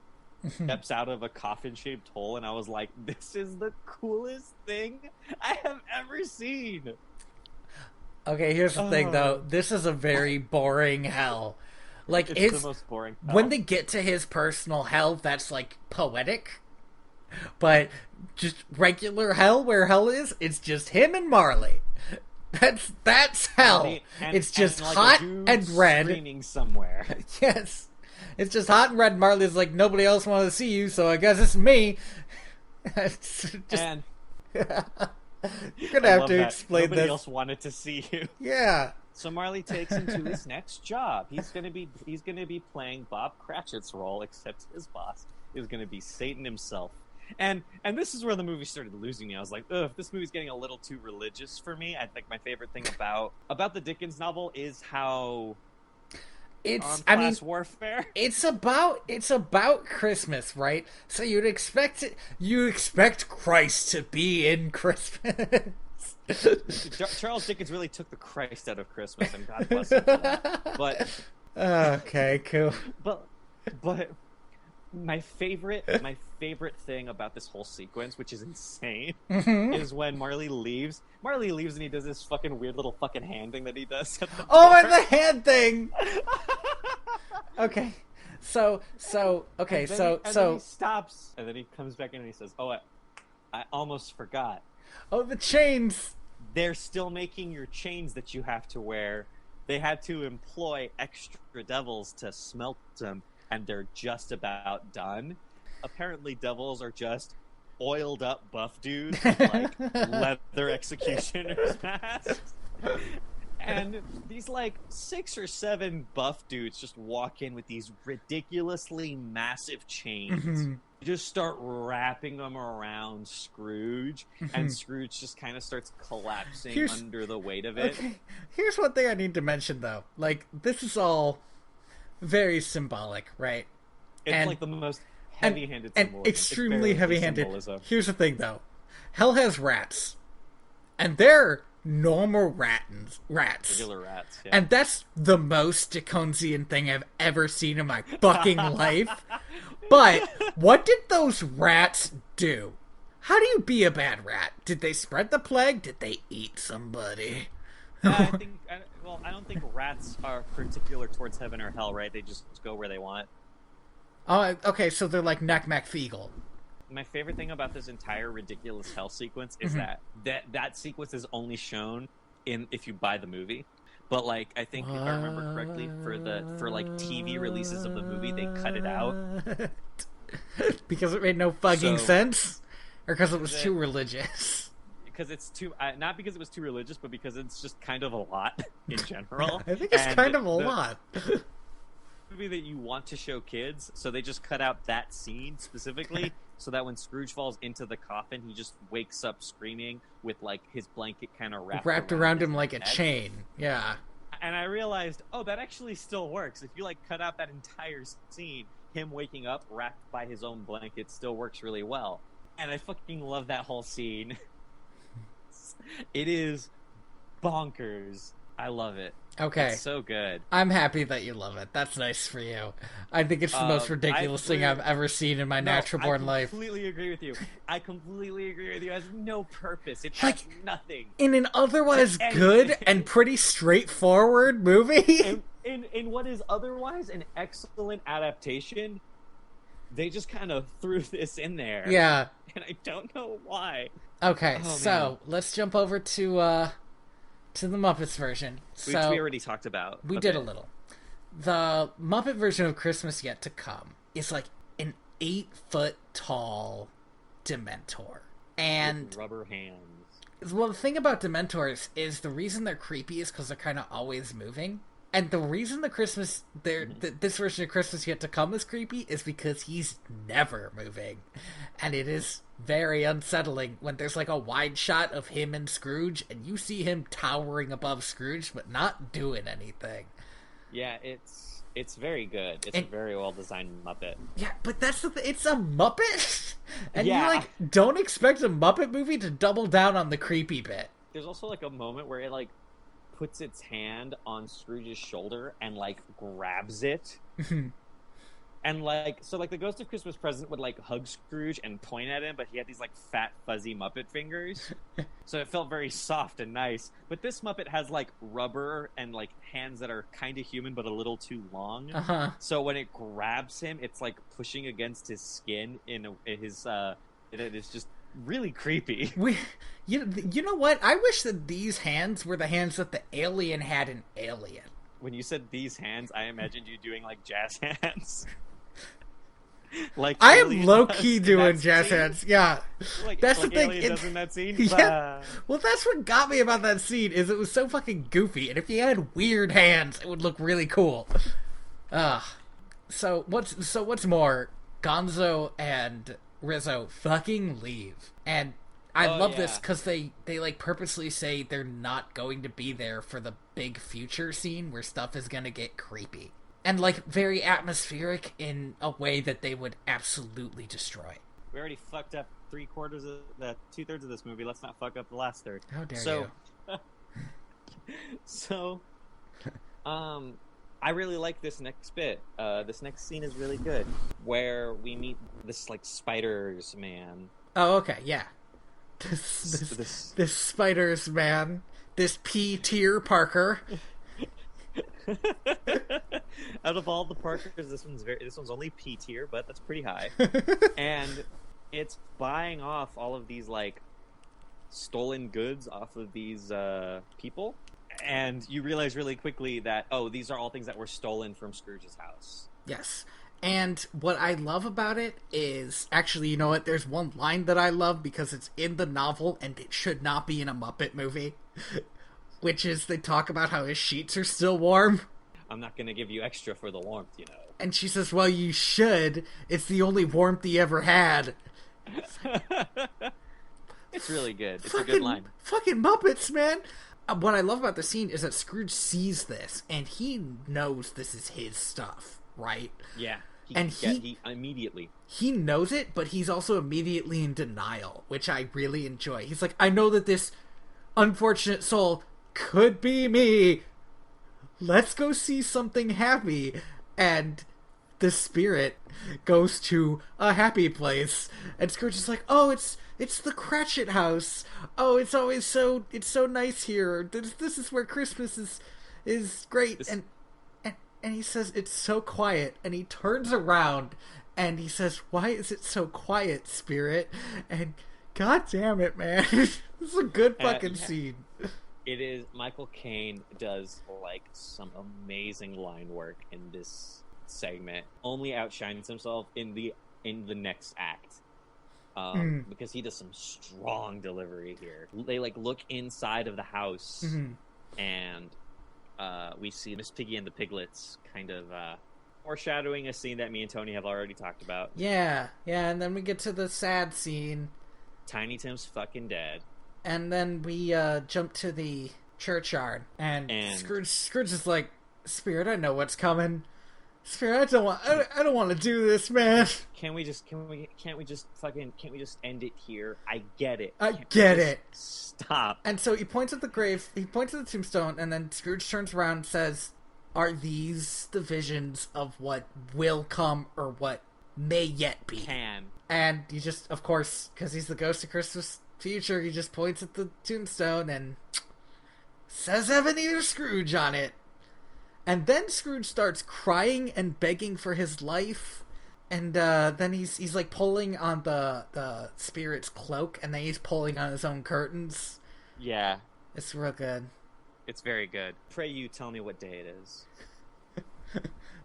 steps out of a coffin-shaped hole, and I was like, this is the coolest thing I have ever seen. Okay, here's the thing though, this is a very boring hell. Like, it's the most boring hell. When they get to his personal hell, that's like poetic. But just regular hell, where hell is, it's just him and Marley. That's hell. It's just like hot and red. Screaming somewhere. Yes. It's just hot and red. Marley's like, nobody else wanted to see you, so I guess it's me. It's just... And you're gonna have to explain nobody this. else wanted to see you. Yeah. So Marley takes him to his next job. He's gonna be playing Bob Cratchit's role, except his boss is gonna be Satan himself. And this is where the movie started losing me. I was like, ugh, this movie's getting a little too religious for me. I think my favorite thing about the Dickens novel is how class warfare. It's about Christmas, right? So you expect Christ to be in Christmas. Charles Dickens really took the Christ out of Christmas, and God bless him for that. But okay, cool. But my favorite thing about this whole sequence, which is insane, is when Marley leaves. Marley leaves, and he does this fucking weird little fucking hand thing that he does. At the door. And the hand thing. Okay, so he stops, and then he comes back in and he says, "Oh, I almost forgot. Oh, the chains. They're still making your chains that you have to wear. They had to employ extra devils to smelt them, and they're just about done. Apparently, devils are just oiled up buff dudes with like leather executioner's masks." And these like 6 or 7 buff dudes just walk in with these ridiculously massive chains. Just start wrapping them around Scrooge, and Scrooge just kind of starts collapsing under the weight of it. Okay. Here's one thing I need to mention, though. Like, this is all very symbolic, right? It's like the most heavy-handed symbolism. And extremely heavy-handed. Symbolism. Here's the thing, though. Hell has rats. And they're normal rats. Regular rats, yeah. And that's the most Dickensian thing I've ever seen in my fucking life. But what did those rats do? How do you be a bad rat? Did they spread the plague? Did they eat somebody? I don't think rats are particular towards heaven or hell, right? They just go where they want. Oh, okay, so they're like Knack Feagle. My favorite thing about this entire ridiculous hell sequence is that sequence is only shown if you buy the movie. But like, I think if I remember correctly, for like TV releases of the movie, they cut it out. Because it made no fucking So sense? Or because it was too religious? because it's too not because it was too religious, but because it's just kind of a lot in general. I think it's And kind of a lot. movie that you want to show kids, so they just cut out that scene specifically so that when Scrooge falls into the coffin, he just wakes up screaming with like his blanket kind of Wrapped around him like a neck. chain. Yeah. And I realized, oh, that actually still works. If you like cut out that entire scene, him waking up wrapped by his own blanket still works really well. And I fucking love that whole scene. It is bonkers. I love it. Okay. It's so good. I'm happy that you love it. That's nice for you. I think it's the most ridiculous thing I've ever seen in my natural-born life. I completely agree with you. It has no purpose. It has nothing. In an otherwise good and pretty straightforward movie? In what is otherwise an excellent adaptation, they just kind of threw this in there. Yeah. And I don't know why. Okay, so let's jump over to the Muppets version. Which we already talked about. We did a little. The Muppet version of Christmas Yet to Come is like an 8-foot-tall Dementor. And with rubber hands. Well, the thing about Dementors is the reason they're creepy is because they're kind of always moving. And the reason this version of Christmas Yet to Come is creepy is because he's never moving. And it is very unsettling when there's like a wide shot of him and Scrooge and you see him towering above Scrooge but not doing anything. Yeah, it's very good. It's a very well designed Muppet. Yeah, but that's the thing. It's a Muppet, and yeah. you like don't expect a Muppet movie to double down on the creepy bit. There's also like a moment where it like puts its hand on Scrooge's shoulder and like grabs it. And like, so like the Ghost of Christmas Present would like hug Scrooge and point at him, but he had these like fat fuzzy Muppet fingers. So it felt very soft and nice. But this Muppet has like rubber and like hands that are kind of human but a little too long. So when it grabs him, it's like pushing against his skin it is just really creepy. You know what? I wish that these hands were the hands that the alien had in Alien. When you said these hands, I imagined you doing like jazz hands. Like I am low-key doing jazz hands. Yeah, that's the thing. Alien does in that scene. Yeah. Well, that's what got me about that scene is it was so fucking goofy, and if he had weird hands, it would look really cool. So what's more, Gonzo and Rizzo fucking leave, and I love this because they like purposely say they're not going to be there for the big future scene where stuff is gonna get creepy. And, like, very atmospheric in a way that they would absolutely destroy. We already fucked up 2/3 of this movie. Let's not fuck up the last third. How dare you? So, I really like this next bit. This next scene is really good. Where we meet this, like, spiders man. Oh, okay, yeah. This spiders man. This P-tier Parker. Out of all the Parkers, this one's only P tier, but that's pretty high. And it's buying off all of these like stolen goods off of these people, and you realize really quickly that these are all things that were stolen from Scrooge's house. Yes. And what I love about it is, actually, you know what, there's one line that I love because it's in the novel and it should not be in a Muppet movie. Which is, they talk about how his sheets are still warm. I'm not going to give you extra for the warmth, you know. And she says, well, you should. It's the only warmth he ever had. It's really good. It's a good line. Fucking Muppets, man. What I love about the scene is that Scrooge sees this, and he knows this is his stuff, right? Yeah. He immediately. He knows it, but he's also immediately in denial, which I really enjoy. He's like, I know that this unfortunate soul could be me. Let's go see something happy. And the spirit goes to a happy place. And Scrooge is like, oh, it's the Cratchit house. Oh, it's so nice here. This is where Christmas is great. And he says, it's so quiet. And he turns around and he says, why is it so quiet, spirit? And god damn it, man. This is a good fucking scene. It is. Michael Caine does like some amazing line work in this segment. Only outshines himself in the next act. Because he does some strong delivery here. They like look inside of the house, and we see Miss Piggy and the Piglets kind of foreshadowing a scene that me and Tony have already talked about. Yeah, and then we get to the sad scene. Tiny Tim's fucking dead. And then we jump to the churchyard, and Scrooge is like, Spirit, I know what's coming. Spirit, I don't want to do this, man. Can't we just end it here? I get it. I get it. Stop. And so he points at the grave, he points at the tombstone, and then Scrooge turns around and says, are these the visions of what will come or what may yet be? And he just, of course, because he's the ghost of Christmas future, he just points at the tombstone and says Ebenezer Scrooge on it. And then Scrooge starts crying and begging for his life. And then he's like pulling on the spirit's cloak, and then he's pulling on his own curtains. Yeah. It's real good. It's very good. Pray you tell me what day it is.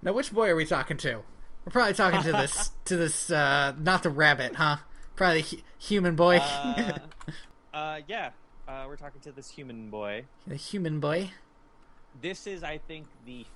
Now, which boy are we talking to? We're probably talking to this, not the rabbit, huh? Probably human boy. Yeah. We're talking to this human boy. The human boy. This is, I think, the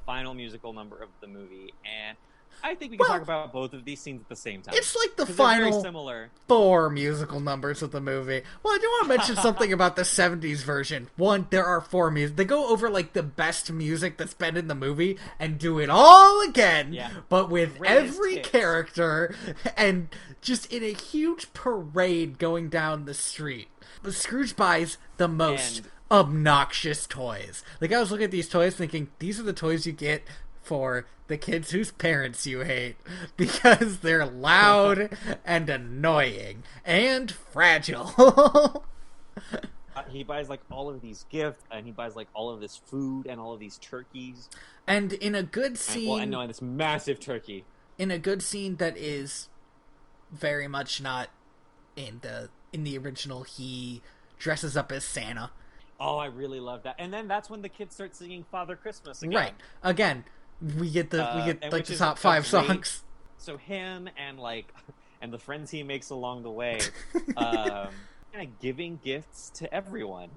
final musical number of the movie, and I think we can talk about both of these scenes at the same time. It's like the final similar. 4 musical numbers of the movie. Well, I do want to mention something about the 70s version. One, there are 4 music. They go over like the best music that's been in the movie and do it all again, but with every character and just in a huge parade going down the street. But Scrooge buys the most obnoxious toys. Like, I was looking at these toys thinking, these are the toys you get for the kids whose parents you hate, because they're loud and annoying and fragile. He buys like all of these gifts, and he buys like all of this food and all of these turkeys. And in a good scene, and this massive turkey. In a good scene that is very much not in the original, he dresses up as Santa. Oh, I really love that. And then that's when the kids start singing Father Christmas again. Right. Again, we get like the top 5 songs. So him and the friends he makes along the way, kind of giving gifts to everyone,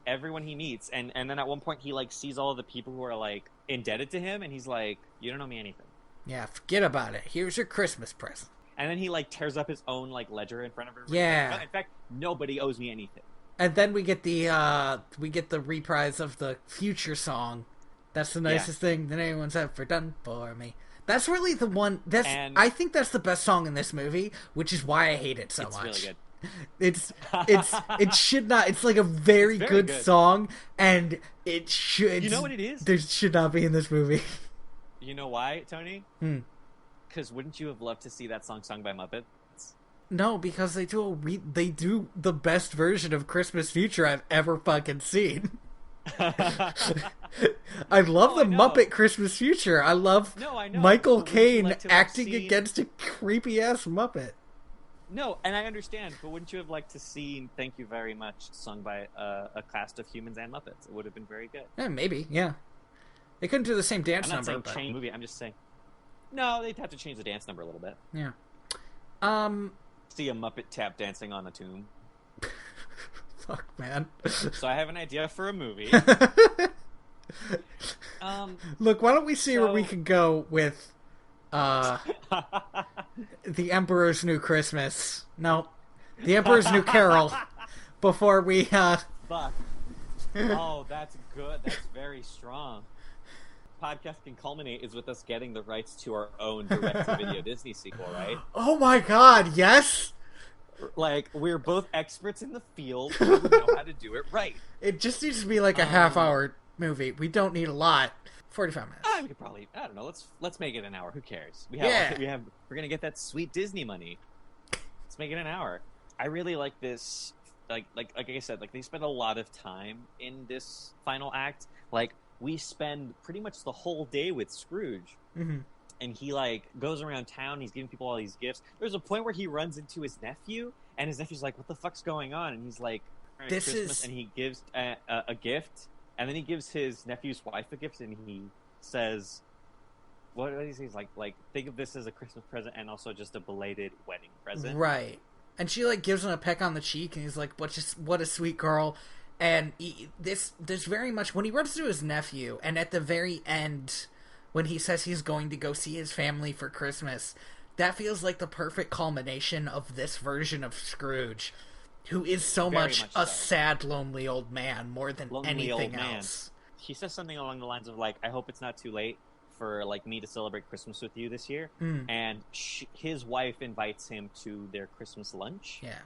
everyone he meets, and then at one point he like sees all of the people who are like indebted to him, and he's like, "You don't owe me anything." Yeah, forget about it. Here's your Christmas present. And then he like tears up his own like ledger in front of everybody. Yeah. Like, no, in fact, nobody owes me anything. And then we get the reprise of the future song. That's the nicest thing that anyone's ever done for me. That's really the one. I think that's the best song in this movie, which is why I hate it so much. It's really good. It should not. It's like a very good song, and it should. You know what it is? There should not be in this movie. You know why, Tony? Because wouldn't you have loved to see that song sung by Muppet? No, because they do the best version of Christmas Future I've ever fucking seen. I love the Muppet Christmas Future. I love Michael Caine acting against a creepy ass Muppet. No, and I understand, but wouldn't you have liked to see "Thank You Very Much" sung by a cast of humans and Muppets? It would have been very good. Yeah, maybe. Yeah, they couldn't do the same dance number. I'm not number. saying change the movie. I'm just saying. No, they'd have to change the dance number a little bit. Yeah. See a Muppet tap dancing on the tomb. Fuck, man. So I have an idea for a movie. Look, why don't we see where we can go with The Emperor's New Christmas. No, The Emperor's New Carol. Before we Fuck. Oh, that's good. That's very strong. Podcast can culminate is with us getting the rights to our own direct-to-video Disney sequel, right? Oh my god, yes! Like, we're both experts in the field, we know how to do it right. It just needs to be like a half-hour movie. We don't need a lot. 45 minutes. We could probably, I don't know, let's make it an hour. Who cares? We're gonna get that sweet Disney money. Let's make it an hour. I really like this, like I said, like, they spend a lot of time in this final act. Like, we spend pretty much the whole day with Scrooge. And he, like, goes around town, he's giving people all these gifts. There's a point where he runs into his nephew, and his nephew's like, what the fuck's going on? And he's like, This Christmas, is... and he gives a gift, and then he gives his nephew's wife a gift, and he says, "What does he say? He's like think of this as a Christmas present, and also just a belated wedding present." Right. And she, like, gives him a peck on the cheek, and he's like, what a sweet girl. And this very much, when he runs to his nephew, and at the very end, when he says he's going to go see his family for Christmas, that feels like the perfect culmination of this version of Scrooge, who is so much a sad, lonely old man more than anything else. He says something along the lines of, like, I hope it's not too late for, like, me to celebrate Christmas with you this year. And his wife invites him to their Christmas lunch. Yeah.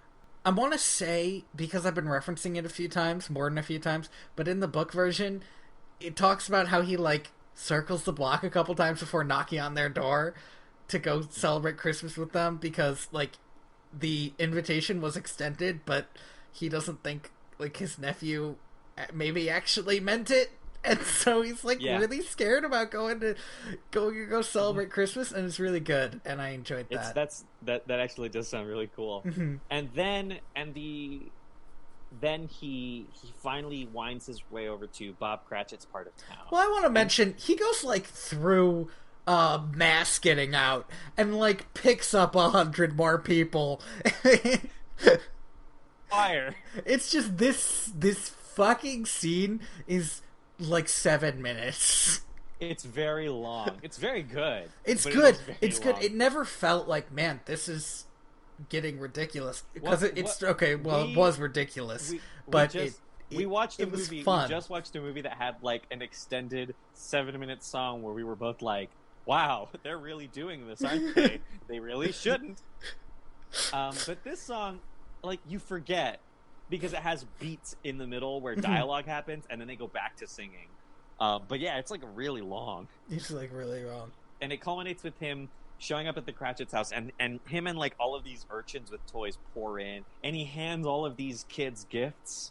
I want to say, because I've been referencing it a few times, more than a few times, but in the book version, it talks about how he, like, circles the block a couple times before knocking on their door to go celebrate Christmas with them, because, like, the invitation was extended, but he doesn't think, like, his nephew maybe actually meant it. And so he's, like, really scared about going to go celebrate Christmas, and it's really good, and I enjoyed that. That actually does sound really cool. And then he finally winds his way over to Bob Cratchit's part of town. Well, I want to mention, he goes, like, through mass getting out, and, like, picks up 100 more people. Fire. It's just this fucking scene is... like 7 minutes. It's very long. It's very good. It's good. It's good. It never felt like, man, this is getting ridiculous. Because it was ridiculous. We watched a movie. We just watched a movie that had, like, an extended 7-minute song where we were both like, wow, they're really doing this, aren't they? They really shouldn't. But this song, like, you forget, because it has beats in the middle where dialogue happens, and then they go back to singing. But yeah, it's, like, really long. It's, like, really long. And it culminates with him showing up at the Cratchit's house, and him and, like, all of these urchins with toys pour in, and he hands all of these kids gifts,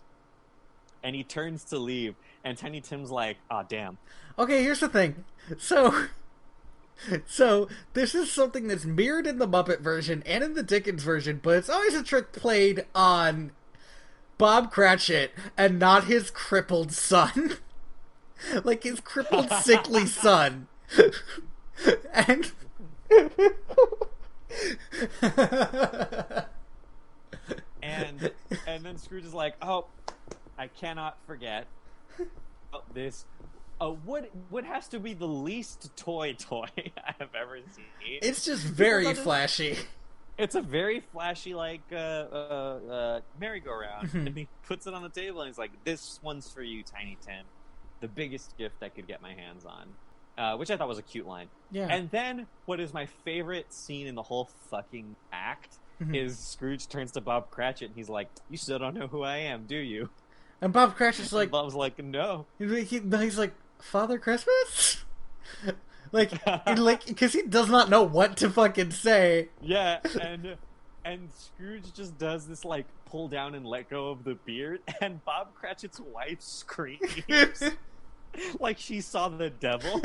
and he turns to leave, and Tiny Tim's like, "Aw, damn." Okay, here's the thing. So, this is something that's mirrored in the Muppet version and in the Dickens version, but it's always a trick played on Bob Cratchit and not his crippled son. Like, his crippled, sickly son. And... and then Scrooge is like, "Oh, I cannot forget this. What has to be the least toy I have ever seen?" It's just very flashy. It's a very flashy, like, merry-go-round. And he puts it on the table, and he's like, "This one's for you, Tiny Tim. The biggest gift I could get my hands on." Which I thought was a cute line. Yeah. And then, what is my favorite scene in the whole fucking act is Scrooge turns to Bob Cratchit, and he's like, "You still don't know who I am, do you?" And Bob Cratchit's like... Bob's like, "No." He's like, "Father Christmas?" Like, because he does not know what to fucking say. Yeah, and Scrooge just does this, like, pull down and let go of the beard, and Bob Cratchit's wife screams like she saw the devil.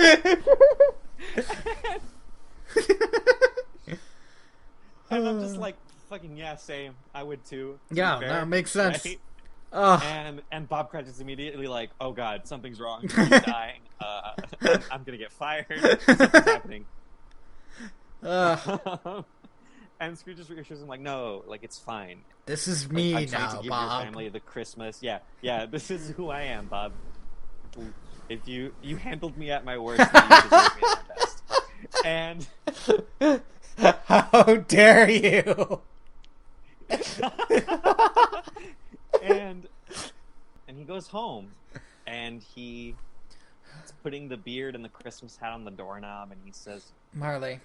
And I'm just like, fucking yeah, same. I would too. Yeah, that makes sense. Right? And Bob Cratchit's immediately like, "Oh god, something's wrong. He's dying. I'm gonna get fired. Something's happening." And Scrooge just reassures him like, "No, like, it's fine. This is me I'm trying now, to give Bob. your family the Christmas. Yeah, this is who I am, Bob. If you handled me at my worst, then you deserve me at my best." And how dare you? and he goes home, and he's putting the beard and the Christmas hat on the doorknob, and he says, Marley,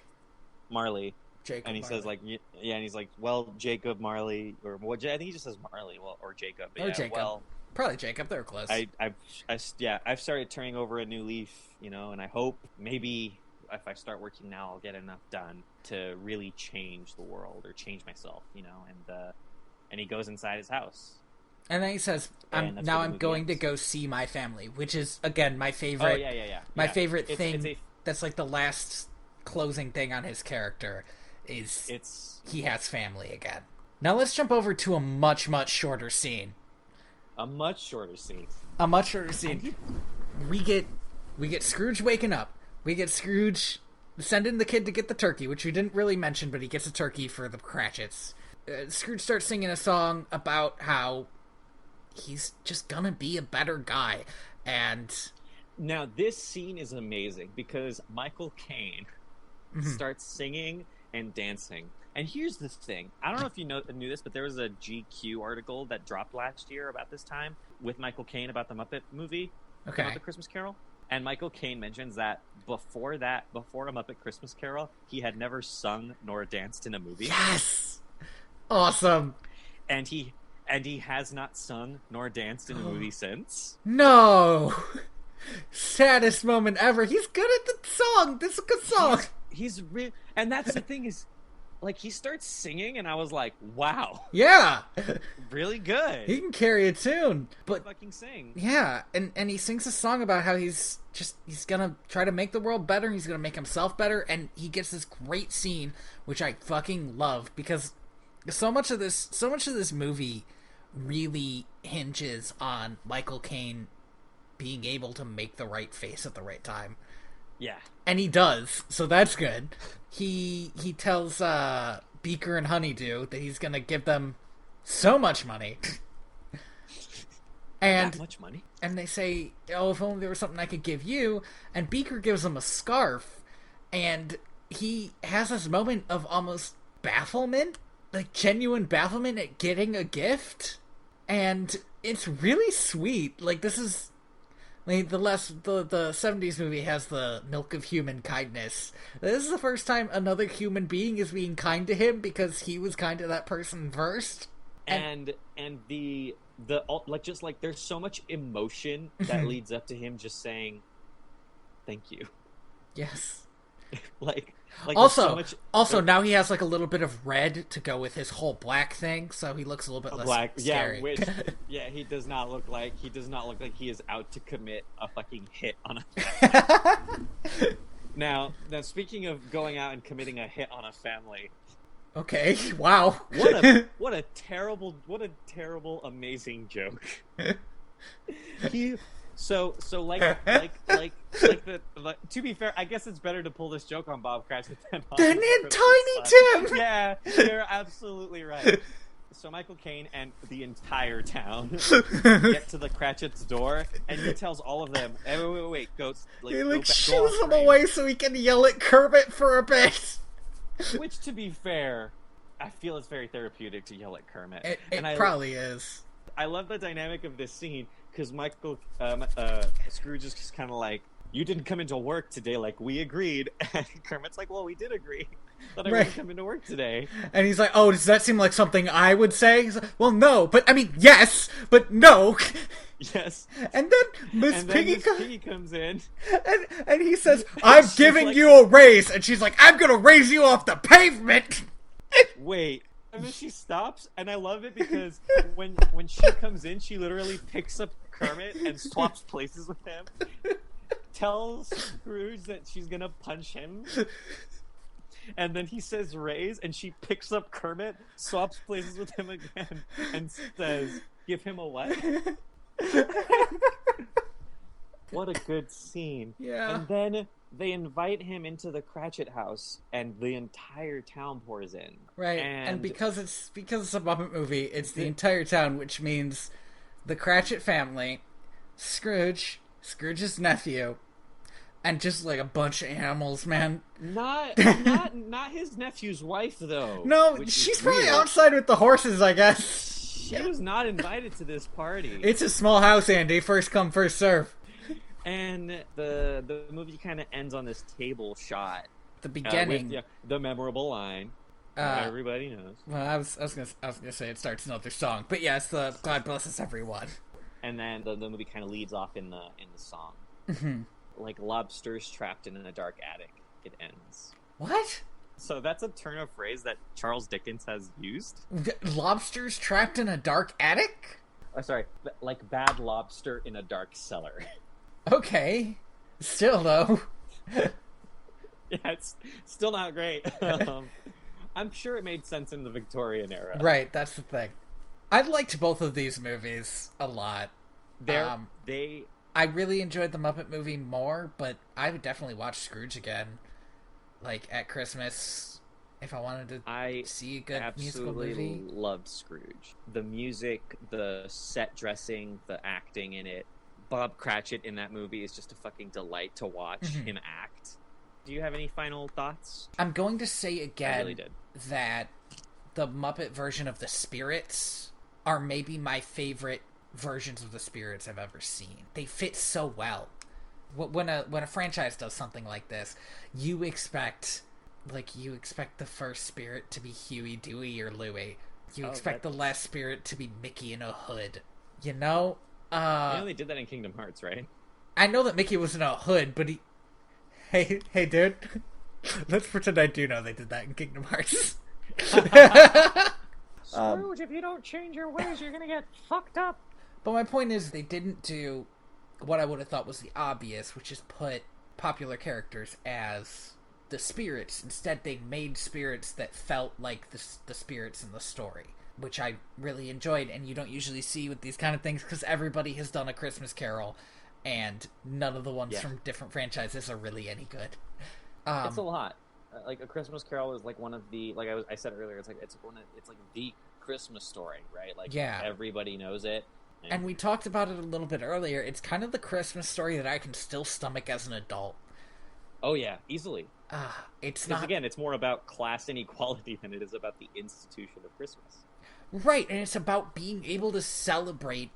Jacob, and he Marley. says, like, yeah, and he's like, "Well, Jacob Marley," or what? I think he just says Marley, or Jacob. Or Jacob. Well, probably Jacob. They're close. I've started turning over a new leaf, and I hope maybe if I start working now, I'll get enough done to really change the world or change myself, and he goes inside his house. And then he says, I'm going to go see my family, which is, again, my favorite. Oh, yeah. My favorite thing that's like the last closing thing on his character is he has family again. Now let's jump over to a much, much shorter scene. A much shorter scene. A much shorter scene. We get Scrooge waking up. We get Scrooge sending the kid to get the turkey, which we didn't really mention, but he gets a turkey for the Cratchits. Scrooge starts singing a song about how he's just gonna be a better guy. And now this scene is amazing because Michael Caine starts singing and dancing. And here's the thing. I don't know if you knew this, but there was a GQ article that dropped last year about this time with Michael Caine about the Muppet movie, okay, the Muppet Christmas Carol. And Michael Caine mentions that before A Muppet Christmas Carol, he had never sung nor danced in a movie. Yes! Awesome. And he has not sung nor danced in a movie since. No! Saddest moment ever. He's good at the song. This is a good song. He's real, and that's the thing is, like, he starts singing, and I was like, wow. Yeah. Really good. He can carry a tune. But fucking sing. Yeah, and he sings a song about how he's gonna try to make the world better, he's gonna make himself better, and he gets this great scene, which I fucking love, because so much of this movie really hinges on Michael Caine being able to make the right face at the right time. Yeah. And he does, so that's good. He tells Beaker and Honeydew that he's gonna give them so much money. And that much money? And they say, oh, if only there was something I could give you. And Beaker gives him a scarf, and he has this moment of almost bafflement, like genuine bafflement at getting a gift. And it's really sweet. Like, this is... Like, the 70s movie has the milk of human kindness. This is the first time another human being is being kind to him because he was kind to that person first. And the like, just like, there's so much emotion that leads up to him just saying thank you. Yes. like also so much, now he has like a little bit of red to go with his whole black thing, so he looks a little bit less black, scary. yeah, which he does not look like he is out to commit a fucking hit on a now speaking of going out and committing a hit on a family. Okay, wow. What a terrible amazing joke. So to be fair, I guess it's better to pull this joke on Bob Cratchit than Tiny Tim. Yeah, you're absolutely right. So Michael Caine and the entire town get to the Cratchit's door, and he tells all of them, hey, wait, go. Like, he shoos them away so he can yell at Kermit for a bit. Which, to be fair, I feel it's very therapeutic to yell at Kermit. It probably is. I love the dynamic of this scene, because Scrooge is just kind of like, you didn't come into work today like we agreed. And Kermit's like, well, we did agree that I wouldn't come into work today. And he's like, oh, does that seem like something I would say? He's like, well, no, but I mean, yes, but no. Yes. And then Miss Piggy comes in. And he says, I'm giving you a raise. And she's like, I'm going to raise you off the pavement. Wait. And then she stops, and I love it because when she comes in, she literally picks up Kermit and swaps places with him. Tells Scrooge that she's gonna punch him. And then he says raise, and she picks up Kermit, swaps places with him again, and says, give him a what? What a good scene. Yeah. And then they invite him into the Cratchit house, and the entire town pours in. Right, and because it's a Muppet movie, it's the entire town, which means the Cratchit family, Scrooge's nephew, and just like a bunch of animals, man. Not his nephew's wife, though. No, she's probably outside with the horses, I guess. She was not invited to this party. It's a small house, Andy. First come, first serve. And the movie kind of ends on this table shot. The beginning, with, the memorable line. Everybody knows. Well, I was gonna say it starts another song, but yeah, it's the God Bless Us Everyone. And then the movie kind of leads off in the song. Mm-hmm. Like lobsters trapped in a dark attic. It ends. What? So that's a turn of phrase that Charles Dickens has used. Lobsters trapped in a dark attic? Oh, sorry, like bad lobster in a dark cellar. Okay. Still, though. Yeah, it's still not great. I'm sure it made sense in the Victorian era. Right, that's the thing. I liked both of these movies a lot. I really enjoyed the Muppet movie more, but I would definitely watch Scrooge again, like at Christmas, if I wanted to see a good musical movie. I absolutely loved Scrooge. The music, the set dressing, the acting in it. Bob Cratchit in that movie is just a fucking delight to watch him act. Do you have any final thoughts? I'm going to say again really that the Muppet version of the Spirits are maybe my favorite versions of the Spirits I've ever seen. They fit so well. When a franchise does something like this, you expect the first Spirit to be Huey, Dewey, or Louie. You expect the last Spirit to be Mickey in a hood. You know? You know they did that in Kingdom Hearts, right? I know that Mickey was in a hood, but he... Hey, dude. Let's pretend I do know they did that in Kingdom Hearts. Scrooge, if you don't change your ways, you're gonna get fucked up. But my point is, they didn't do what I would have thought was the obvious, which is put popular characters as the spirits. Instead, they made spirits that felt like the spirits in the story, which I really enjoyed, and you don't usually see with these kind of things, because everybody has done A Christmas Carol, and none of the ones from different franchises are really any good. It's a lot. Like A Christmas Carol is like one of the, like I said earlier, it's like the Christmas story, right? Like everybody knows it. And we talked about it a little bit earlier. It's kind of the Christmas story that I can still stomach as an adult. Oh yeah, easily. It's because again, it's more about class inequality than it is about the institution of Christmas. Right, and it's about being able to celebrate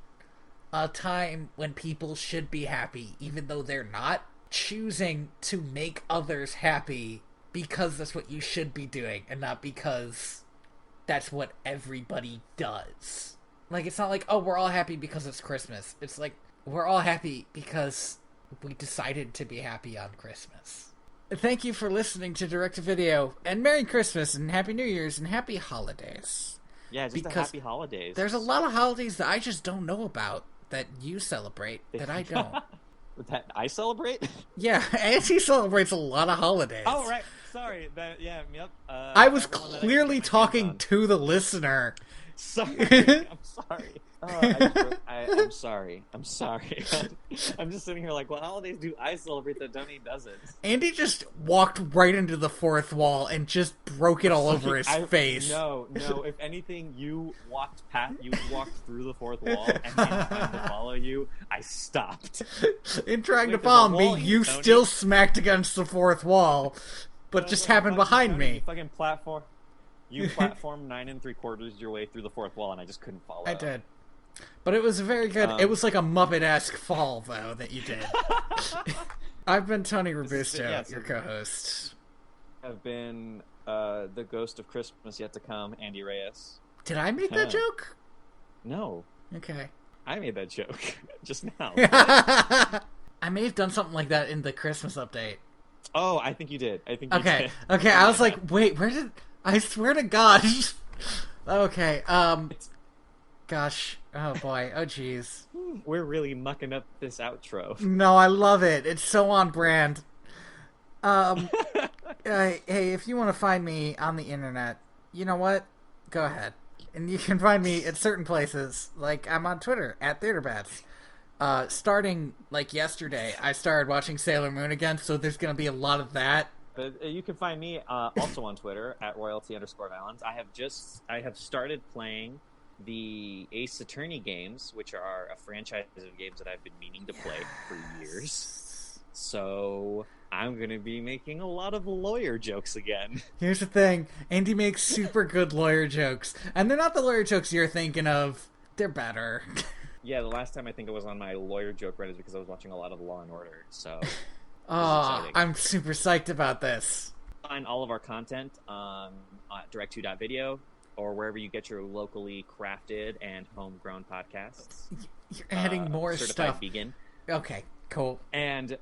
a time when people should be happy, even though they're not. Choosing to make others happy because that's what you should be doing, and not because that's what everybody does. Like, it's not like, oh, we're all happy because it's Christmas. It's like, we're all happy because we decided to be happy on Christmas. Thank you for listening to Direct-to-Video, and Merry Christmas, and Happy New Year's, and Happy Holidays. Yeah, just happy holidays. There's a lot of holidays that I just don't know about that you celebrate that I don't. That I celebrate? Yeah, Auntie celebrates a lot of holidays. Oh, right. Sorry. Yep. I was clearly talking to the listener. Sorry. I'm sorry. I'm sorry. I'm sorry. I'm just sitting here like, what holidays do I celebrate that Donnie doesn't? Andy just walked right into the fourth wall and just broke it all over his face. No. If anything, you walked through the fourth wall, and in trying to follow you, I stopped. In trying to follow me, you still smacked against the fourth wall, but just happened behind me. Fucking platform. You platformed 9 3/4 your way through the fourth wall, and I just couldn't follow. I did. But it was very good. It was like a Muppet-esque fall, though, that you did. I've been Tony Robusto, your co-host. I've been the ghost of Christmas yet to come, Andy Reyes. Did I make that joke? No. Okay. I made that joke just now. I may have done something like that in the Christmas update. Oh, I think you did. Okay, I was like, wait, where did... I swear to God. Okay, gosh. Oh, boy. Oh, jeez. We're really mucking up this outro. No, I love it. It's so on brand. Hey, if you want to find me on the internet, you know what? Go ahead. And you can find me at certain places. Like, I'm on Twitter, @TheaterBats. Starting, like, yesterday, I started watching Sailor Moon again, so there's going to be a lot of that. You can find me also on Twitter @royalty_valens. I have started playing the Ace Attorney games, which are a franchise of games that I've been meaning to play for years. So I'm going to be making a lot of lawyer jokes again. Here's the thing. Andy makes super good lawyer jokes. And they're not the lawyer jokes you're thinking of. They're better. Yeah, the last time I think I was on my lawyer joke Reddit is because I was watching a lot of Law & Order, so... Oh, I'm super psyched about this. Find all of our content on direct2.video or wherever you get your locally crafted and homegrown podcasts. You're adding more certified stuff. Vegan. Okay, cool. And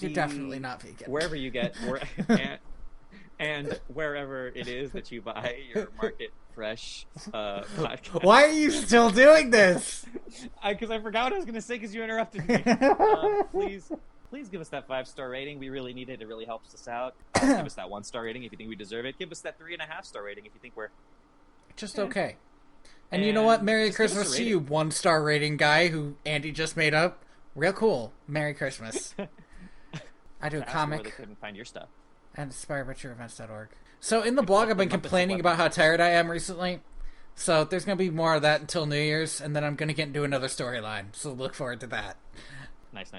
you're definitely not vegan. Wherever you get, and wherever it is that you buy your Market Fresh podcast. Why are you still doing this? Because I forgot what I was going to say because you interrupted me. Please give us that 5-star rating. We really need it. It really helps us out. Give us that 1-star rating if you think we deserve it. Give us that 3.5-star rating if you think we're just okay. And you know what? Merry just give us a Christmas to rating. you, 1-star rating guy who Andy just made up. Real cool. Merry Christmas. I do a Ask comic. where they couldn't find your stuff. And inspirebytrueevents.org. So in the blog, I've been Muppets complaining about how tired I am recently. So there's going to be more of that until New Year's, and then I'm going to get into another storyline. So look forward to that. Nice.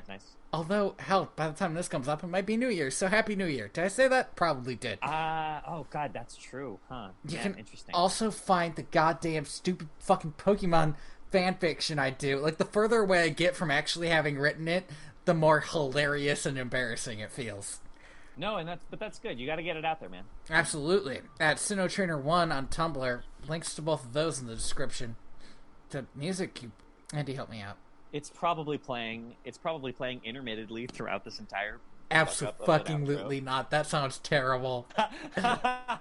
Although, hell, by the time this comes up, it might be New Year's. So Happy New Year. Did I say that? Probably did. Oh god, that's true, huh? You Yeah, can interesting. also find the goddamn stupid fucking Pokemon fanfiction I do. Like, the further away I get from actually having written it, the more hilarious and embarrassing it feels. No, but that's good. You got to get it out there, man. Absolutely. At SinnoTrainer1 on Tumblr. Links to both of those in the description. To music, Andy, help me out. It's probably playing intermittently throughout this entire. Absolutely not. That sounds terrible. I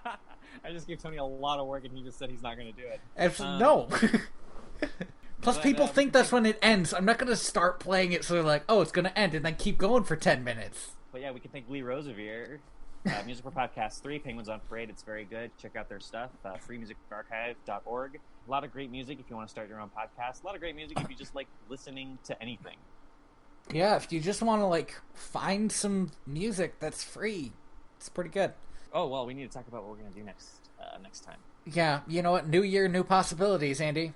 just gave Tony a lot of work, and he just said he's not going to do it. No. Plus, people think that's when it ends. I'm not going to start playing it so they're like, oh, it's going to end, and then keep going for 10 minutes. But yeah, we can thank Lee Rosevere. Music for Podcast 3, Penguins on Parade. It's very good. Check out their stuff. freemusicarchive.org. A lot of great music if you want to start your own podcast. A lot of great music if you just like listening to anything. Yeah, if you just want to, like, find some music that's free, it's pretty good. Oh, well, we need to talk about what we're going to do next time. Yeah, you know what? New year, new possibilities, Andy.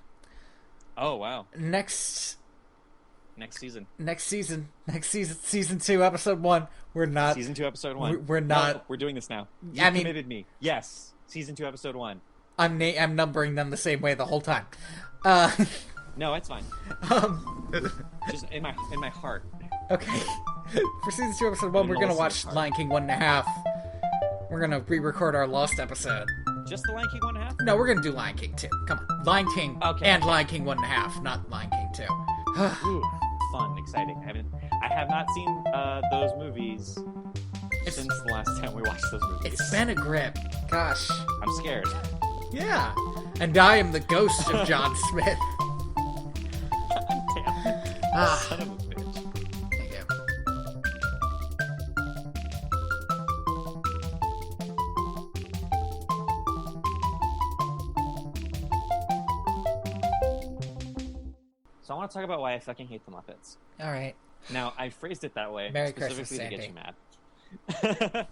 Oh, wow. Next season. Season 2, episode 1. We're not. Season 2, episode 1. We're not. No, we're doing this now. You committed me. Yes. Season 2, episode 1. I'm numbering them the same way the whole time. No, it's fine. Just in my heart. Okay. For season 2, episode 1, we're gonna watch Lion King 1.5. We're gonna re-record our lost episode. Just the Lion King 1.5? No, we're gonna do Lion King 2. Come on. Lion King and Lion King 1.5, not Lion King 2. Ooh, fun, exciting. I have not seen those movies since the last time we watched those movies. It's been a grip. Gosh. I'm scared. Yeah. And I am the ghost of John Smith. Damn. Son of a bitch. There you go. So I want to talk about why I fucking hate the Muppets. All right. Now, I phrased it that way Merry specifically Christmas, to get Sandy. you mad.